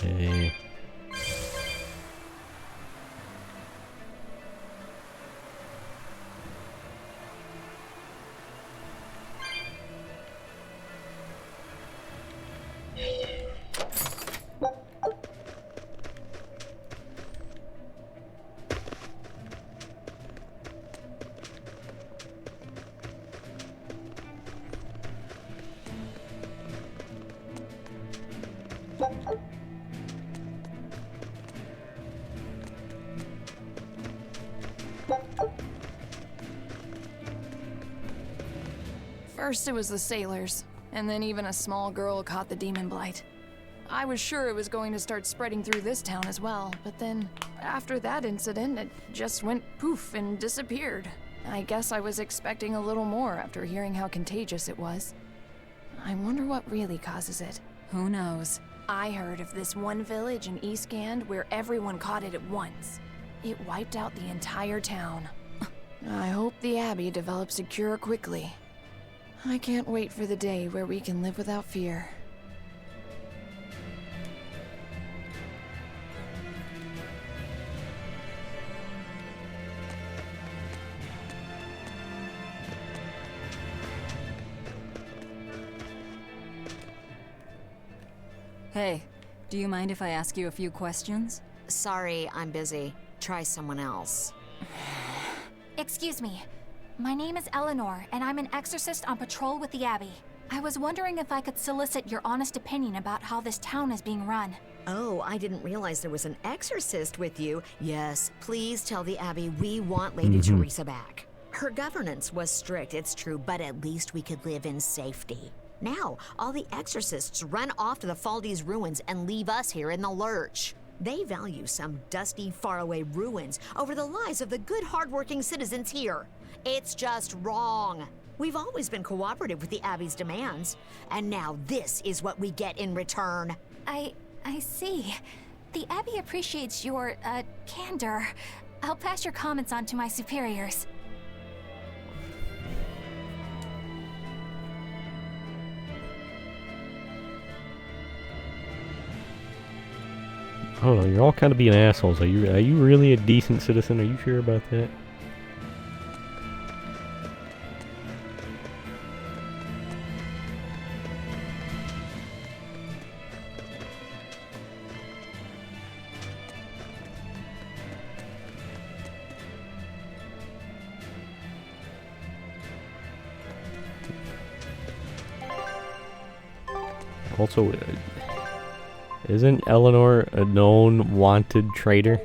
Hey. First it was the sailors, and then even a small girl caught the demon blight. I was sure it was going to start spreading through this town as well, but then, after that incident, it just went poof and disappeared. I guess I was expecting a little more after hearing how contagious it was. I wonder what really causes it. Who knows? I heard of this one village in Eastgand where everyone caught it at once. It wiped out the entire town. I hope the Abbey develops a cure quickly. I can't wait for the day where we can live without fear. Hey, do you mind if I ask you a few questions? Sorry, I'm busy. Try someone else. Excuse me. My name is Eleanor, and I'm an exorcist on patrol with the Abbey. I was wondering if I could solicit your honest opinion about how this town is being run. Oh, I didn't realize there was an exorcist with you. Yes, please tell the Abbey we want Lady Teresa back. Her governance was strict, it's true, but at least we could live in safety. Now, all the exorcists run off to the Faldi's ruins and leave us here in the lurch. They value some dusty, faraway ruins over the lives of the good, hardworking citizens here. It's just wrong. We've always been cooperative with the Abbey's demands, and now this is what we get in return. I see. The Abbey appreciates your, candor. I'll pass your comments on to my superiors. I don't know, you're all kind of being assholes. Are you really a decent citizen? Are you sure about that? Also, isn't Eleanor a known wanted traitor?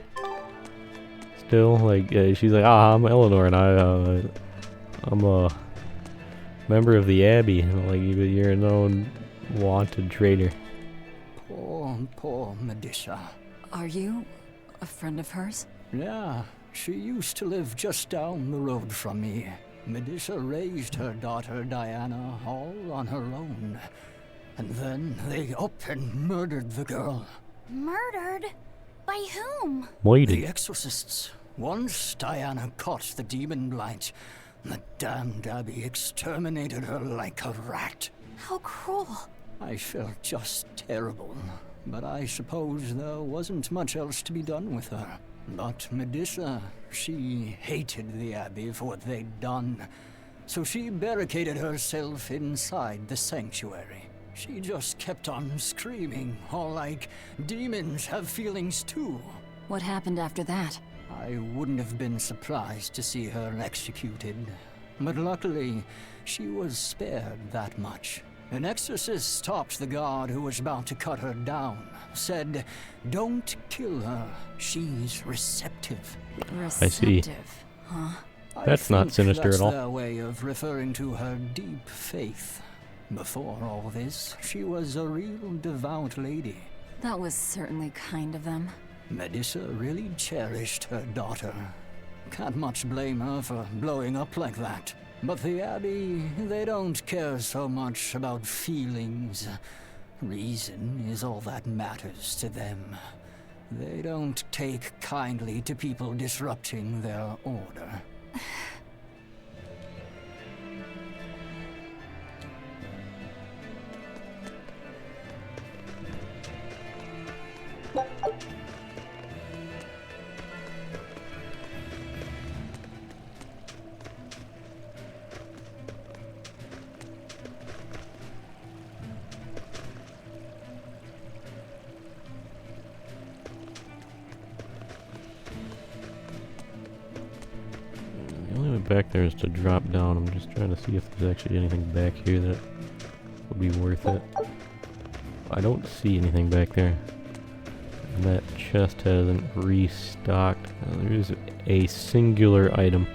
Still, like she's like, I'm Eleanor, and I'm a member of the Abbey. And like, you're a known wanted traitor. Poor Medusa. Are you a friend of hers? Yeah, she used to live just down the road from me. Medusa raised her daughter Diana all on her own. And then they up and murdered the girl. Murdered? By whom? The exorcists. Once Diana caught the demon blight, the damned Abbey exterminated her like a rat. How cruel. I felt just terrible, but I suppose there wasn't much else to be done with her. But Medusa, she hated the Abbey for what they'd done, so she barricaded herself inside the sanctuary. She just kept on screaming, all like, demons have feelings too. What happened after that? I wouldn't have been surprised to see her executed, but luckily, she was spared that much. An exorcist stopped the guard who was about to cut her down. Said, "Don't kill her. She's receptive." Receptive, huh? That's not sinister that's at all. Their way of referring to her deep faith. Before all this, she was a real devout lady. That was certainly kind of them. Medusa really cherished her daughter. Can't much blame her for blowing up like that. But the Abbey, they don't care so much about feelings. Reason is all that matters to them. They don't take kindly to people disrupting their order. The only way back there is to drop down. I'm just trying to see if there's actually anything back here that would be worth it. I don't see anything back there. And that chest hasn't restocked. There's a singular item.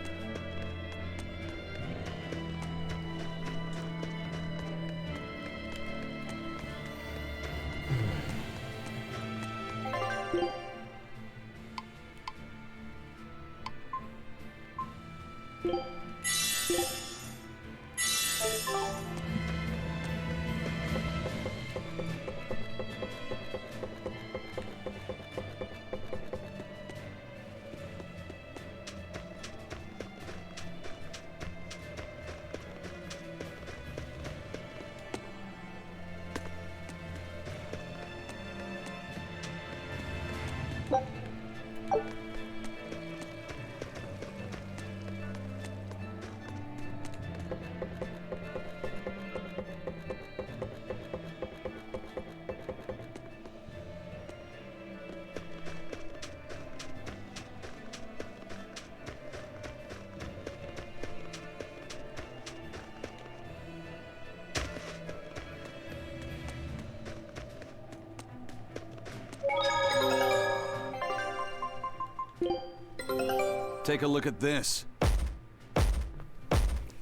Take a look at this.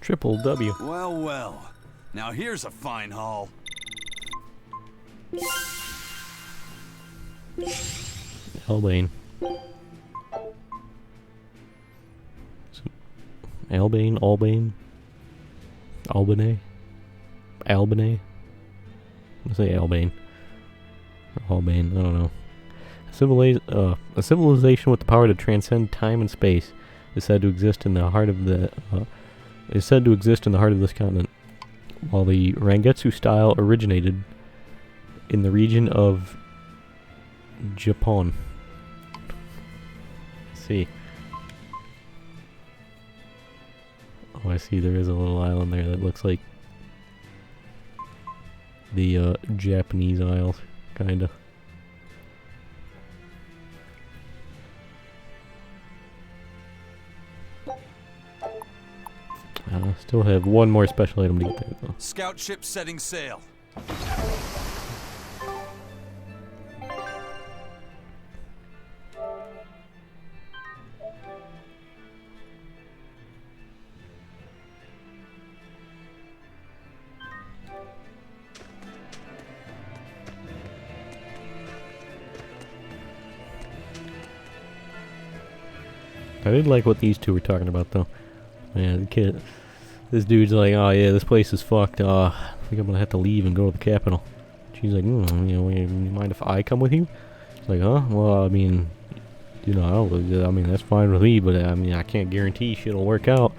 Triple W. Well, well. Now here's a fine haul. Albane. Albane? Albany? Let's say Albane. Or Albane, I don't know. A civilization with the power to transcend time and space is said to exist in the heart of this continent. While the Rangetsu style originated in the region of Japan. Let's see. Oh, I see there is a little island there that looks like the Japanese Isles, kinda. Still have one more special item to get there, though. Scout ship setting sail. I did like what these two were talking about, though. Man, the kid, this dude's like, "Oh yeah, this place is fucked. I think I'm gonna have to leave and go to the capital." She's like, you mind if I come with you?" It's like, "Huh? Well, I mean, that's fine with me, but I mean, I can't guarantee shit'll work out."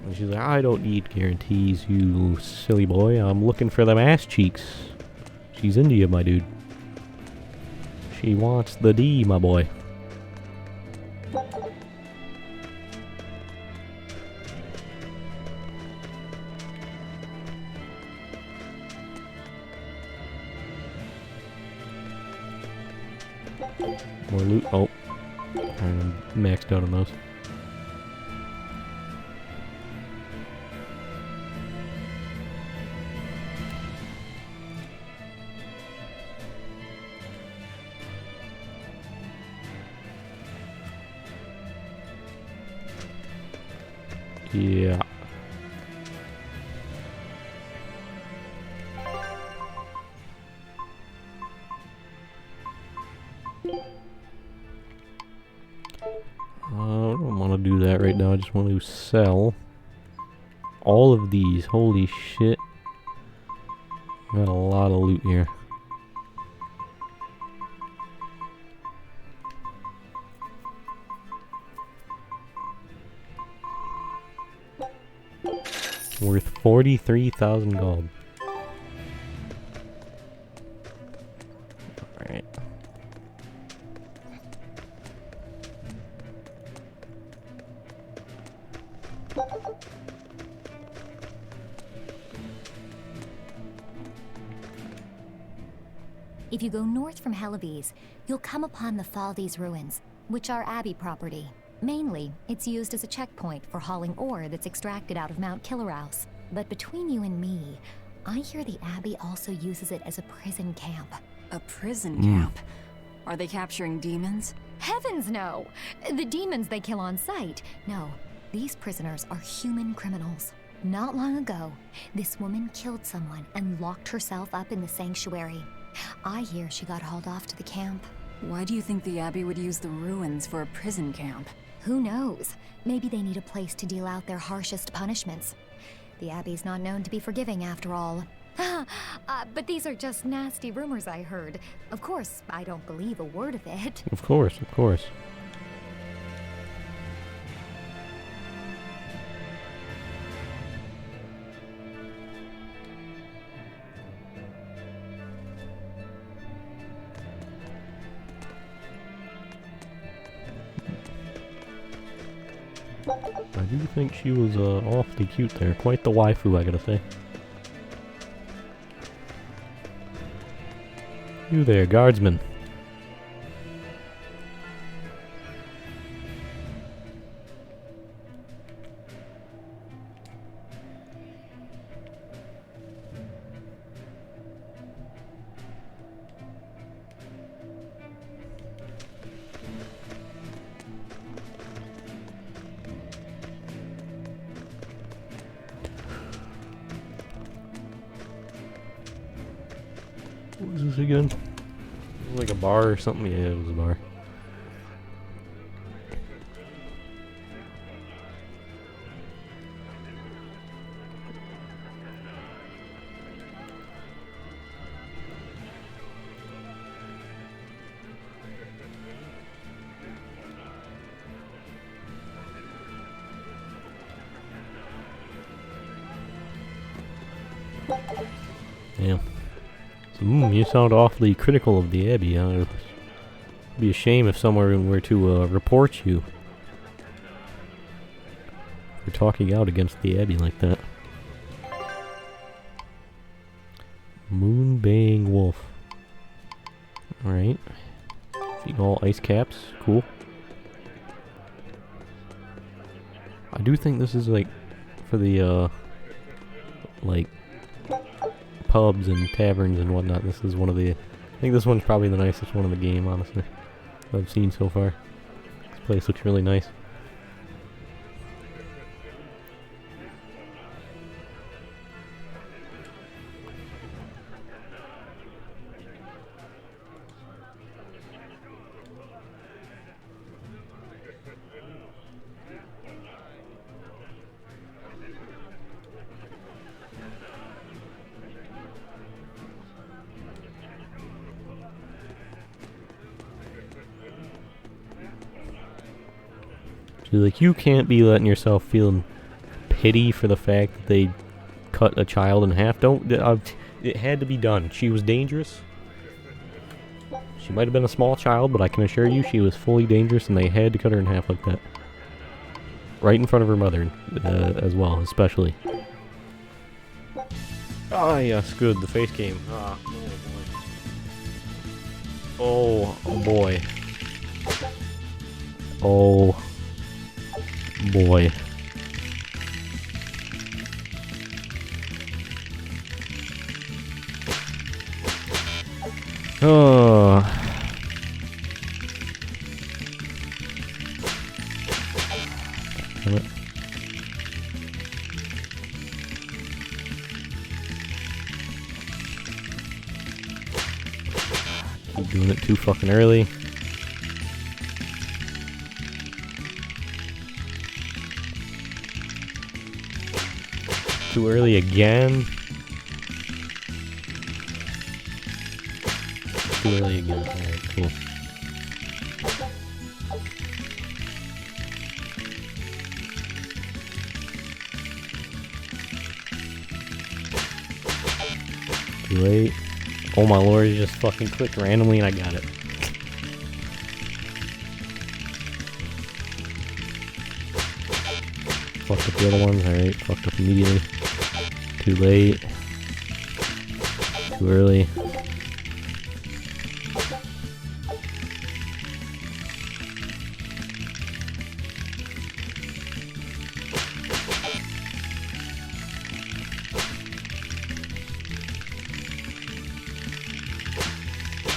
And she's like, "I don't need guarantees, you silly boy. I'm looking for them ass cheeks. She's into you, my dude. She wants the D, my boy." More loot. Oh. I'm maxed out on those. Yeah. I don't want to do that right now. I just want to sell all of these. Holy shit. Got a lot of loot here. Worth 43,000 gold. Alright. If you go north from Hellebes, you'll come upon the Faldes ruins, which are Abbey property. Mainly, it's used as a checkpoint for hauling ore that's extracted out of Mount Killerhouse. But between you and me, I hear the Abbey also uses it as a prison camp. A prison camp? Are they capturing demons? Heavens no! The demons they kill on sight. No, these prisoners are human criminals. Not long ago, this woman killed someone and locked herself up in the sanctuary. I hear she got hauled off to the camp. Why do you think the Abbey would use the ruins for a prison camp? Who knows? Maybe they need a place to deal out their harshest punishments. The Abbey's not known to be forgiving after all. But these are just nasty rumors I heard. Of course, I don't believe a word of it. Of course, of course. I do think she was awfully cute there. Quite the waifu, I gotta say. You there, guardsman. What was this again? It was like a bar or something? Yeah, it was a bar. Damn. So, you sound awfully critical of the Abbey. It'd be a shame if someone were to report you for talking out against the Abbey like that. Moonbaying Wolf. Alright. Feed all ice caps. Cool. I do think this is like for the like pubs and taverns and whatnot. This is one of the... I think this one's probably the nicest one in the game, honestly, I've seen so far. This place looks really nice. Like, you can't be letting yourself feel pity for the fact that they cut a child in half. Don't. It had to be done. She was dangerous. She might have been a small child, but I can assure you she was fully dangerous, and they had to cut her in half like that. Right in front of her mother, as well, especially. Ah, yes, good. The face came. Ah, oh boy. Oh boy. Oh boy. Oh. Damn it. Keep doing it too fucking early. Too early again. Too early again. Alright, cool. Too late. Oh my lord, you just fucking clicked randomly and I got it. Fucked up the other ones, alright, fucked up immediately. Too late. Too early.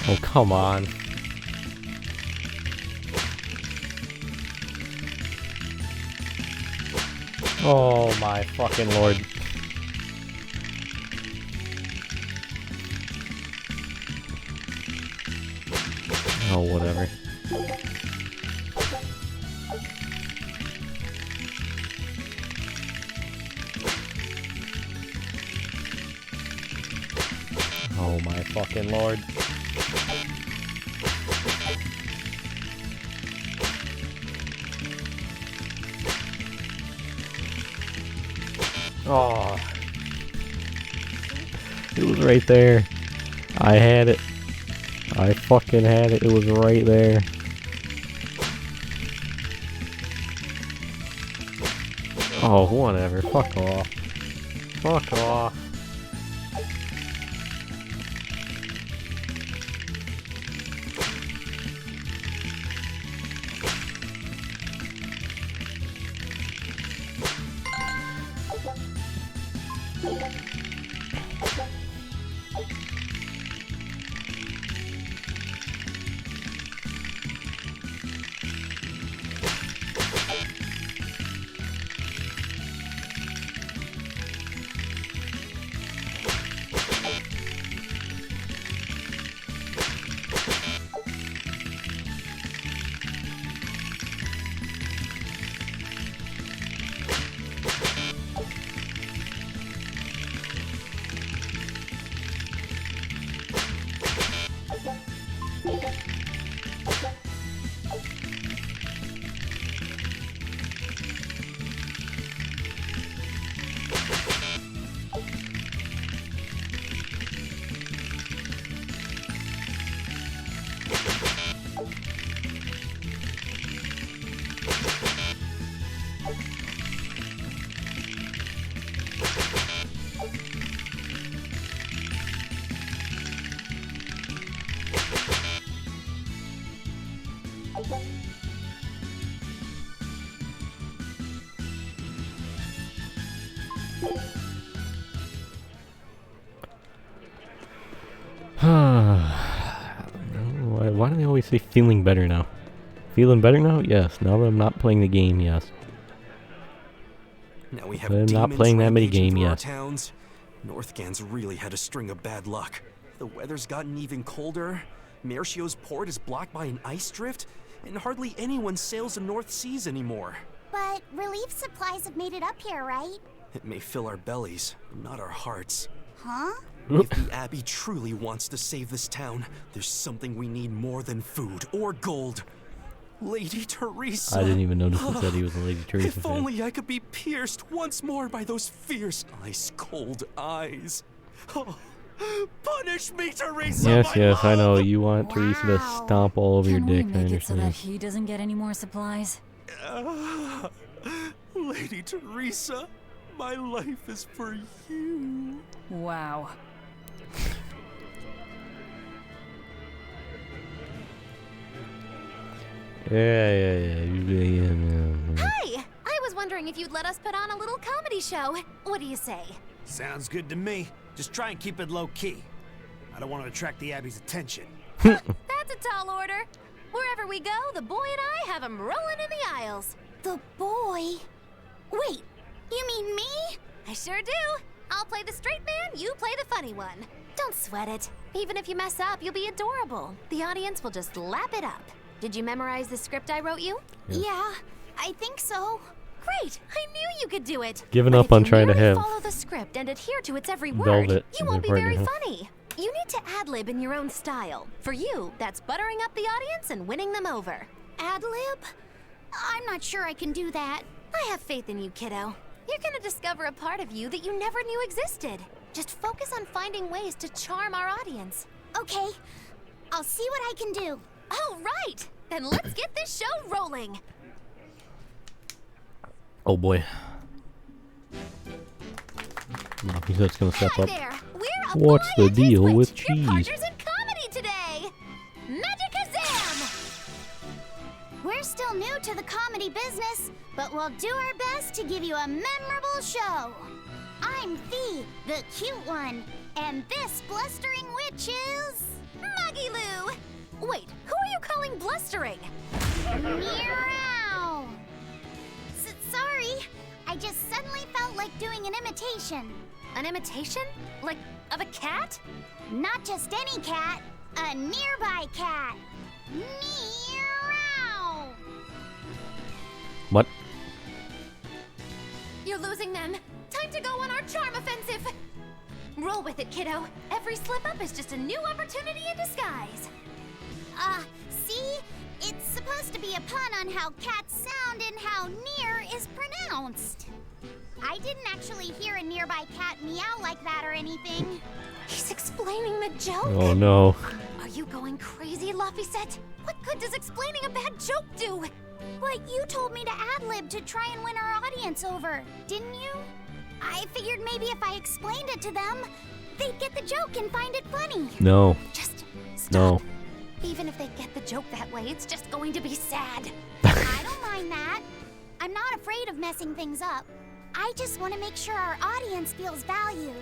Oh, come on. Oh my fucking lord. Oh, whatever. Oh my fucking lord. Oh. It was right there. I had it. I fucking had it. It was right there. Oh, whatever. Fuck off. Fuck off. Why do they always say feeling better now? Feeling better now? Yes. Now that I'm not playing the game, yes. Now we have I'm not demons playing that many rampaging game, through our yes. towns. Northgan's really had a string of bad luck. The weather's gotten even colder. Mercio's port is blocked by an ice drift, and hardly anyone sails the North Seas anymore. But relief supplies have made it up here, right? It may fill our bellies, but not our hearts. Huh? If the Abbey truly wants to save this town, there's something we need more than food or gold. Lady Teresa. I didn't even notice it said he was a Lady Teresa If fan. only I could be pierced once more by those fierce, ice-cold eyes. Oh, punish me, Teresa! Yes, my yes, I know. love! You want Teresa to stomp all over your Can we dick. I make it so that understand. he doesn't get any more supplies? Lady Teresa, my life is for you. Wow. Yeah. Hi! I was wondering if you'd let us put on a little comedy show. What do you say? Sounds good to me. Just try and keep it low-key. I don't want to attract the Abbey's attention. That's a tall order. Wherever we go, the boy and I have him rolling in the aisles. The boy? Wait, you mean me? I sure do. I'll play the straight man, you play the funny one. Don't sweat it. Even if you mess up, you'll be adorable. The audience will just lap it up. Did you memorize the script I wrote you? Yeah, I think so. Great! I knew you could do it. Giving But up if on you trying to merely have follow the script and adhere to its every word, Velvet you won't be right very now. funny. You need to ad-lib in your own style. For you, that's buttering up the audience and winning them over. Ad-lib? I'm not sure I can do that. I have faith in you, kiddo. You're gonna discover a part of you that you never knew existed. Just focus on finding ways to charm our audience. Okay, I'll see what I can do. All right, then let's get this show rolling. Oh boy. He said it's gonna step up. There, we're a What's the deal with Your cheese? partners in comedy today. Magicazam! We're still new to the comedy business, but we'll do our best to give you a memorable show. I'm Fee, the cute one, and this blustering witch is... Maggie-Loo! Wait, who are you calling blustering? Meow! Sorry, I just suddenly felt like doing an imitation. An imitation? Like, of a cat? Not just any cat, a nearby cat. Meow! What? You're losing them. Time to go on our charm offensive. Roll with it, kiddo. Every slip-up is just a new opportunity in disguise. See? It's supposed to be a pun on how cats sound and how near is pronounced. I didn't actually hear a nearby cat meow like that or anything. He's explaining the joke. Oh no. Are you going crazy, Laphicet? What good does explaining a bad joke do? But you told me to ad-lib to try and win our audience over, didn't you? I figured maybe if I explained it to them, they'd get the joke and find it funny. No. Just stop. No. Even if they get the joke that way, it's just going to be sad. I don't mind that. I'm not afraid of messing things up. I just want to make sure our audience feels valued.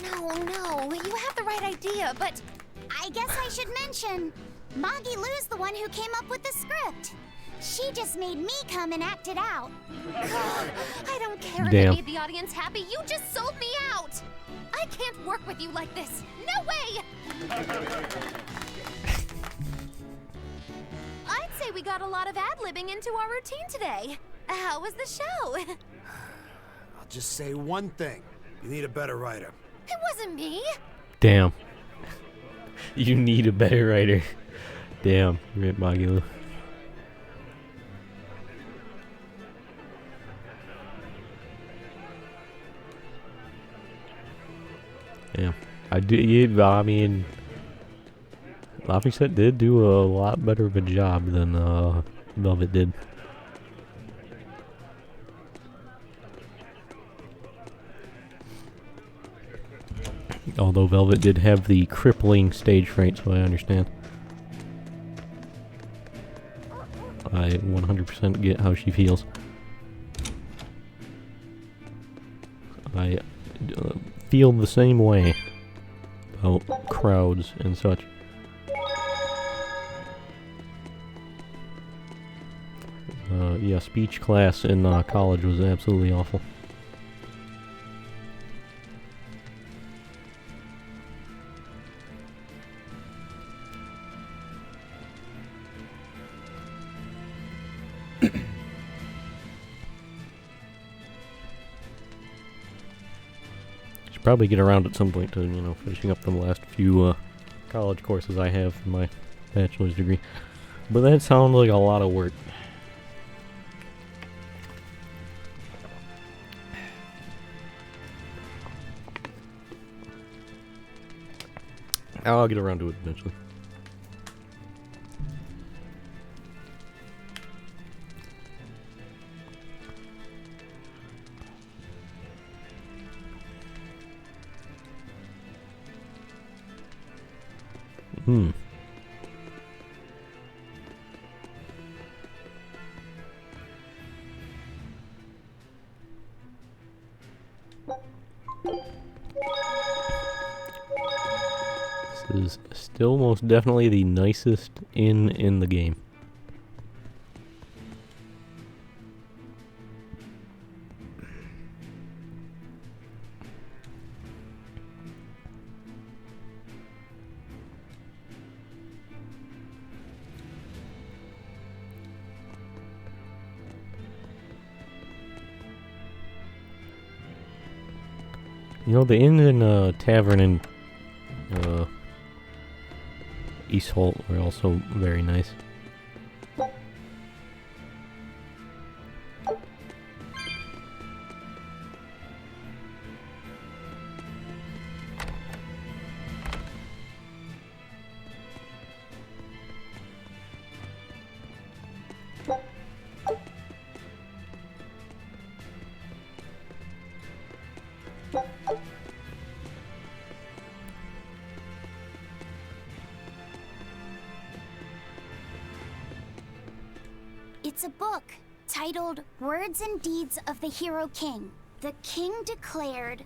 No, you have the right idea, but... I guess I should mention, Maggie-Lou's the one who came up with the script. She just made me come and act it out. I don't care if Damn. it made the audience happy, you just sold me out! I can't work with you like this. No way! I'd say we got a lot of ad-libbing into our routine today. How was the show? I'll just say one thing. You need a better writer. It wasn't me. Damn. You need a better writer. Damn. Rip Maggie-Lou. Yeah. I mean, Laphicet did do a lot better of a job than Velvet did. Although Velvet did have the crippling stage fright, so I understand. I 100% get how she feels. I feel the same way about crowds and such. Yeah, speech class in college was absolutely awful. Should probably get around at some point to, you know, finishing up the last few college courses I have for my bachelor's degree. But that sounds like a lot of work. I'll get around to it eventually. This is still most definitely the nicest inn in the game. You know, the inn and tavern in East Holt were also very nice. It's a book titled Words and Deeds of the Hero King. The king declared,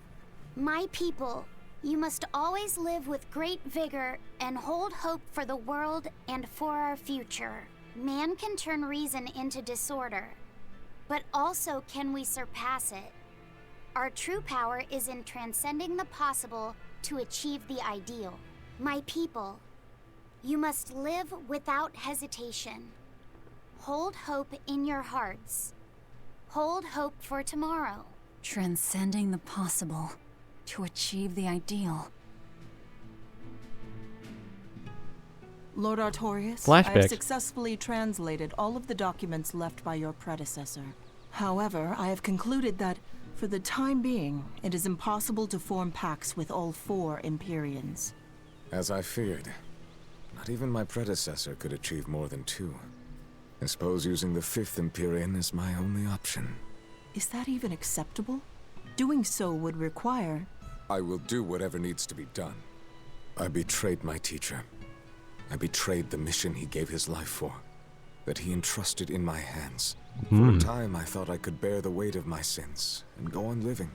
"My people, you must always live with great vigor and hold hope for the world and for our future. Man can turn reason into disorder, but also can we surpass it. Our true power is in transcending the possible to achieve the ideal. My people, you must live without hesitation. Hold hope in your hearts. Hold hope for tomorrow." Transcending the possible to achieve the ideal. Lord Artorias, I have Flashbacks. successfully translated all of the documents left by your predecessor. However, I have concluded that, for the time being, it is impossible to form pacts with all 4 Empyreans. As I feared, not even my predecessor could achieve more than 2. I suppose using the 5th Empyrean is my only option. Is that even acceptable? Doing so would require... I will do whatever needs to be done. I betrayed my teacher. I betrayed the mission he gave his life for, that he entrusted in my hands. For a time, I thought I could bear the weight of my sins and go on living,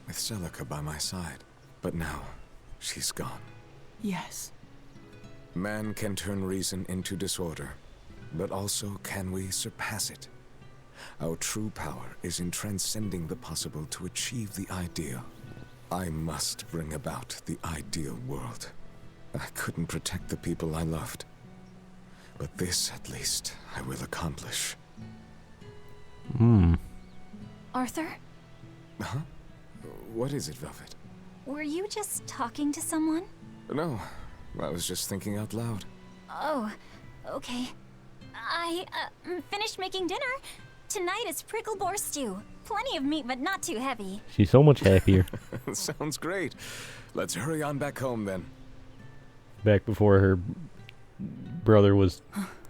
with Celica by my side. But now, she's gone. Yes. Man can turn reason into disorder, but also can we surpass it? Our true power is in transcending the possible to achieve the ideal. I must bring about the ideal world. I couldn't protect the people I loved, but this, at least, I will accomplish. Arthur? Huh? What is it, Velvet? Were you just talking to someone? No, I was just thinking out loud. Oh, okay. I finished making dinner. Tonight is prickle boar stew. Plenty of meat, but not too heavy. She's so much happier. Sounds great. Let's hurry on back home then. Back before her brother was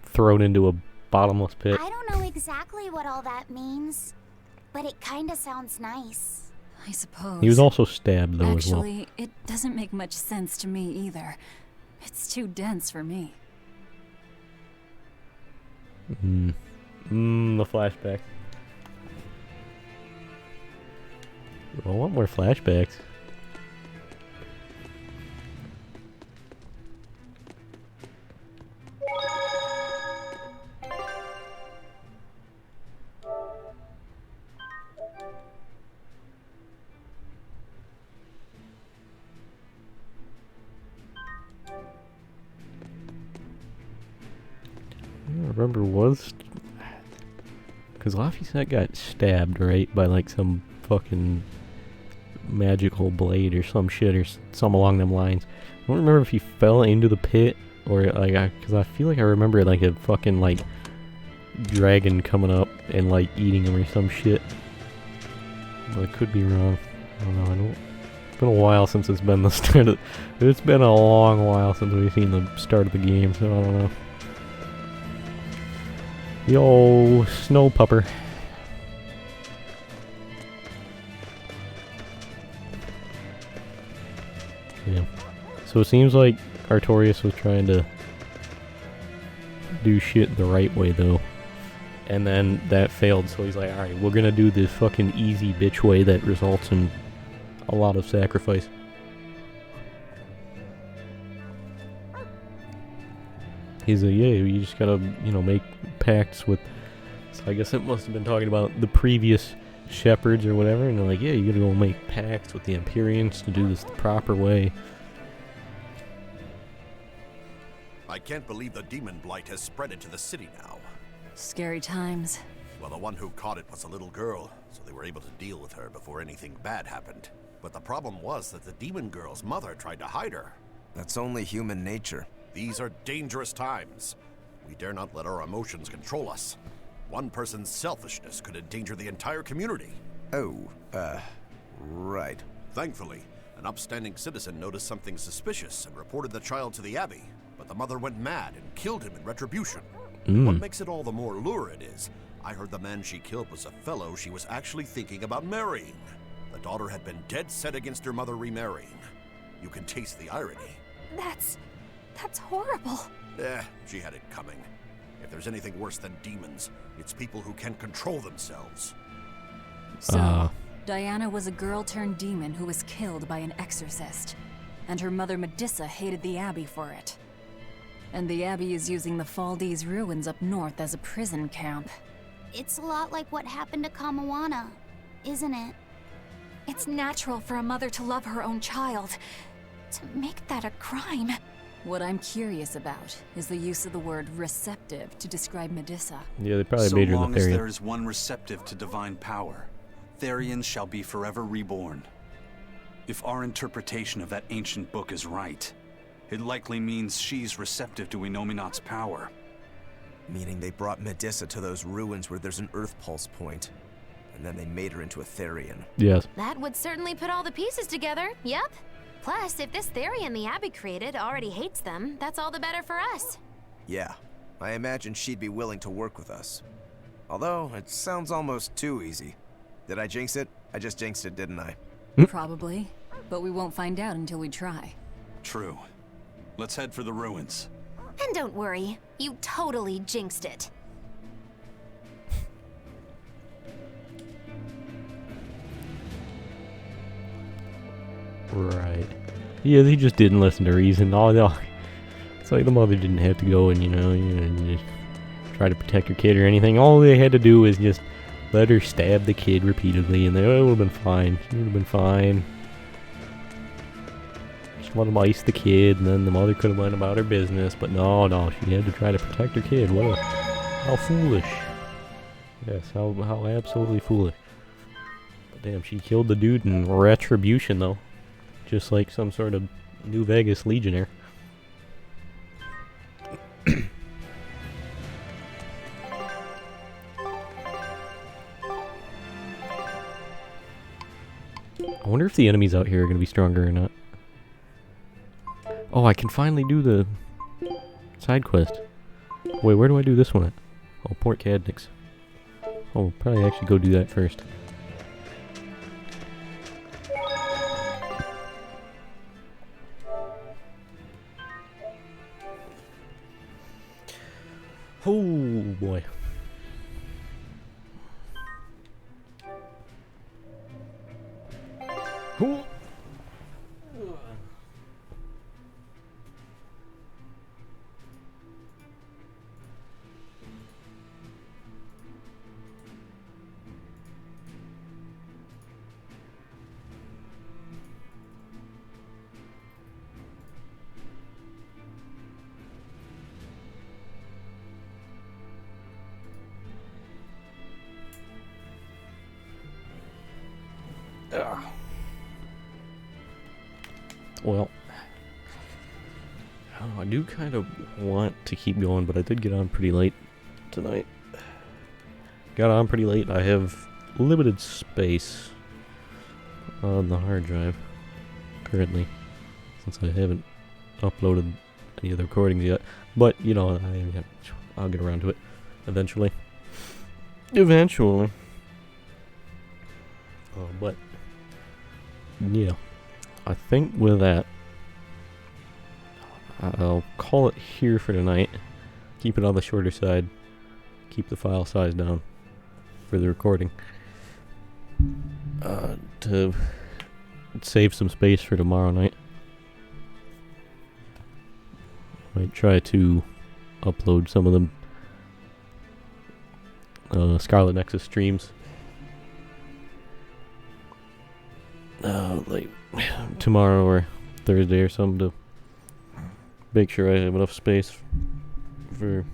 thrown into a bottomless pit. I don't know exactly what all that means, but it kinda sounds nice. I suppose. He was also stabbed, though, as well. Actually, it doesn't make much sense to me either. It's too dense for me. The flashback. I want more flashbacks. I remember was because Laphicet got stabbed, right, by like some fucking magical blade or some shit or some along them lines. I don't remember if he fell into the pit or like because I feel like I remember like a fucking like dragon coming up and like eating him or some shit. But I could be wrong. I don't know. It's been a while since it's been the start of. It's been a long while since we've seen the start of the game, so I don't know. Yo, snow pupper. Yeah. So it seems like Artorias was trying to do shit the right way, though. And then that failed, so he's like, alright, we're gonna do this fucking easy bitch way that results in a lot of sacrifice. He's like, yeah, you just gotta, you know, make pacts with... So I guess it must have been talking about the previous shepherds or whatever, and they're like, yeah, you gotta go make pacts with the Empyreans to do this the proper way. I can't believe the demon blight has spread into the city now. Scary times. Well, the one who caught it was a little girl, so they were able to deal with her before anything bad happened. But the problem was that the demon girl's mother tried to hide her. That's only human nature. These are dangerous times. We dare not let our emotions control us. One person's selfishness could endanger the entire community. Oh, right. Thankfully, an upstanding citizen noticed something suspicious and reported the child to the Abbey, but the mother went mad and killed him in retribution. What makes it all the more lurid is, I heard the man she killed was a fellow she was actually thinking about marrying. The daughter had been dead set against her mother remarrying. You can taste the irony. That's horrible. She had it coming. If there's anything worse than demons, it's people who can't control themselves. So, Diana was a girl-turned-demon who was killed by an exorcist. And her mother Medissa hated the Abbey for it. And the Abbey is using the Faldi's ruins up north as a prison camp. It's a lot like what happened to Kamawana, isn't it? It's natural for a mother to love her own child. To make that a crime. What I'm curious about is the use of the word receptive to describe Medissa. Yeah, they probably so made her long the as Therian. there is one receptive to divine power, Therians shall be forever reborn. If our interpretation of that ancient book is right, it likely means she's receptive to Inominat's power. Meaning they brought Medissa to those ruins where there's an Earth Pulse point, and then they made her into a Therian. Yes. That would certainly put all the pieces together, yep. Plus, if this Therian the Abbey created already hates them, that's all the better for us. Yeah, I imagine she'd be willing to work with us. Although, it sounds almost too easy. Did I jinx it? I just jinxed it, didn't I? Probably, but we won't find out until we try. True. Let's head for the ruins. And don't worry, you totally jinxed it. Right. Yeah, they just didn't listen to reason. No. It's like the mother didn't have to go and, just try to protect her kid or anything. All they had to do was just let her stab the kid repeatedly, and it would have been fine. She would have been fine. Just let them ice the kid, and then the mother could have went about her business. But no, she had to try to protect her kid. How foolish. Yes, how absolutely foolish. But damn, she killed the dude in retribution, though. Just like some sort of New Vegas legionnaire. I wonder if the enemies out here are going to be stronger or not. Oh, I can finally do the side quest. Wait, where do I do this one at? Oh, Port Cadnix. Oh, we'll probably actually go do that first. Oh boy. Ooh. Well, I do kind of want to keep going, but I did get on pretty late tonight. Got on pretty late. I have limited space on the hard drive currently, since I haven't uploaded any of the recordings yet. But, I'll get around to it eventually. But, yeah. I think with that, I'll call it here for tonight. Keep it on the shorter side. Keep the file size down for the recording. To save some space for tomorrow night. Might try to upload some of the Scarlet Nexus streams. Like tomorrow or Thursday or something, to make sure I have enough space for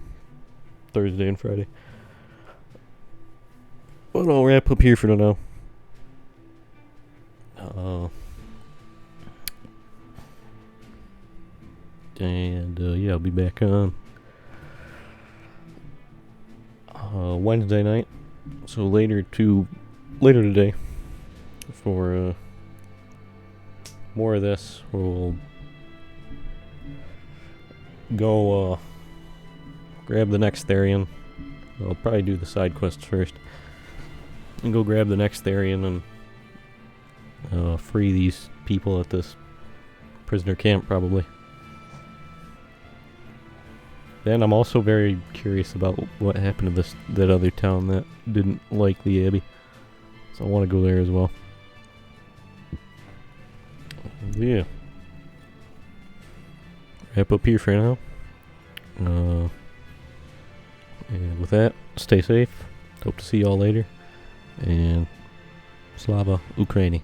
Thursday and Friday. But I'll wrap up here for now. Yeah, I'll be back on Wednesday night. So later today for more of this. We'll go grab the next Therian. I'll probably do the side quests first. And go grab the next Therian and free these people at this prisoner camp, probably. Then I'm also very curious about what happened to that other town that didn't like the Abbey. So I want to go there as well. Yeah. Wrap up here for now. And with that, stay safe. Hope to see y'all later. And Slava Ukraini.